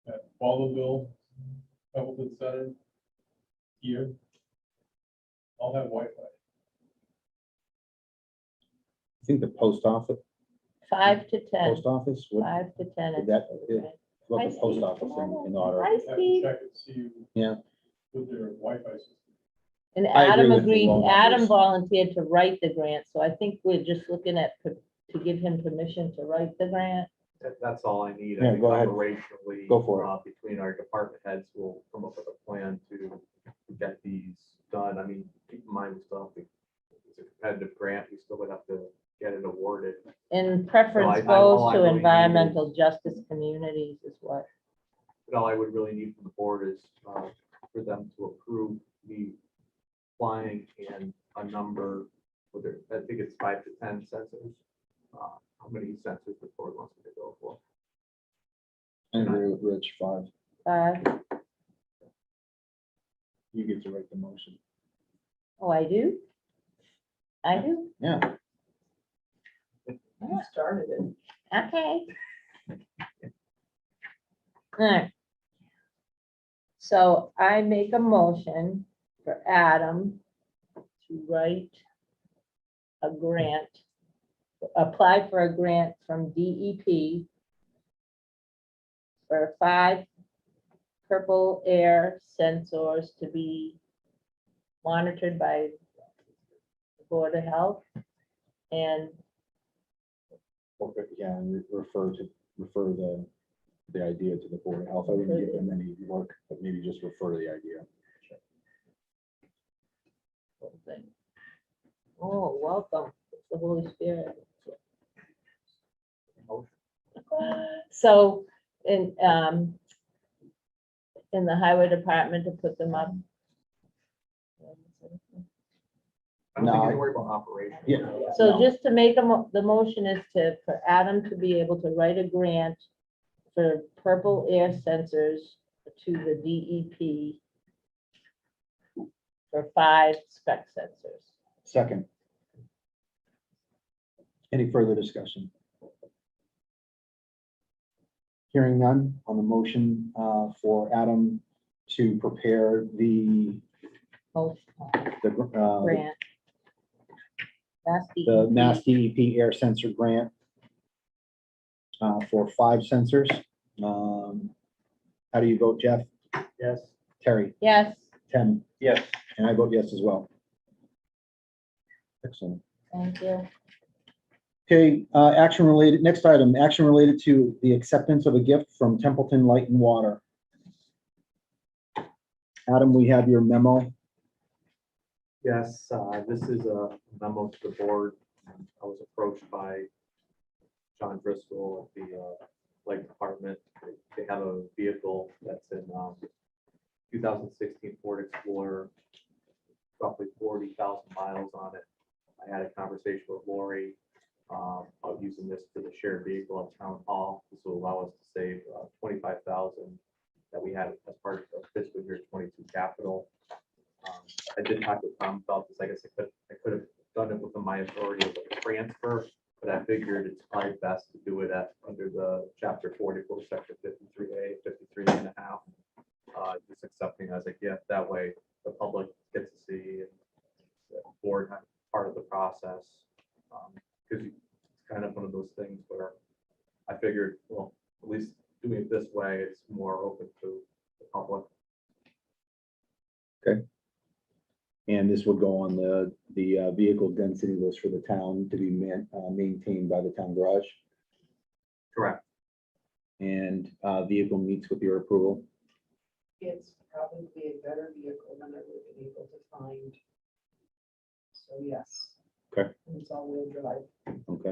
At Waldenville, Templeton Center, here, all have Wi-Fi. I think the post office, 5 to 10, post office, what, 5 to 10. Would that- is- what Hi, the post Steve. office Come on in in. order. Hi, Have to Steve. check and see Yeah. with their Wi-Fi system. And I agree Adam with the agreed, low Adam numbers. volunteered to write the grant, so I think we're just looking at, to give him permission to write the grant. That's all I need. Yeah, I think go ahead. operationally, Go for it. between our department heads, we'll come up with a plan to get these done. I mean, keep in mind, we still have to, it's a competitive grant, we still would have to get it awarded. And preference all goes I to really need environmental justice communities is what. But all I would really need from the board is for them to approve me applying and a number, whether, I think it's 5 to 10 sensors. How many sensors the board wants me to go for? I agree with Rich, 5. You get to write the motion. Oh, I do? I do? Yeah. You started it. Okay. Alright. So I make a motion for Adam to write a grant, apply for a grant from DEP for 5 purple air sensors to be monitored by the Board of Health. And Okay, yeah, and refer the idea to the Board of Health. I wouldn't give them any work, but maybe just refer the idea. oh, welcome, it's the Holy Spirit. So in the highway department to put them up. I don't No, think I- you worry about operation. Yeah. So No. just to make the motion is for Adam to be able to write a grant for purple air sensors to the DEP for 5 spec sensors. Second. Any further discussion? Hearing none on the motion for Adam to prepare the Most the grant. That's the Mass DEP air sensor grant for 5 sensors. How do you vote, Jeff? Yes. Terry? Yes, Tim? Yes. And I vote yes as well. Excellent. thank you. Okay, action related, next item, action related to the acceptance of a gift from Templeton Light and Water. Adam, we have your memo. Yes, this is a memo to the board. I was approached by John Driscoll at the Light Department. They have a vehicle that's in 2016 Ford Explorer, roughly 40,000 miles on it. I had a conversation with Lori of using this for the shared vehicle at Town Hall. This will allow us to save 25,000 that we had as part of fiscal year 22 capital. I did talk with Tom about this. I guess I could have done it within my authority of a transfer, but I figured it's probably best to do it under the chapter 44, section 53A, 53.5. Just accepting as a gift. That way the public gets to see and the board has part of the process. Because it's kind of one of those things where I figured, well, at least doing it this way, it's more open to the public. And this will go on the vehicle density list for the town to be maintained by the town garage. Correct. And vehicle meets with your approval. It's probably a better vehicle than I would have been able to find. So yes. Okay. And it's all-wheel drive. Okay.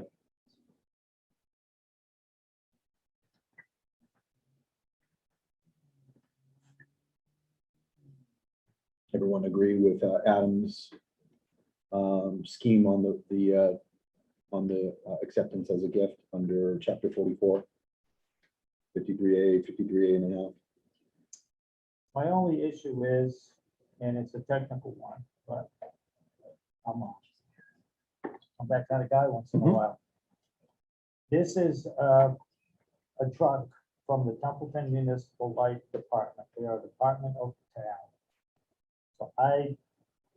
Everyone agree with Adam's scheme on the on the acceptance as a gift under chapter 44. 53A, 53A and a half. My only issue is, and it's a technical one, but I'm that kind of guy once in a Mhm. while. This is a truck from the Templeton Municipal Light Department. They are a department of the town. So I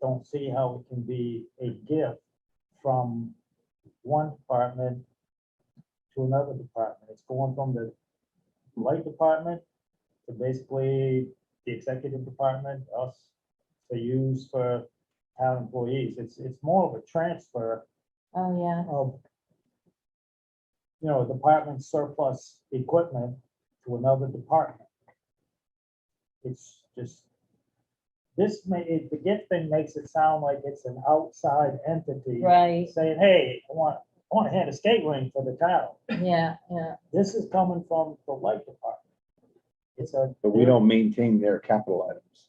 don't see how it can be a gift from one department to another department. It's going from the light department to basically the executive department, us, to use for town employees. It's more of a transfer Oh, yeah. of, department surplus equipment to another department. It's just, the gift thing makes it sound like it's an outside entity Right, saying, hey, I want to hand a skate rink for the town. yeah, yeah. This is coming from the light department. But we don't maintain their capital items.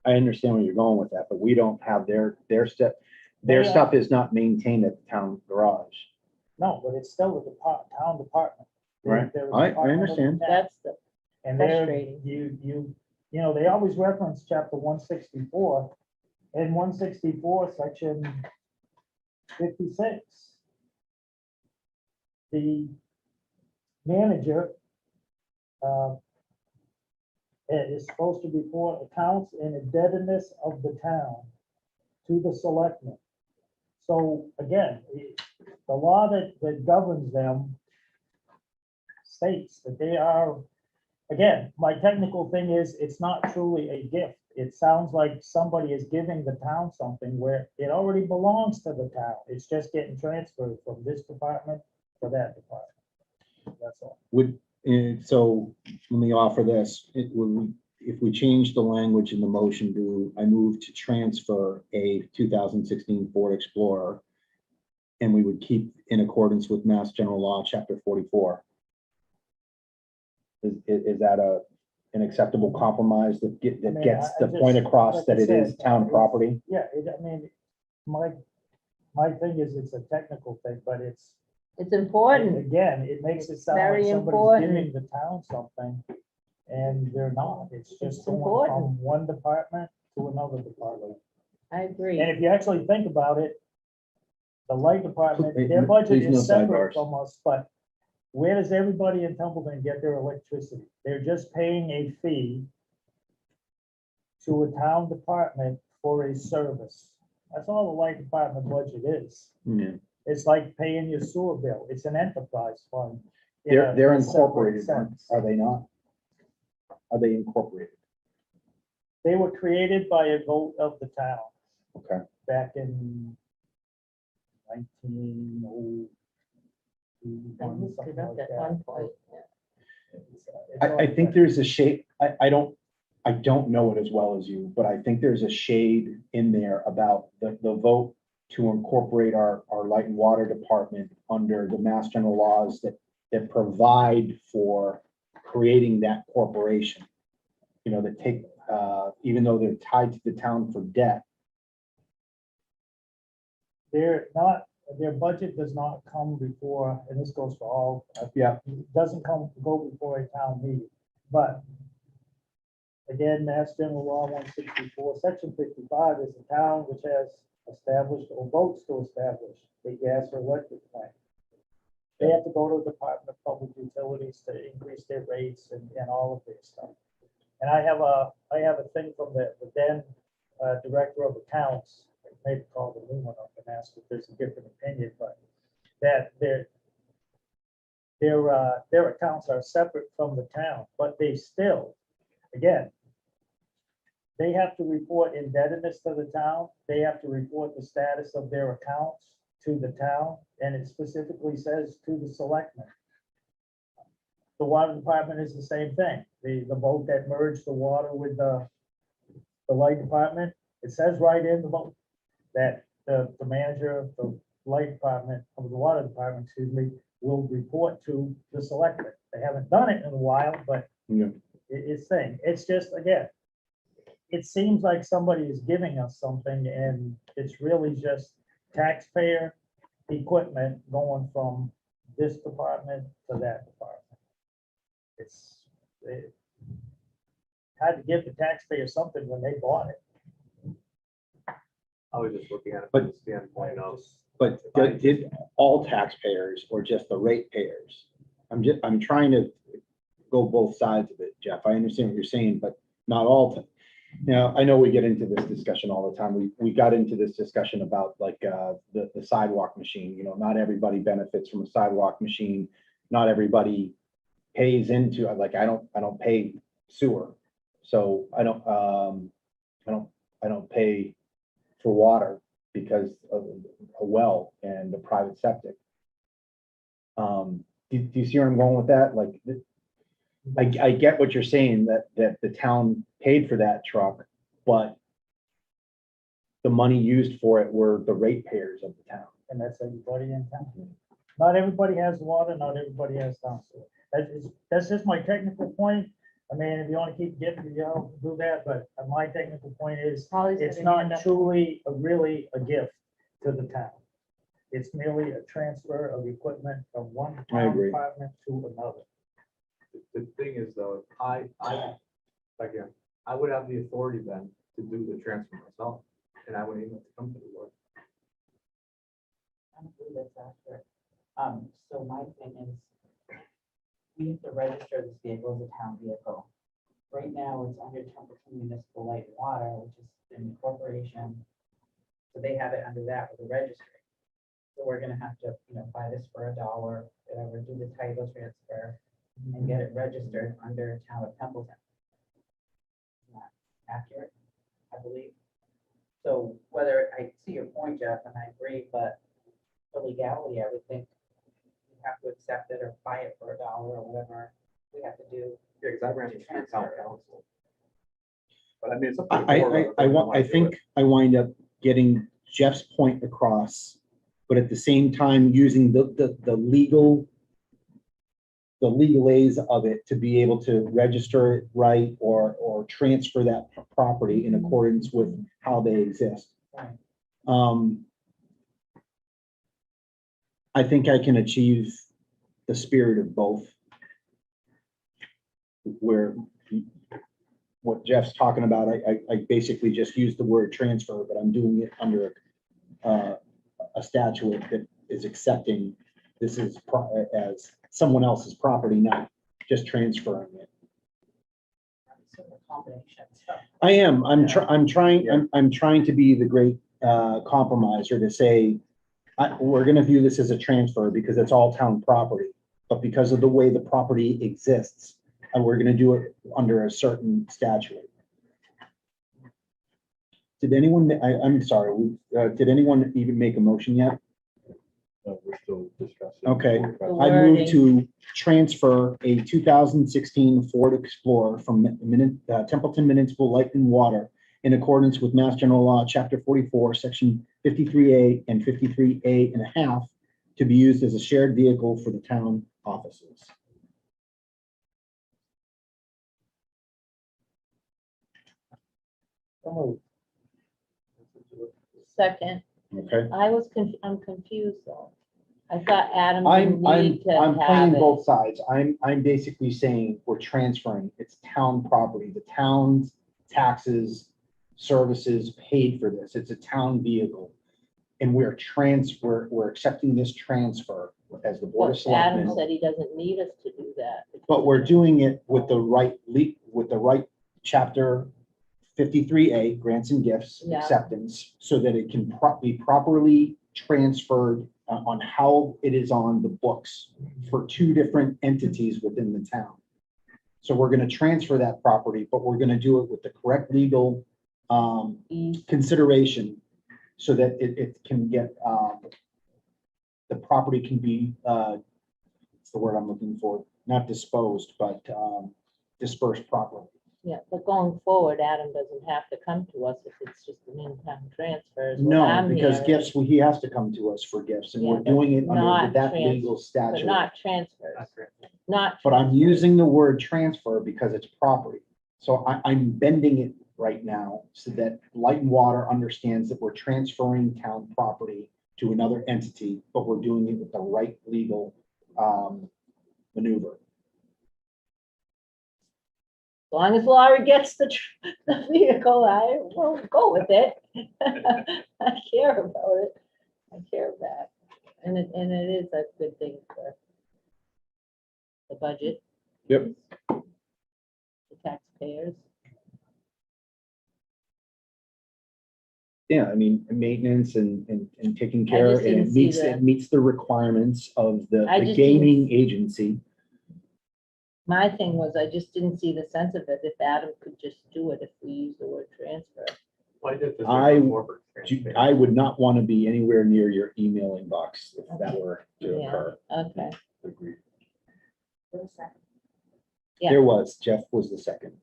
I understand where you're going with that, but we don't have their stuff. Their They, stuff is not maintained at the town garage. No, but it's still a town department. Right. They're a I department of the understand. town. That's the, And they're, frustrating. they always reference chapter 164. In 164, section 56, the manager is supposed to report accounts and indebtedness of the town to the selectmen. So again, the law that governs them states that they are, again, my technical thing is, it's not truly a gift. It sounds like somebody is giving the town something where it already belongs to the town. It's just getting transferred from this department to that department. That's all. So let me offer this. If we change the language in the motion to, I move to transfer a 2016 Ford Explorer, and we would keep in accordance with Mass General Law, Chapter 44. Is that an acceptable compromise that gets the point across that it is town property? Yeah, my thing is, it's a technical thing, but it's important. again, it makes it sound Very like somebody's important. giving the town something, and they're not. It's just It's going important. from one department to another department. I agree. And if you actually think about it, the light department, Hey, their budget please, no is separate sidebars. from us, but where does everybody in Templeton get their electricity? They're just paying a fee to a town department for a service. That's all the light department budget is. Yeah. It's like paying your sewer bill. It's an enterprise fund. They're in a separate incorporated, sense. are they not? Are they incorporated? They were created by a vote of the town Okay. back in 1902. I looked it up at one point. I think there's a shade, I don't know it as well as you, but I think there's a shade in there about the vote to incorporate our light and water department under the Mass General laws that provide for creating that corporation. That take, even though they're tied to the town for debt. Their budget does not come before, and this goes for all. Yeah. It doesn't go before a town meeting, but again, Mass General Law 164, Section 55 is a town which has established or votes to establish a gas or electric plant. They have to go to the Department of Public Utilities to increase their rates and all of their stuff. And I have a thing from the then Director of Accounts, maybe call the new one up and ask if there's a different opinion, but that their accounts are separate from the town, but they still, again, they have to report indebtedness to the town. They have to report the status of their accounts to the town, and it specifically says to the selectmen. The water department is the same thing. The vote that merged the water with the light department, it says right in the vote that the manager of the light department, of the water department, excuse me, will report to the selectmen. They haven't done it in a while, but Yeah. it's saying, it's just, again, it seems like somebody is giving us something, and it's really just taxpayer equipment going from this department to that department. It had to give the taxpayer something when they bought it. I was just looking at it But- from the standpoint of, But did all taxpayers or just the ratepayers? I'm trying to go both sides of it, Jeff. I understand what you're saying, but not all. Now, I know we get into this discussion all the time. We got into this discussion about like the sidewalk machine, not everybody benefits from a sidewalk machine. Not everybody pays into it. Like I don't pay sewer. So I don't pay for water because of a well and a private septic. Do you see where I'm going with that? Like, I get what you're saying, that the town paid for that truck, but the money used for it were the ratepayers of the town. And that's everybody in town. Not everybody has water, not everybody has town sewer. That's just my technical point. I mean, if you want to keep getting, do that, but my technical point is, it's not truly really a gift to the town. It's merely a transfer of equipment from one I town agree. department to another. the thing is though, again, I would have the authority then to do the transfer myself, and I wouldn't even have to come to the board. I don't believe that's accurate. So my thing is, we have to register this vehicle as a town vehicle. Right now, it's under Templeton Municipal Light and Water, which is in corporation. So they have it under that with the registry. So we're gonna have to, buy this for $1, whatever, do the title transfer and get it registered under Town of Templeton. Isn't that accurate, I believe? So whether, I see your point, Jeff, and I agree, but for legality, I would think you have to accept it or buy it for $1 or whatever we have to do. Yeah, because I ran it through town council. But I mean, it's up to the board whether I they want, wanna I do think it. I wind up getting Jeff's point across, but at the same time, using the legalese of it to be able to register it right or transfer that property in accordance with how they exist. Right. I think I can achieve the spirit of both. Where what Jeff's talking about, I basically just used the word transfer, but I'm doing it under a statute that is accepting this is as someone else's property, not just transferring it. So the combination, so. I am, I'm trying to be the great compromiser to say, we're gonna view this as a transfer because it's all town property. But because of the way the property exists, and we're gonna do it under a certain statute. Did anyone, I'm sorry, did anyone even make a motion yet? No, we're still discussing. Okay. The I move wording. to transfer a 2016 Ford Explorer from Templeton Municipal Light and Water in accordance with Mass General Law, Chapter 44, Section 53A and 53A and a half to be used as a shared vehicle for the town offices. Second, Okay. I'm confused though. I thought Adam I'm didn't need to playing have it. both sides. I'm basically saying we're transferring, it's town property, the town's taxes, services paid for this. It's a town vehicle. And we're accepting this transfer as the Board of But Adam Selectmen. said he doesn't need us to do that. But we're doing it with the right chapter 53A, grants and gifts Yeah. acceptance, so that it can be properly transferred on how it is on the books for two different entities within the town. So we're gonna transfer that property, but we're gonna do it with the correct legal consideration so that it can get, the property can be, what's the word I'm looking for? Not disposed, but dispersed properly. Yeah, but going forward, Adam doesn't have to come to us if it's just an in-town transfer. is what No, I'm because hearing. gifts, he has to come to us for gifts, and Yeah, we're but doing it under not that legal But statute. not transfers, That's great. not. But I'm transfers. using the word transfer because it's property. So I'm bending it right now so that Light and Water understands that we're transferring town property to another entity, but we're doing it with the right legal maneuver. As long as Laurie gets the vehicle, I will go with it. I care about it. I care of that. And it is a good thing for the budget. Yep. The taxpayers. Yeah, I mean, maintenance and taking I care, just and didn't see the- it meets the requirements of the I the just gaming agency. My thing was, I just didn't see the sense of it, if Adam could just do it if we use the word transfer. Well, I did this I- before for transparency. I would not want to be anywhere near your email inbox if that were to Yeah. occur. Okay, Agreed. Yeah. There was, Jeff was the second.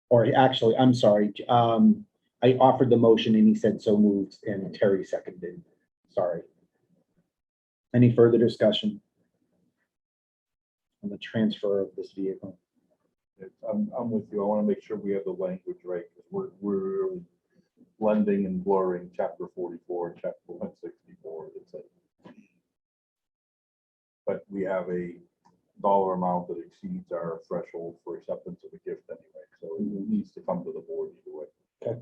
Or actually, I'm sorry, I offered the motion and he said so moved and Terry seconded. Sorry. Any further discussion on the transfer of this vehicle? I'm with you. I want to make sure we have the language right, because we're really blending and blurring chapter 44 and chapter 164. It's like, but we have a dollar amount that exceeds our threshold for acceptance of a gift anyway, so it needs to come to the board either way. Okay.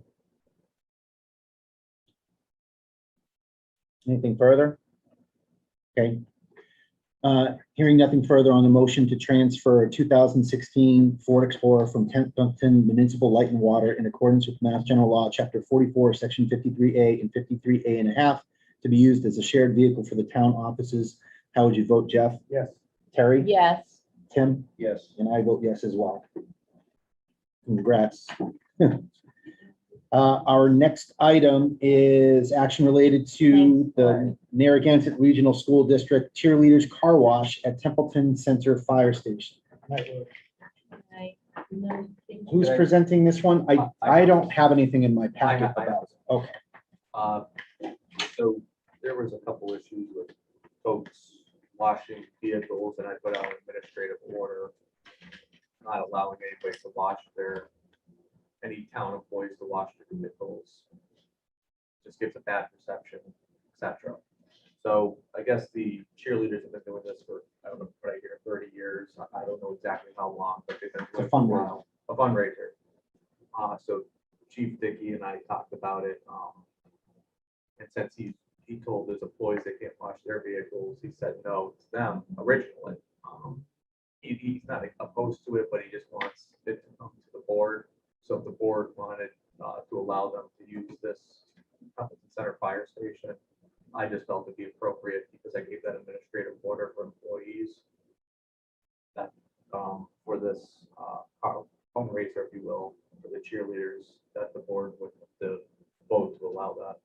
Anything further? Okay. Hearing nothing further on the motion to transfer a 2016 Ford Explorer from Templeton Municipal Light and Water in accordance with Mass General Law, Chapter 44, Section 53A and 53A and a half to be used as a shared vehicle for the town offices. How would you vote, Jeff? Yes. Terry? yes, Tim? Yes. And I vote yes as well. Congrats. Our next item is action related to the Narragansett Regional School District Cheerleaders Car Wash at Templeton Center Fire Station. Who's presenting this one? I don't have anything in my packet I have about it. Okay. So there was a couple issues with folks washing vehicles, and I put out an administrative order not allowing anybody to wash any town employees to wash their vehicles. Just gives a bad perception, etc. So I guess the cheerleaders have been doing this for, I don't know, what I hear, 30 years. I don't know exactly how long, but they've been doing it for a while. A fundraiser. So Chief Dickey and I talked about it. And since he told his employees they can't wash their vehicles, he said no to them originally. He's not opposed to it, but he just wants it to come to the board. So if the board wanted to allow them to use this Templeton Center Fire Station, I just felt it'd be appropriate because I gave that administrative order for employees that for this fundraiser, if you will, for the cheerleaders, that the board would have to vote to allow that.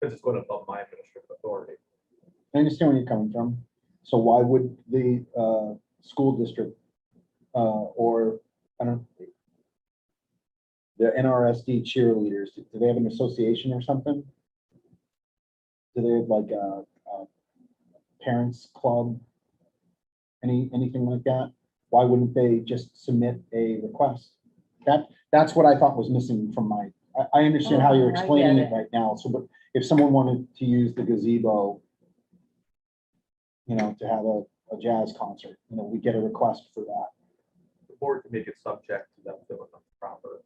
Because it's going above my administrative authority. I understand where you're coming from. So why would the school district or I don't know, the NRSD cheerleaders, do they have an association or something? Do they have like a parents club? Anything like that? Why wouldn't they just submit a request? That's what I thought was missing from my, I understand how you're I explaining get it right now. So, but if someone wanted to use the gazebo, you know, to have a jazz concert, you know, we get a request for that. The board can make it subject to them filling out the proper.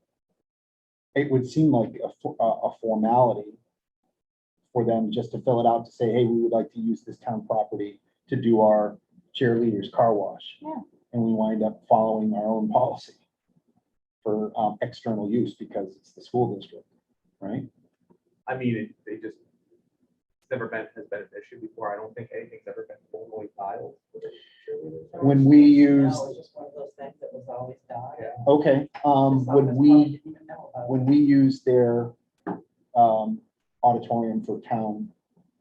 It would seem like a formality for them just to fill it out to say, hey, we would like to use this town property to do our cheerleaders car wash. Yeah. And we wind up following our own policy for external use because it's the school district, right? I mean, they just, it's never has been an issue before. I don't think anything's ever been formally filed. For the cheerleaders. When we use, No, it's just one of those things that was always done. Yeah. okay, when we use their auditorium for town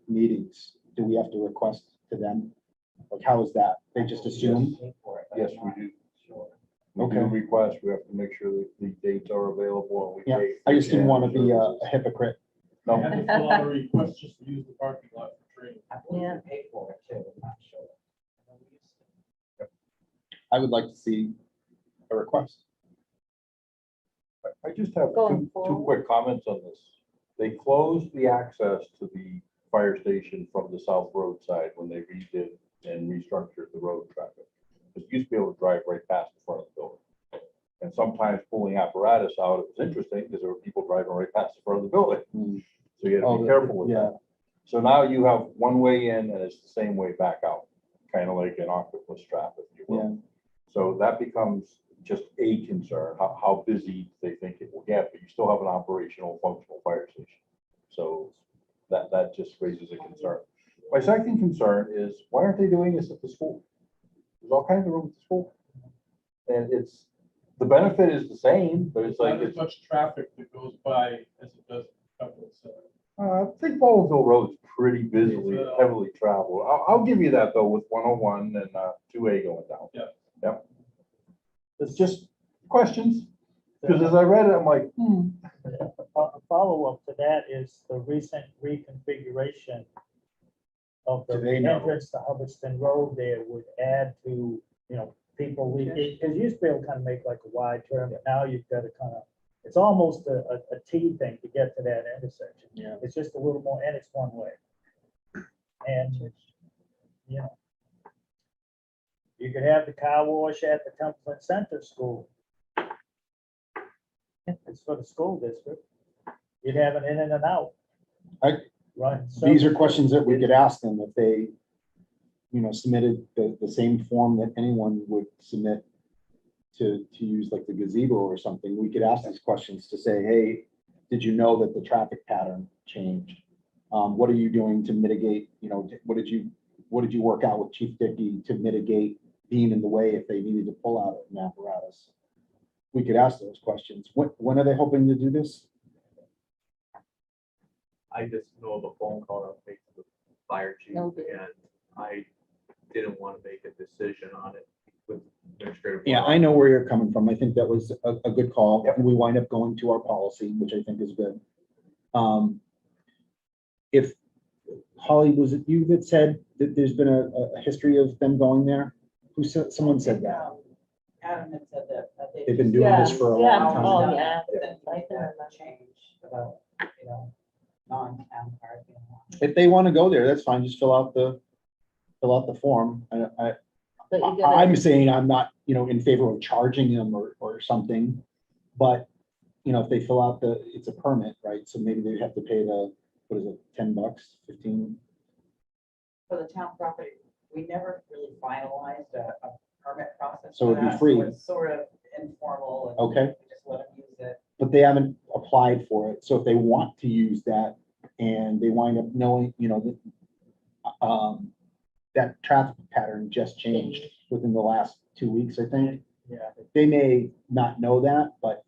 meetings, do we have to request to them? Like, how is that? They just assume? Yes, we do. Sure. We do Okay. request, we have to make sure that the dates are available and we Yeah, pay. I just didn't want to for be services. a hypocrite. No, I had to fill out a request just to use the parking lot for training. I believe we paid for it too, I'm not sure. I know we used to. I would like to see a request. I just have Going two forward. quick comments on this. They closed the access to the fire station from the South Road side when they redid and restructured the road traffic. Because you used to be able to drive right past the front of the building. And sometimes pulling apparatus out, it was interesting because there were people driving right past the front of the building. So you had to Oh, be careful with yeah. that. So now you have one way in and it's the same way back out, kind of like an octopus trap, if you will. So that becomes just a concern, how busy they think it will get, but you still have an operational, functional fire station. So that just raises a concern. My second concern is, why aren't they doing this at the school? There's all kinds of room at the school. And the benefit is the same, but it's like, Not as much traffic that goes by as it does Templeton Center. I think Baldwinville Road's pretty busily, heavily traveled. I'll give you that though, with 101 and 2A going down. Yeah. Yep. It's just questions, because as I read it, I'm like, A follow-up to that is the recent reconfiguration of the Do they know? entrance to Hubbardston Road there would add to, people, because you used to be able to kind of make like a wide turn, but now you've got to kind of, it's almost a T thing to get to that intersection. Yeah. It's just a little more, and it's one way. And, you could have the car wash at the Templeton Center School. It's for the school district. You'd have an in and an out. Right. These are questions that we could ask them if they, submitted the same form that anyone would submit to use like the gazebo or something. We could ask these questions to say, hey, did you know that the traffic pattern changed? What are you doing to mitigate, what did you work out with Chief Dickey to mitigate being in the way if they needed to pull out an apparatus? We could ask those questions. When are they hoping to do this? I just know of a phone call I'll make to the fire chief, and I didn't want to make a decision on it with administrative. Yeah, I know where you're coming from. I think that was a good call. And we wind up going to our policy, which I think is good. If Holly, was it you that said that there's been a history of them going there? Who said, someone said that? Adam had said that. They've been doing this for a long time. Oh, yeah. Like change about, non-town parking. If they want to go there, that's fine. Just fill out the form. I'm saying I'm not, in favor of charging them or something. But, if they fill out it's a permit, right? So maybe they have to pay what is it, $10, 15? For the town property, we never really finalized a permit process. So for it'd be that, free. It's sort of informal. And Okay. we just let them use it. But they haven't applied for it. So if they want to use that and they wind up knowing, that traffic pattern just changed within the last 2 weeks, I think. Yeah. They may not know that, but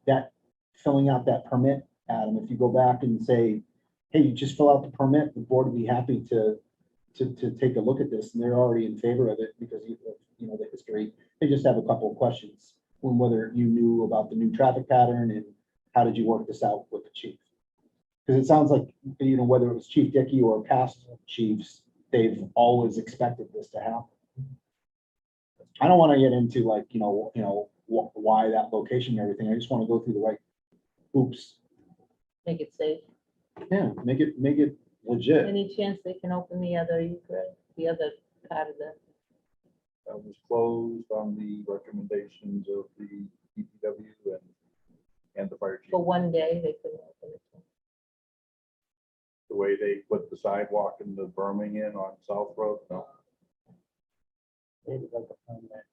filling out that permit, Adam, if you go back and say, hey, you just fill out the permit, the board would be happy to take a look at this, and they're already in favor of it because the history. They just have a couple of questions on whether you knew about the new traffic pattern and how did you work this out with the chief? Because it sounds like, whether it was Chief Dickey or past chiefs, they've always expected this to happen. I don't want to get into why that location and everything. I just want to go through the right hoops. Make it safe. Yeah, make it legit. Any chance they can open the other egress, the other part of the, that was closed on the recommendations of the DPW and the fire chief. for one day, they couldn't open it? The way they put the sidewalk and the berming in on South Road, no. They did like a permanent.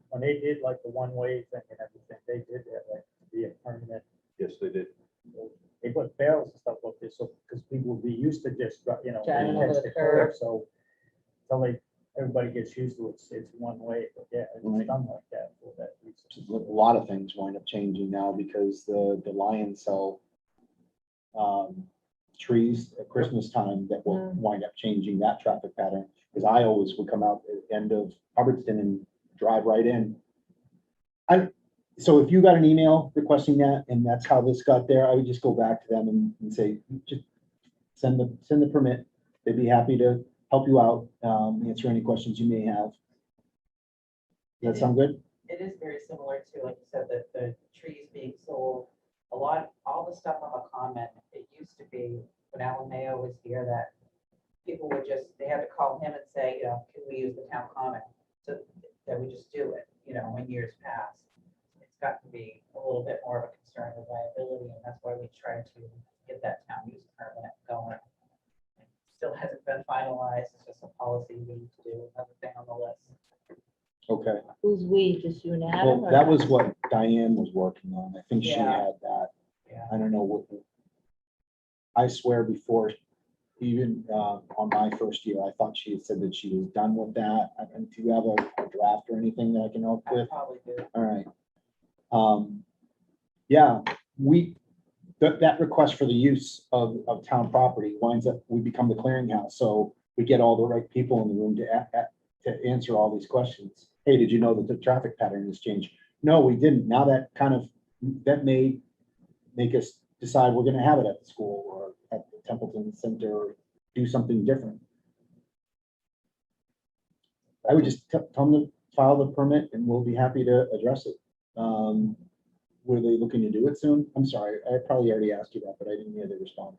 When they did like the one-way thing and everything, they did that like to be a permanent. Yes, they did. They put barrels and stuff up there, so, because people will be used to just, Driving catch over the the curve, curb. so everybody gets used to it, it's one way, but yeah, Right. it's done like that for that reason. A lot of things wind up changing now because the Lions sell trees at Christmas time that will wind up changing that traffic pattern. Because I always would come out at the end of Hubbardston and drive right in. So if you got an email requesting that and that's how this got there, I would just go back to them and say, just send the permit. They'd be happy to help you out, answer any questions you may have. Does that sound good? It is very similar to, like you said, the trees being sold all the stuff on the comment, it used to be when Alan Mayo was here that people would just, they had to call him and say, you know, can we use the town comment? So that we just do it, you know, in years past. It's got to be a little bit more of a concern with liability, and that's why we tried to get that town use permit going. It still hasn't been finalized, it's just a policy we need to do, another thing on the list. Okay, Who's we, just you and Adam? well, or- that was what Diane was working on. I think she Yeah. had that. Yeah. I don't know what. I swear before, even on my first year, I thought she had said that she was done with that. And do you have a draft or anything that I can help I with? probably do. All right. Yeah, that request for the use of town property winds up, we become the clearinghouse. So we get all the right people in the room to answer all these questions. Hey, did you know that the traffic pattern has changed? No, we didn't. Now that may make us decide we're gonna have it at the school or at the Templeton Center, or do something different. I would just tell them to file the permit and we'll be happy to address it. Were they looking to do it soon? I'm sorry, I probably already asked you that, but I didn't hear the response.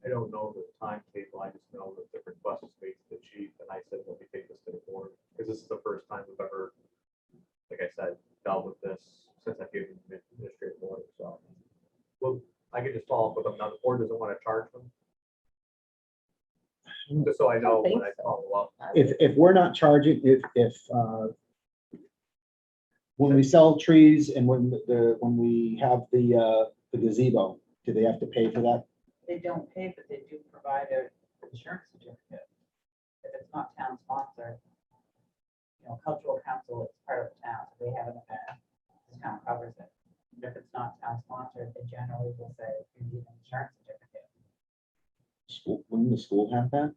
I don't know the timetable, I just know that the request was made to the chief, and I said, let me take this to the board, because this is the first time we've ever, like I said, dealt with this since I gave them the administrative order, so. Well, I could just follow up with them, now the board doesn't want to charge them. Just so I know when I follow up. If we're not charging, when we sell trees and when we have the gazebo, do they have to pay for that? They don't pay, but they do provide an insurance certificate. If it's not town sponsored, you know, cultural council is part of the town, so they have an event, the town covers it. And if it's not town sponsored, they generally will say you need an insurance certificate. School, wouldn't the school have that?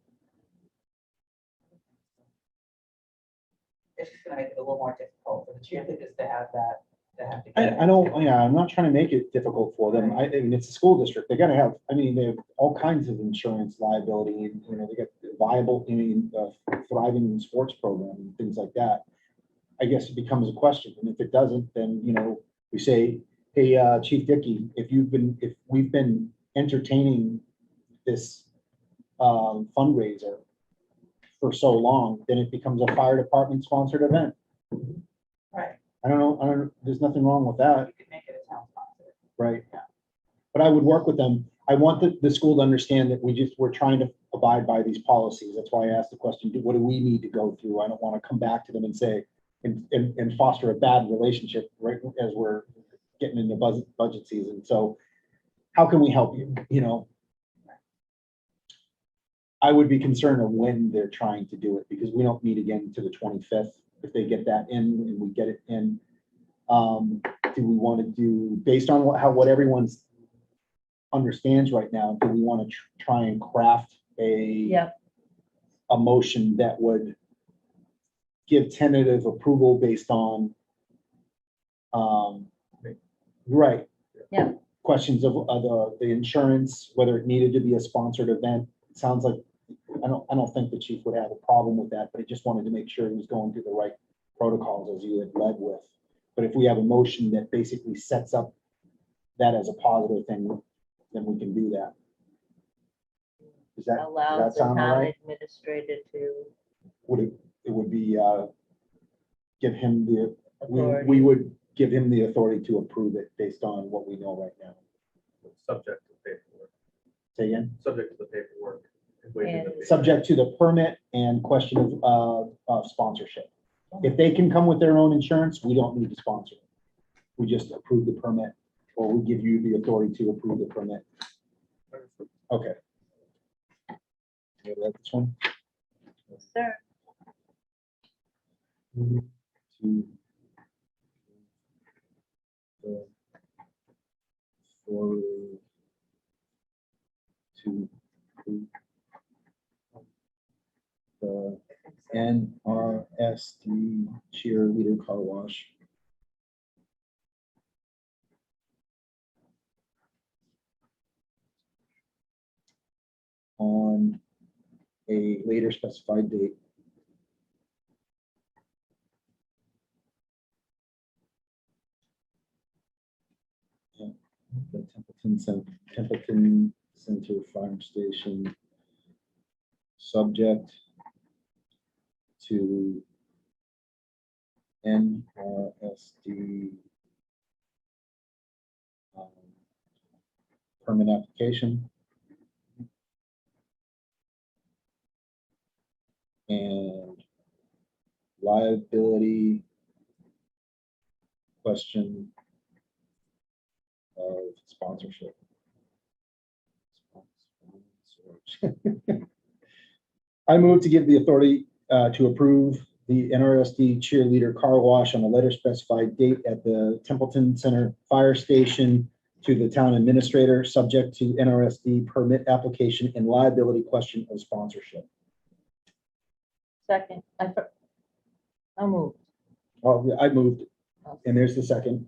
It's just gonna make it a little more difficult for the cheerleaders to have that, to have to get. I don't, yeah, I'm not trying to make it difficult for them. I mean, it's a school district. They gotta have, I mean, they have all kinds of insurance liability and, you know, they got viable, thriving sports program and things like that. I guess it becomes a question. And if it doesn't, then, you know, we say, hey, Chief Dickey, if we've been entertaining this fundraiser for so long, then it becomes a fire department sponsored event. Right, I don't know, there's nothing wrong with that, you could make it a town sponsored. right? But I would work with them. I want the school to understand that we're trying to abide by these policies. That's why I asked the question, what do we need to go through? I don't want to come back to them and say, and foster a bad relationship right as we're getting into budget season. So how can we help you? You know, I would be concerned of when they're trying to do it because we don't meet again to the 25th. If they get that in and we get it in, do we want to do based on what everyone's understands right now? Do we want to try and craft a motion that would give tentative approval based on right? Yeah. Questions of the insurance, whether it needed to be a sponsored event. It sounds like I don't think the chief would have a problem with that, but he just wanted to make sure he was going through the right protocols as you had led with. But if we have a motion that basically sets up that as a positive thing, then we can do that. Does that Allows the sound all town right? administrator to It would be give him the we authority. would give him the authority to approve it based on what we know right now. Subject to paperwork, Say again. subject to the paperwork. And waiving the fee. Subject to the permit and question of sponsorship. If they can come with their own insurance, we don't need to sponsor. We just approve the permit, or we give you the authority to approve the permit. Okay. You like this one? Yes, sir. To for to the NRSD cheerleader car wash. On a later specified date. Templeton Center Fire Station, subject to NRSD permit application and liability question of sponsorship. I move to give the authority to approve the NRSD cheerleader car wash on a later specified date at the Templeton Center Fire Station to the town administrator, subject to NRSD permit application and liability question of sponsorship. Second, I'll move. Well, yeah, I moved, and there's the second.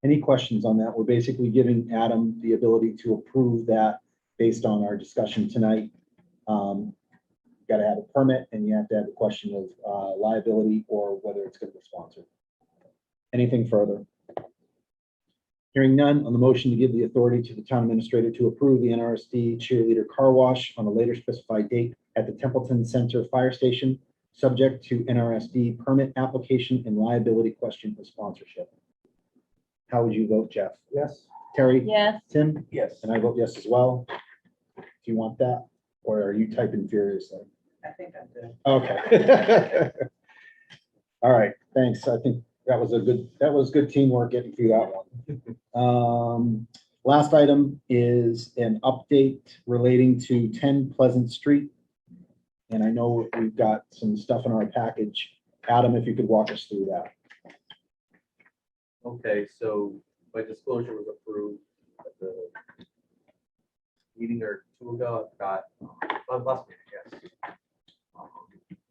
Any questions on that? We're basically giving Adam the ability to approve that based on our discussion tonight. Got to have a permit, and you have to have a question of liability or whether it's going to be sponsored. Anything further? Hearing none, on the motion to give the authority to the town administrator to approve the NRSD cheerleader car wash on a later specified date at the Templeton Center Fire Station, subject to NRSD permit application and liability question of sponsorship. How would you vote, Jeff? Yes. Terry? Yes. Tim? Yes. And I vote yes as well. Do you want that? Or are you typing furiously? I think I'm good. Okay. All right, thanks. I think that was good teamwork getting through that one. Last item is an update relating to 10 Pleasant Street. And I know we've got some stuff in our package. Adam, if you could walk us through that. Okay, so my disclosure was approved at the meeting or two ago. I've got, last meeting, yes.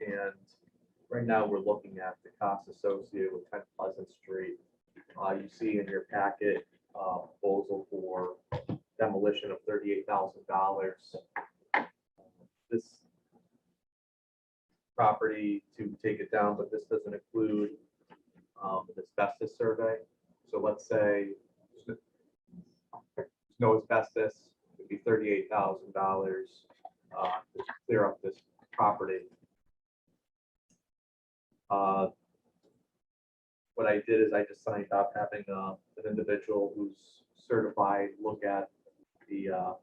And right now we're looking at the costs associated with 10 Pleasant Street. You see in your packet, proposal for demolition of $38,000. This property to take it down, but this doesn't include an asbestos survey. So let's say there's no asbestos, it'd be $38,000 to clear up this property. What I did is I just signed up having an individual who's certified look at the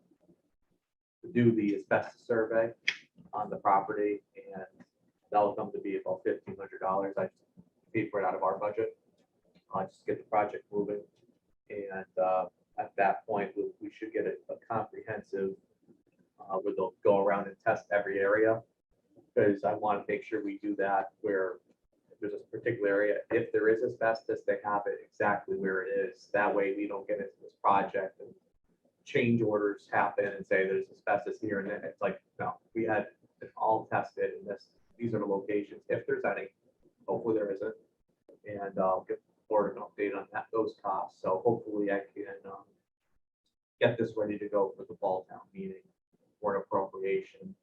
do the asbestos survey on the property, and that'll come to be about $1,500. I just paid for it out of our budget. Just get the project moving, and at that point we should get a comprehensive where they'll go around and test every area, because I want to make sure we do that where if there's a particular area, if there is asbestos, they have it exactly where it is. That way we don't get into this project and change orders happen and say there's asbestos here, and then it's like, no, we had it all tested, and these are the locations, if there's any. Hopefully there isn't, and I'll get the board an update on those costs. So hopefully I can get this ready to go for the fall town meeting for an appropriation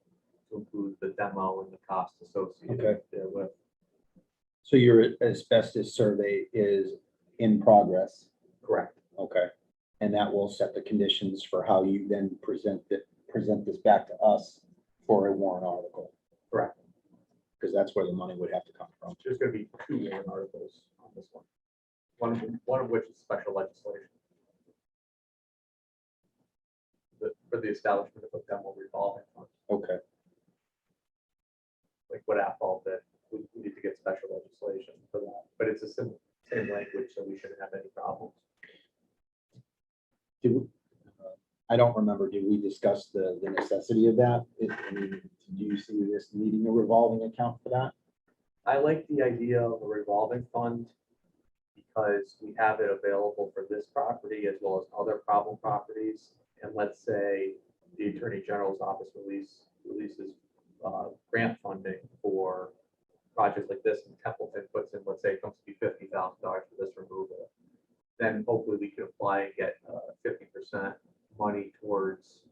to include the demo and the cost associated therewith. So your asbestos survey is in progress? Correct. Okay. And that will set the conditions for how you then present this back to us for a warrant article? Correct. Because that's where the money would have to come from. There's going to be 2 warrant articles on this one. One of which is special legislation for the establishment of a demo revolving fund. Okay. Like what Apple did, we need to get special legislation for that. But it's a same language, so we shouldn't have any problems. I don't remember, did we discuss the necessity of that? I mean, do you see this needing a revolving account for that? I like the idea of a revolving fund because we have it available for this property as well as other problem properties. And let's say the Attorney General's office releases grant funding for projects like this, and Templeton puts in, let's say it comes to be $50,000 for this removal. Then hopefully we can apply and get 50% money towards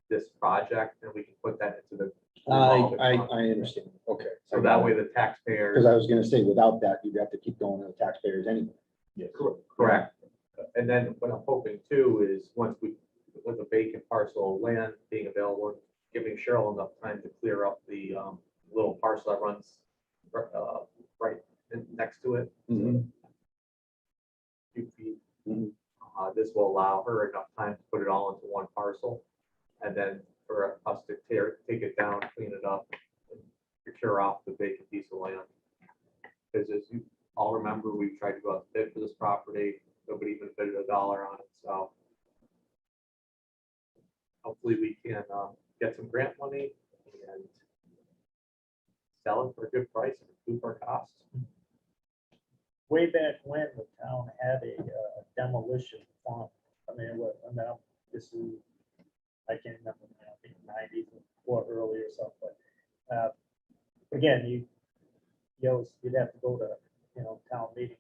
this project, and we can put that into the revolving I fund. understand. Okay. So that way the taxpayers. Because I was gonna say, without that, you'd have to keep going to the taxpayers anyway. Yes. Correct. And then what I'm hoping too is once with a vacant parcel of land being available, giving Cheryl enough time to clear up the little parcel that runs right next to it. Mhm. Few feet. Mhm. This will allow her enough time to put it all into one parcel. And then for us to take it down, clean it up, and procure off the vacant piece of land. Because as you all remember, we tried to go out to bid for this property. Nobody even bid $1 on it, so. Hopefully we can get some grant money and sell it for a good price and recoup our costs. Way back when the town had a demolition fund. I mean, this is, I can't remember, I think 90s or early or something. But again, you'd have to go to, town meeting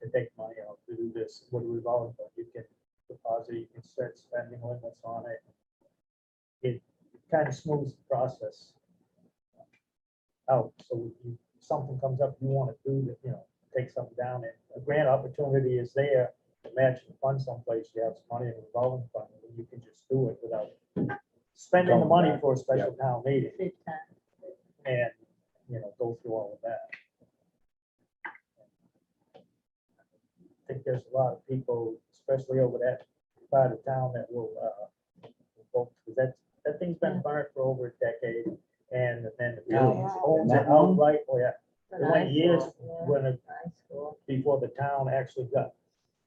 to take money out to do this. What a revolving fund, you can deposit, you can set spending limits on it. It kind of smooths the process out. So something comes up you want to do, that take something down, and a grant opportunity is there to match the fund someplace. You have some money in the revolving fund, and you can just do it without spending the money for a special town meeting and, go through all of that. I think there's a lot of people, especially over that part of town, that will vote, because that thing's been burnt for over a decade, and then the town owns it outright. Oh, yeah. It went years before the town actually got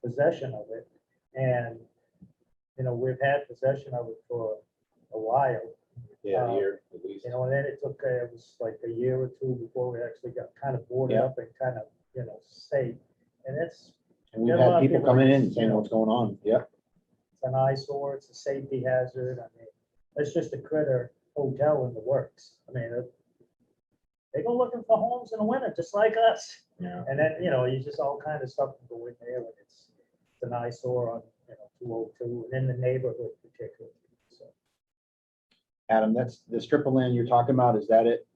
possession of it, and we've had possession of it for a while. Yeah, here at least. And then it took it was like a year or two before we actually got kind of boarded up and kind of safe. And it's And we've had people coming in and saying what's going on. Yep. It's an eyesore. It's a safety hazard. I mean, it's just a critter hotel in the works. I mean, they go looking for homes in the winter, just like us. Yeah. And then, you just all kind of stuff can go in there, and it's an eyesore on, 202, and in the neighborhood particularly. So Adam, that's the strip of land you're talking about. Is that it?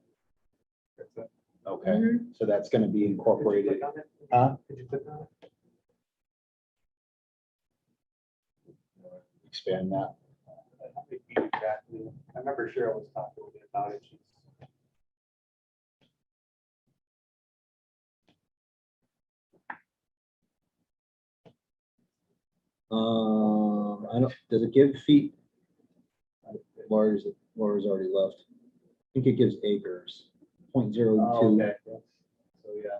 That's it. Okay, so that's going to be incorporated. Could you click on it? Huh? Could you click on it? Expand that. How many feet exactly? I remember Cheryl was talking a bit about it. I don't, does it give feet? Laura's already left. I think it gives acres, 0.02. Oh, okay. So, yeah.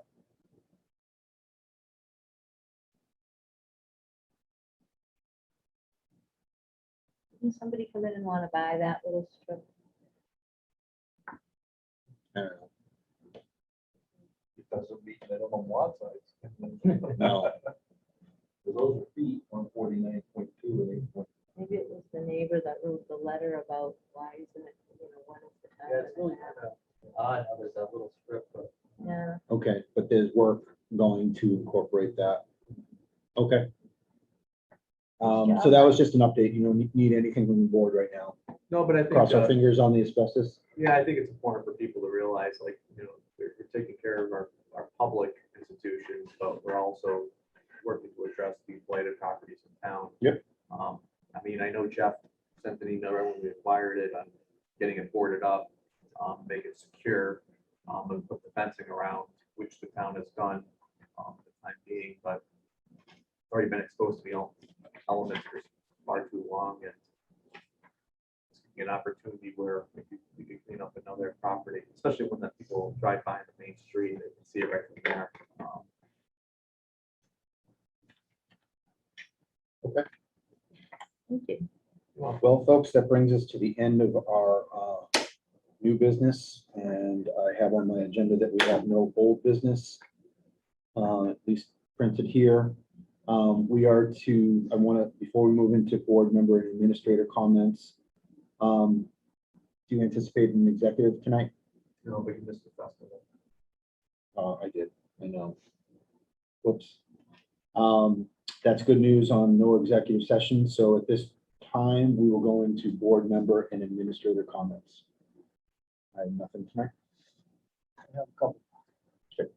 Can somebody come in and want to buy that little strip? I don't know. It doesn't meet minimum lot size. No. Those are feet, 149.2 and 8. Maybe it was the neighbor that wrote the letter about why isn't it, when is the time? Yeah, it's really kind of odd how there's that little strip, but Yeah. Okay, but there's work going to incorporate that. Okay. So that was just an update. You don't need anything from the board right now. no, but I think Cross our fingers on the asbestos. yeah, I think it's important for people to realize, like, we're taking care of our public institutions, but we're also working to address these blighted properties in town. Yep. I mean, I know Jeff sent an email right when we acquired it on getting it boarded up, make it secure, and put the fencing around, which the town has done for the time being, but it's already been exposed to the elements for far too long, and it's an opportunity where we could clean up another property, especially when the people drive by the main street, they can see it right from there. Okay. Thank you. Well, folks, that brings us to the end of our new business, and I have on my agenda that we have no old business, at least printed here. We are to, I want to, before we move into board member and administrator comments, do you anticipate an executive tonight? No, but you missed the festival. I did, I know. Whoops. That's good news on no executive session. So at this time, we will go into board member and administrator comments. I have nothing tonight. I have a couple. Sure.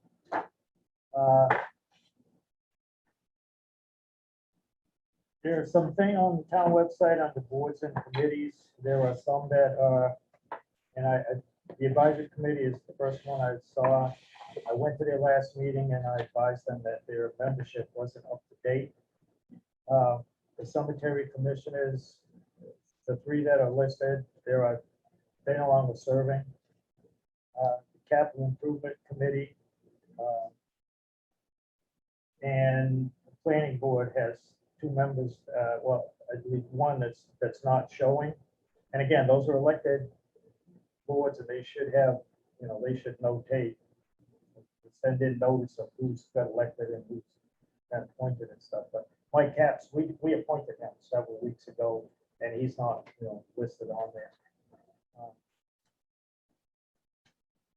There's something on the town website on the boards and committees. There are some that are, and the advisory committee is the first one I saw. I went to their last meeting and I advised them that their membership wasn't up to date. The cemetery commissioners, the 3 that are listed, they're no longer serving. The capital improvement committee and the planning board has 2 members, well, I believe one that's not showing. And again, those are elected boards and they should have, they should notate, send in notice of who's got elected and who's got appointed and stuff. But Mike Capps, we appointed him several weeks ago and he's not, listed on there.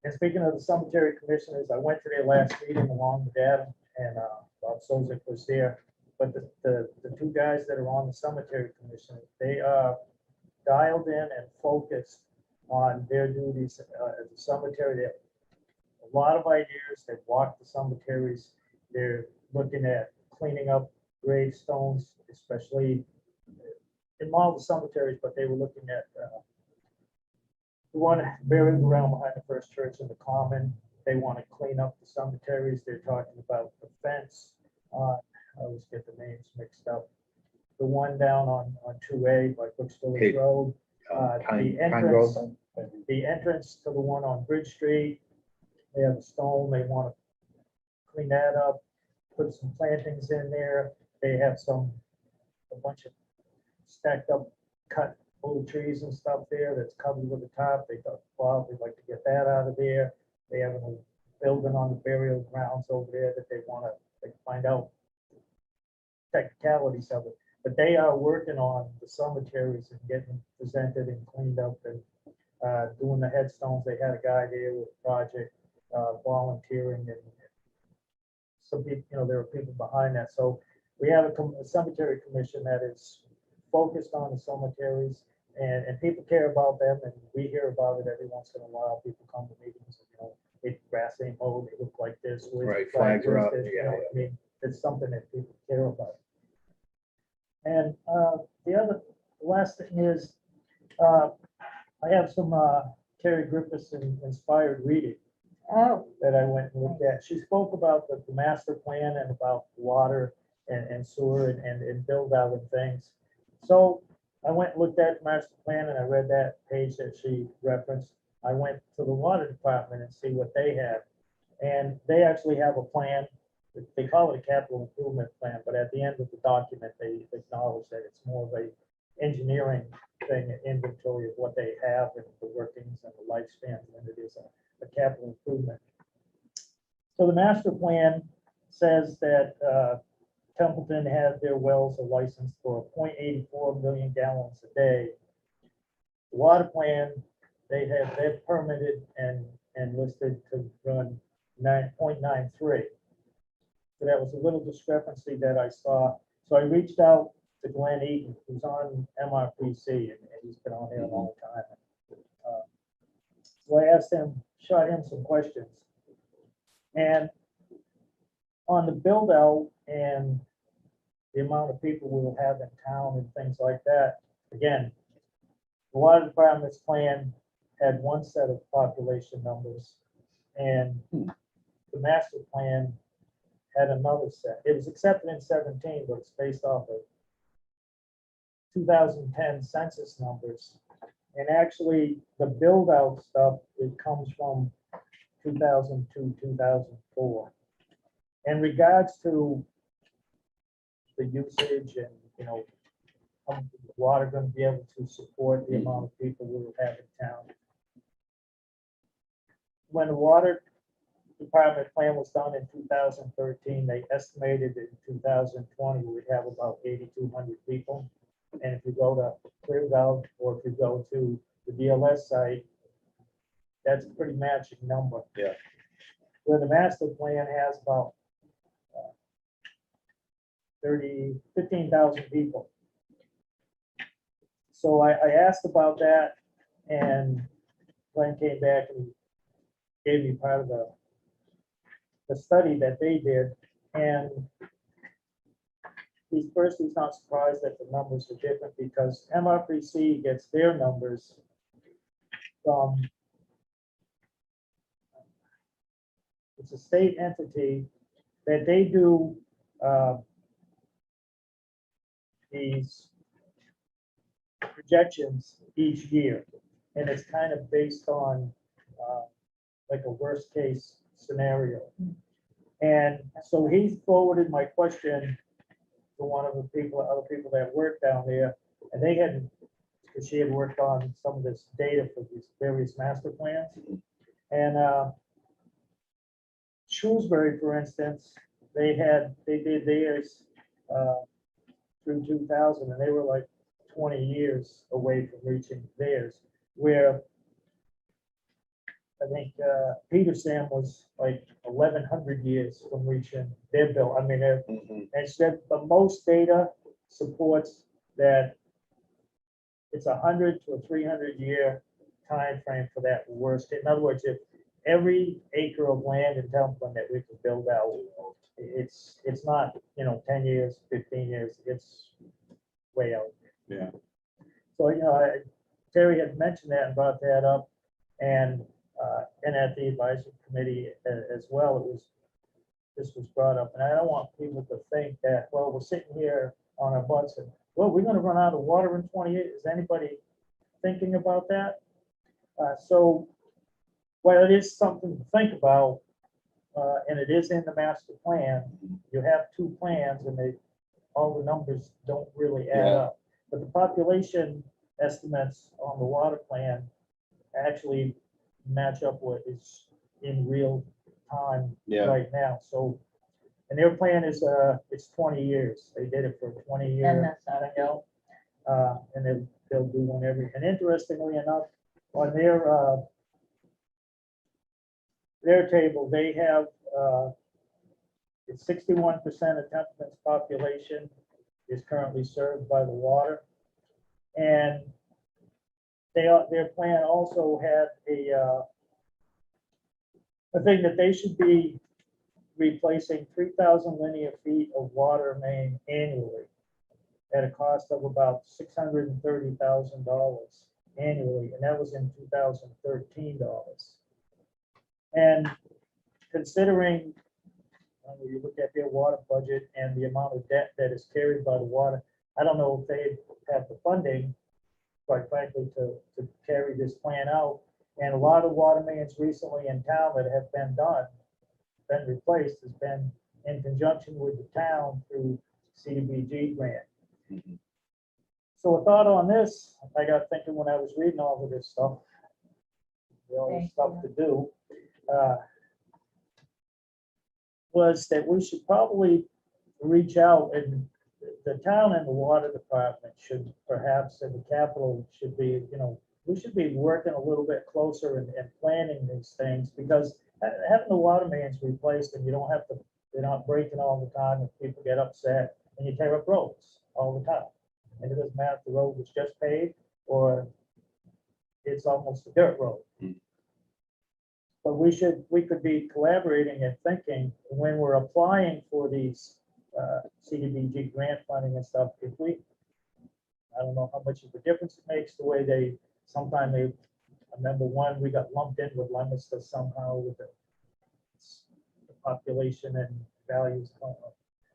And speaking of the cemetery commissioners, I went to their last meeting along with Gavin and Bob Sozik was there. But the 2 guys that are on the cemetery commission, they are dialed in and focused on their duties at the cemetery. They have a lot of ideas. They've walked the cemeteries. They're looking at cleaning up gravestones, especially in all the cemeteries, but they were looking at the one buried around behind the First Church in the Common. They want to clean up the cemeteries. They're talking about the fence. I always get the names mixed up. The one down on 2A by Brooks Village Road. The entrance to the one on Bridge Street. They have a stone. They want to clean that up, put some plantings in there. They have a bunch of stacked up, cut little trees and stuff there that's covered with the top. They thought, well, they'd like to get that out of there. They have a building on the burial grounds over there that they want to find out technicalities of it. But they are working on the cemeteries and getting presented and cleaned up and doing the headstones. They had a guy there with a project volunteering and some people, there are people behind that. So we have a cemetery commission that is focused on the cemeteries and people care about them and we hear about it every once in a while. People come to meetings, if grass ain't mowed, they look like this. Right, flags are up, yeah. I mean, it's something that people care about. And the last thing is, I have some Terry Griffis inspired reading that I went and looked at. She spoke about the master plan and about water and sewer and build out and things. So I went and looked at the master plan and I read that page that she referenced. I went to the water department and see what they had. And they actually have a plan. They call it a capital improvement plan, but at the end of the document, they acknowledge that it's more of a engineering thing, an inventory of what they have and the workings and the lifespan, and it is a capital improvement. So the master plan says that Templeton has their wells are licensed for 0.84 million gallons a day. The water plan, they've permitted and listed to run 9.93. So that was a little discrepancy that I saw. So I reached out to Glenn Eaton, who's on MRPC, and he's been on there a long time. So I asked him, shot him some questions. And on the build out and the amount of people we will have in town and things like that, again, the water department's plan had one set of population numbers and the master plan had another set. It was accepted in 17, but it's based off of 2010 census numbers. And actually the build out stuff, it comes from 2002, 2004. In regards to the usage and, how much is the water going to be able to support the amount of people we will have in town. When the water department plan was done in 2013, they estimated in 2020 we would have about 8,200 people. And if you go to Clearville or if you go to the DLS site, that's a pretty matching number. Yeah. Where the master plan has about 15,000 people. So I asked about that and Glenn came back and gave me part of the study that they did. And he's not surprised that the numbers are different because MRPC gets their numbers from, it's a state entity that they do these projections each year. And it's kind of based on like a worst case scenario. And so he forwarded my question to one of the other people that worked down there, and they had, because she had worked on some of this data for these various master plans. And Shrewsbury, for instance, they did theirs through 2000, and they were like 20 years away from reaching theirs, where I think Peterson was like 1,100 years from reaching their bill. I mean, and said the most data supports that it's 100 to a 300-year time frame for that worst. In other words, if every acre of land in Templeton that we could build out, it's not 10 years, 15 years. It's way out. Yeah. So Terry had mentioned that and brought that up, and at the advisory committee as well, this was brought up, and I don't want people to think that, well, we're sitting here on our butts and, well, we're going to run out of water in 20 years. Is anybody thinking about that? So, while it is something to think about, and it is in the master plan, you have two plans, and all the numbers don't really add up. But the population estimates on the water plan actually match up what is in real time right now. So, and their plan is it's 20 years. They did it for 20 And years. that's not a no. And they'll do one every. And interestingly enough, on their table, they have it's 61% of Templeton's population is currently served by the water, and their plan also had a thing that they should be replacing 3,000 linear feet of water main annually at a cost of about $630,000 annually, and that was in 2013 dollars. And considering when you look at their water budget and the amount of debt that is carried by the water, I don't know if they have the funding, quite frankly, to carry this plan out. And a lot of water mains recently in town that have been replaced, has been in conjunction with the town through CDBG grant. So a thought on this, I got thinking when I was reading all of this stuff, all this stuff to do, was that we should probably reach out, and the town and the water department should perhaps, and the capital should be, we should be working a little bit closer and planning these things, because having the water mains replaced, and they're not breaking all the time, and people get upset, and you tear up roads all the time. And it doesn't matter if the road was just paved or it's almost a dirt road. But we could be collaborating and thinking when we're applying for these CDBG grant funding and stuff, I don't know how much of a difference it makes the way I remember one, we got lumped in with Leominster somehow with the population and values,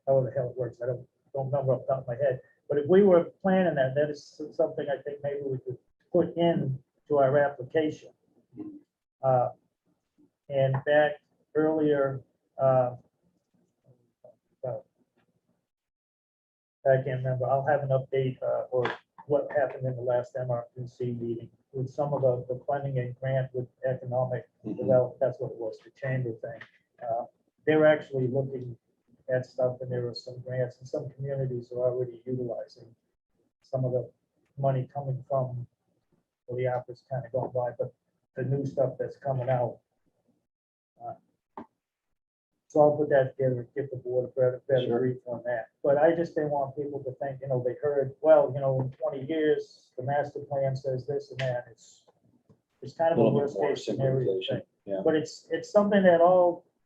however the hell it works. I don't remember off the top of my head. But if we were planning that is something I think maybe we could put in to our application. And back earlier, I can't remember, I'll have an update or what happened in the last MRPC meeting with some of the funding and grant with economic development. That's what it was, the chamber thing. They're actually looking at stuff, and there are some grants, and some communities are already utilizing some of the money coming from, well, the opera's kind of gone by, but the new stuff that's coming out. So I'll put that together and give the board a better brief on that. But I just didn't want people to think, they heard, well, in 20 years, the master plan says this and that. It's kind of a worst case scenario thing. Yeah. But it's something that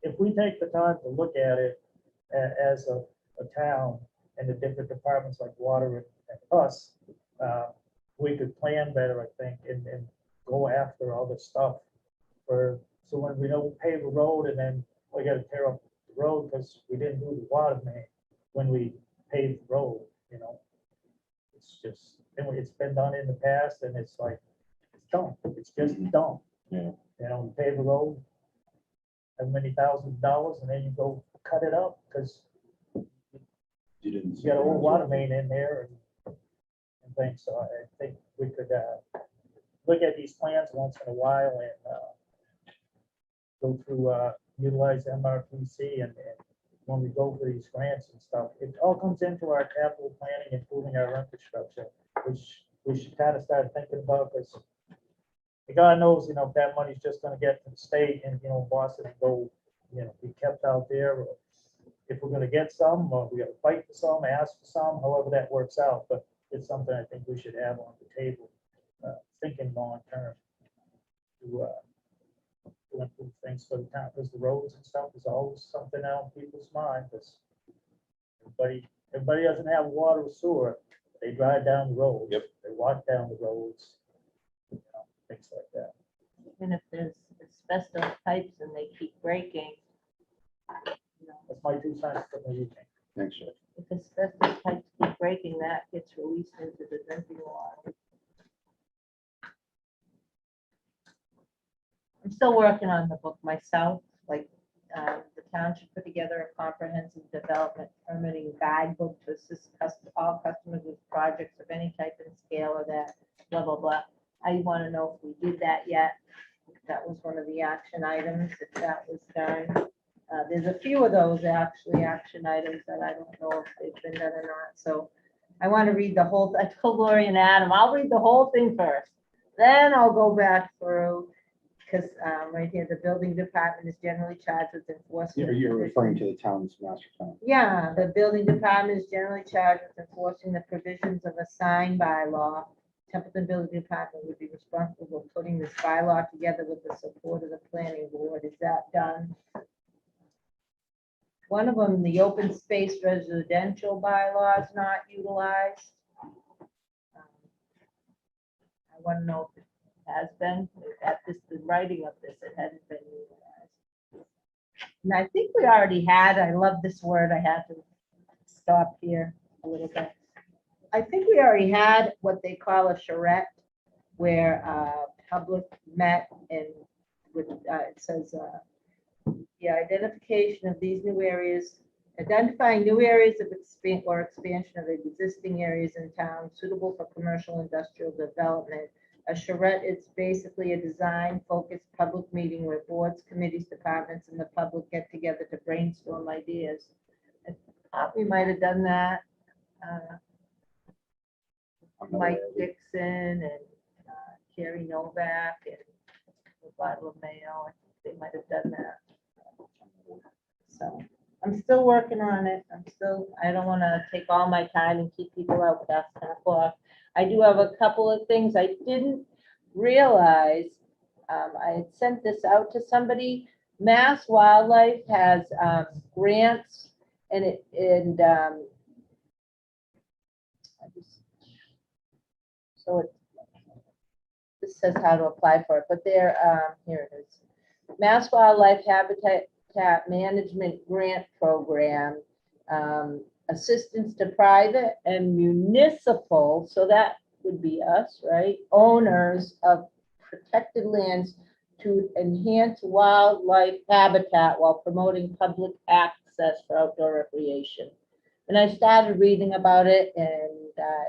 if we take the time to look at it as a town and the different departments like water and us, we could plan better, I think, and go after all this stuff so when we don't pave a road and then we gotta tear up the road because we didn't do the water main when we paved the road, you know. It's just, it's been done in the past and it's like, it's dumb. It's just dumb. Yeah. You know, you pave the road, as many $1,000s, and then you go cut it up because You didn't. you got a whole water main in there and things. So I think we could look at these plans once in a while and go through, utilize MRPC and when we go for these grants and stuff, it all comes into our capital planning, improving our infrastructure, which we should kind of start thinking about because God knows, you know, if that money's just gonna get to the state and, you know, Boston and go, you know, be kept out there, or if we're gonna get some, or we gotta fight for some, ask for some, however that works out, but it's something I think we should have on the table, thinking long term to improve things for the town, because the roads and stuff is always something on people's mind, because everybody doesn't have water or sewer. They drive down the roads. Yep. They walk down the roads, you know, things like that. And if there's asbestos pipes and they keep breaking, you know, That's my 2 cents for the evening. Thanks, Jeff. if asbestos pipes keep breaking, that gets released into the drinking water. I'm still working on the book myself, like, the town should put together a comprehensive development permitting guidebook to assist all customers with projects of any type and scale or that, blah, blah, blah. I want to know if we did that yet. That was one of the action items, if that was done. There's a few of those actually action items that I don't know if they've been done or not. So I want to read the whole, I told Lori and Adam, I'll read the whole thing first. Then I'll go back through, because right here, the building department is generally charged with enforcement. You're referring to the town's master plan. Yeah, the building department is generally charged with enforcing the provisions of a sign bylaw. Templeton Building Department would be responsible for putting this bylaw together with the support of the planning board. Is that done? One of them, the open space residential bylaw is not utilized. I want to know if it has been, at this, the writing of this, it hadn't been utilized. And I think we already had, I love this word, I had to stop here a little bit. I think we already had what they call a charrette, where public met and with, it says, the identification of these new areas, identifying new areas of expansion of existing areas in town suitable for commercial industrial development. A charrette is basically a design-focused public meeting where boards, committees, departments, and the public get together to brainstorm ideas. I thought we might have done that. Mike Dixon and Carrie Novak and the bottle of mayo. I think they might have done that. So I'm still working on it. I don't want to take all my time and keep people out past 10 o'clock. I do have a couple of things I didn't realize. I had sent this out to somebody. Mass Wildlife has grants and this says how to apply for it, but they're, here it is. Mass Wildlife Habitat Management Grant Program, assistance to private and municipal, so that would be us, right? Owners of protected lands to enhance wildlife habitat while promoting public access for outdoor recreation. And I started reading about it, and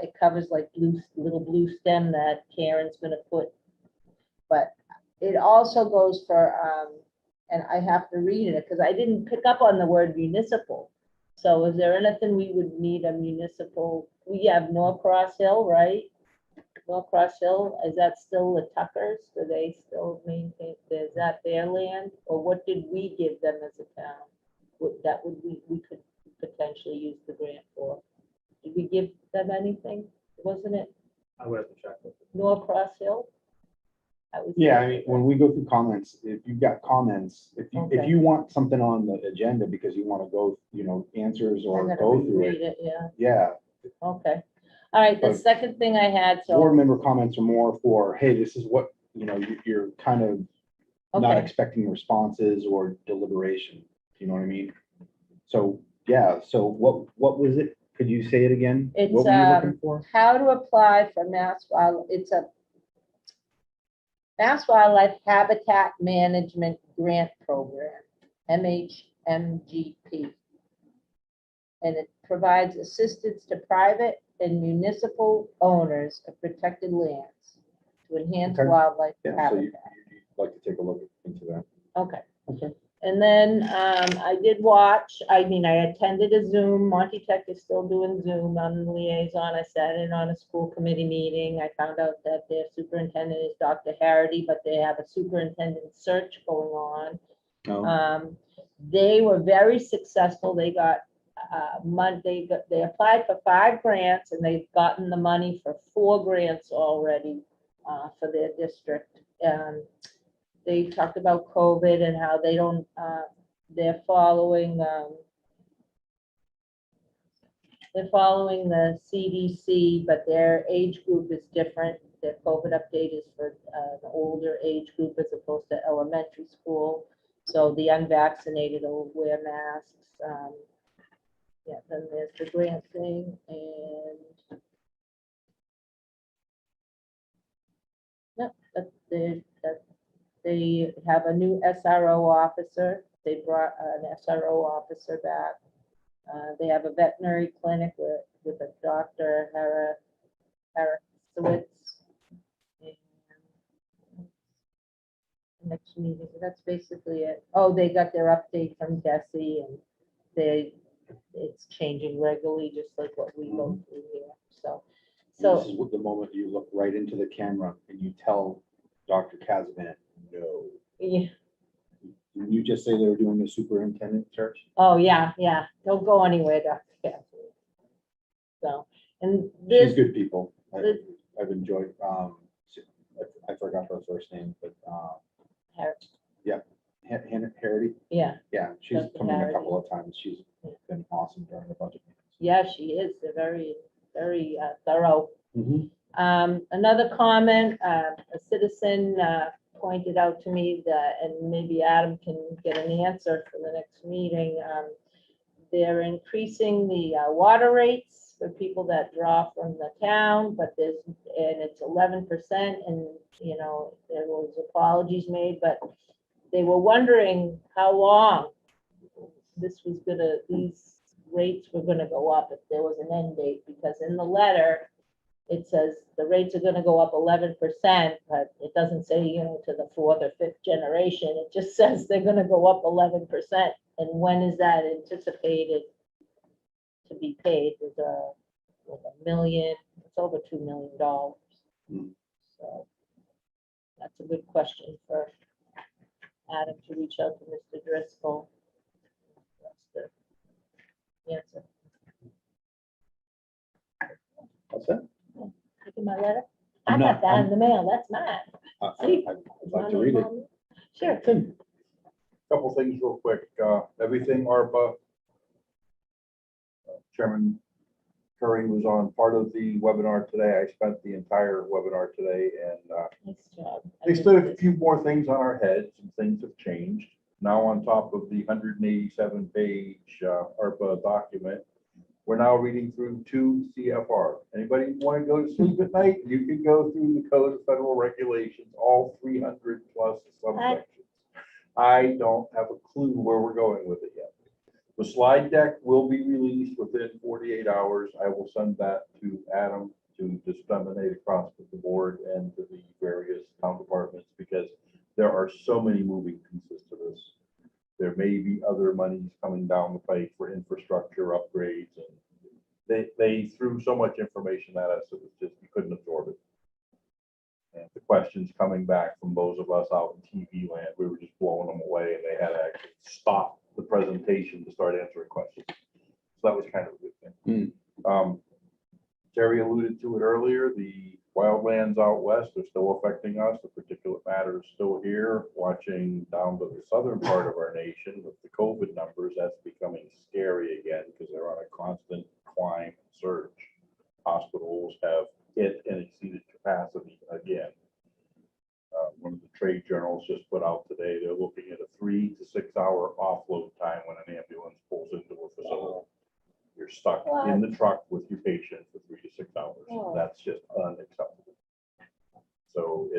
it covers like little blue stem that Karen's gonna put. But it also goes for, and I have to read it because I didn't pick up on the word municipal. So is there anything we would need a municipal? We have Norcross Hill, right? Norcross Hill, is that still the Tuckers? Do they still maintain, is that their land? Or what did we give them as a town? That would we could potentially use the grant for? Did we give them anything? Wasn't it I would have to check with Norcross Hill? I was- Yeah, I mean, when we go through comments, if you've got comments, if Okay. you want something on the agenda because you want to go, answers or I'm gonna go through reread it, Yeah, yeah. okay. All right, the But second thing I had, Board so, member comments are more for, hey, this is what, you're kind of not okay, expecting responses or deliberation. You know what I mean? So, yeah, so what was it? Could you say it again? It's, What were you looking for? how to apply for it's a Mass Wildlife Habitat Management Grant Program, MHMGP. And it provides assistance to private and municipal owners of protected lands to enhance Okay. wildlife Yeah, so habitat. you'd like to take a look into that. Okay. Okay. And then I attended a Zoom. Monty Tech is still doing Zoom. I'm the liaison. I sat in on a school committee meeting. I found out that their superintendent is Dr. Harity, but they have a superintendent search going on. No. They were very successful. They got they applied for 5 grants and they've gotten the money for 4 grants already for their district. They talked about COVID and how they don't, they're following the CDC, but their age group is different. Their COVID update is for the older age group as opposed to elementary school. So the unvaccinated will wear masks. Yeah, then there's the grant thing and yep, they have a new SRO officer. They brought an SRO officer back. They have a veterinary clinic with a Dr. Harrisowitz. Next meeting, that's basically it. Oh, they got their update from Desi and it's changing regularly, just like what we go through here. This is what the moment you look right into the camera and you tell Dr. Kazavan, no. Yeah. Didn't you just say they were doing the superintendent search? Oh, yeah. Don't go anywhere, Dr. Cassidy. So, and She's this, good people. this- I've enjoyed, I forgot her first name, but, Harity. yeah, Yeah, she's Dr. come in a Harity. couple of times. She's been awesome during the budget meetings. yeah, she is. They're very, very thorough. Mhm. Another comment, a citizen pointed out to me that, and maybe Adam can get an answer for the next meeting. They're increasing the water rates for people that draw from the town, but it's 11%, and there was apologies made, but they were wondering how long these rates were gonna go up, if there was an end date, because in the letter, it says the rates are gonna go up 11%, but it doesn't say, to the 4th or 5th generation. It just says they're gonna go up 11%. And when is that anticipated to be paid? With $1 million, it's over $2 million. Hmm. So that's a good question for Adam to reach out to Mr. Driscoll. That's the answer. What's that? Look at my letter. I I'm got not- that in the mail. That's mine. See? I'd like to read it. Sure. Couple things real quick, everything ARPA. Chairman Curry was on part of the webinar today. I spent the entire webinar today and Nice job. they stood a few more things on our heads and things have changed. Now on top of the 187-page ARPA document, we're now reading through 2 CFR. Anybody want to go to sleep at night? You can go through the Code of Federal Regulations, all 300 plus subsections. I don't have a clue where we're going with it yet. The slide deck will be released within 48 hours. I will send that to Adam to disseminate across the board and to the various town departments, because there are so many moving pieces to this. There may be other monies coming down the pike for infrastructure upgrades, and they threw so much information at us, it was just, you couldn't absorb it. And the questions coming back from those of us out in TV land, we were just blowing them away, and they had to actually stop the presentation to start answering questions. So that was kind of a good thing. Terry alluded to it earlier, the wildlands out west are still affecting us. The particulate matter is still here. Watching down to the southern part of our nation with the COVID numbers, that's becoming scary again because they're on a constant climb surge. Hospitals have hit and exceeded capacity again. One of the trade journals just put out today, they're looking at a 3 to 6 hour offload time when an ambulance pulls into a facility. You're stuck in the truck with your patient for 3 to 6 hours. Oh. That's just unacceptable. So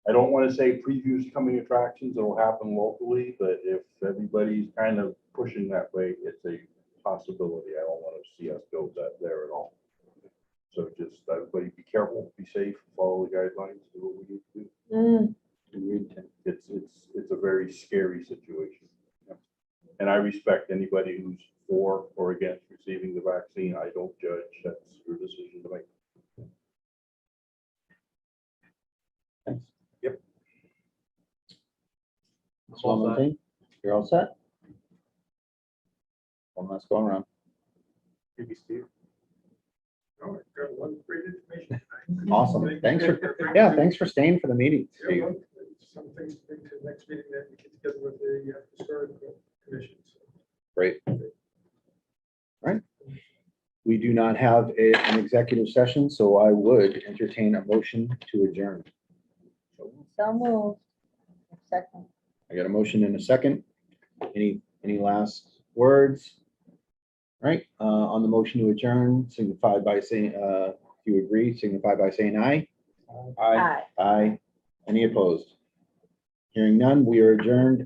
I don't want to say previews coming attractions that will happen locally, but if everybody's kind of pushing that way, it's a possibility. I don't want to see us go there at all. So just everybody be careful, be safe, follow the guidelines, do what we need to do. It's a very scary situation. And I respect anybody who's for or against receiving the vaccine. I don't judge. That's your decision to make. Thanks. Yep. Mr. Valentine, you're all set? One last go around. Maybe Steve. Oh, I got a lot of great information tonight. Awesome. Thanks for staying for the meeting, Yeah, Steve. well, some things to bring to the next meeting that we get together with the historical commission. So, Great. All right. We do not have an executive session, so I would entertain a motion to adjourn. So moved. Second. I got a motion in a second. Any last words? All right, on the motion to adjourn, signify by saying, if you agree, signify by saying aye. Aye. Aye. Any opposed? Hearing none, we are adjourned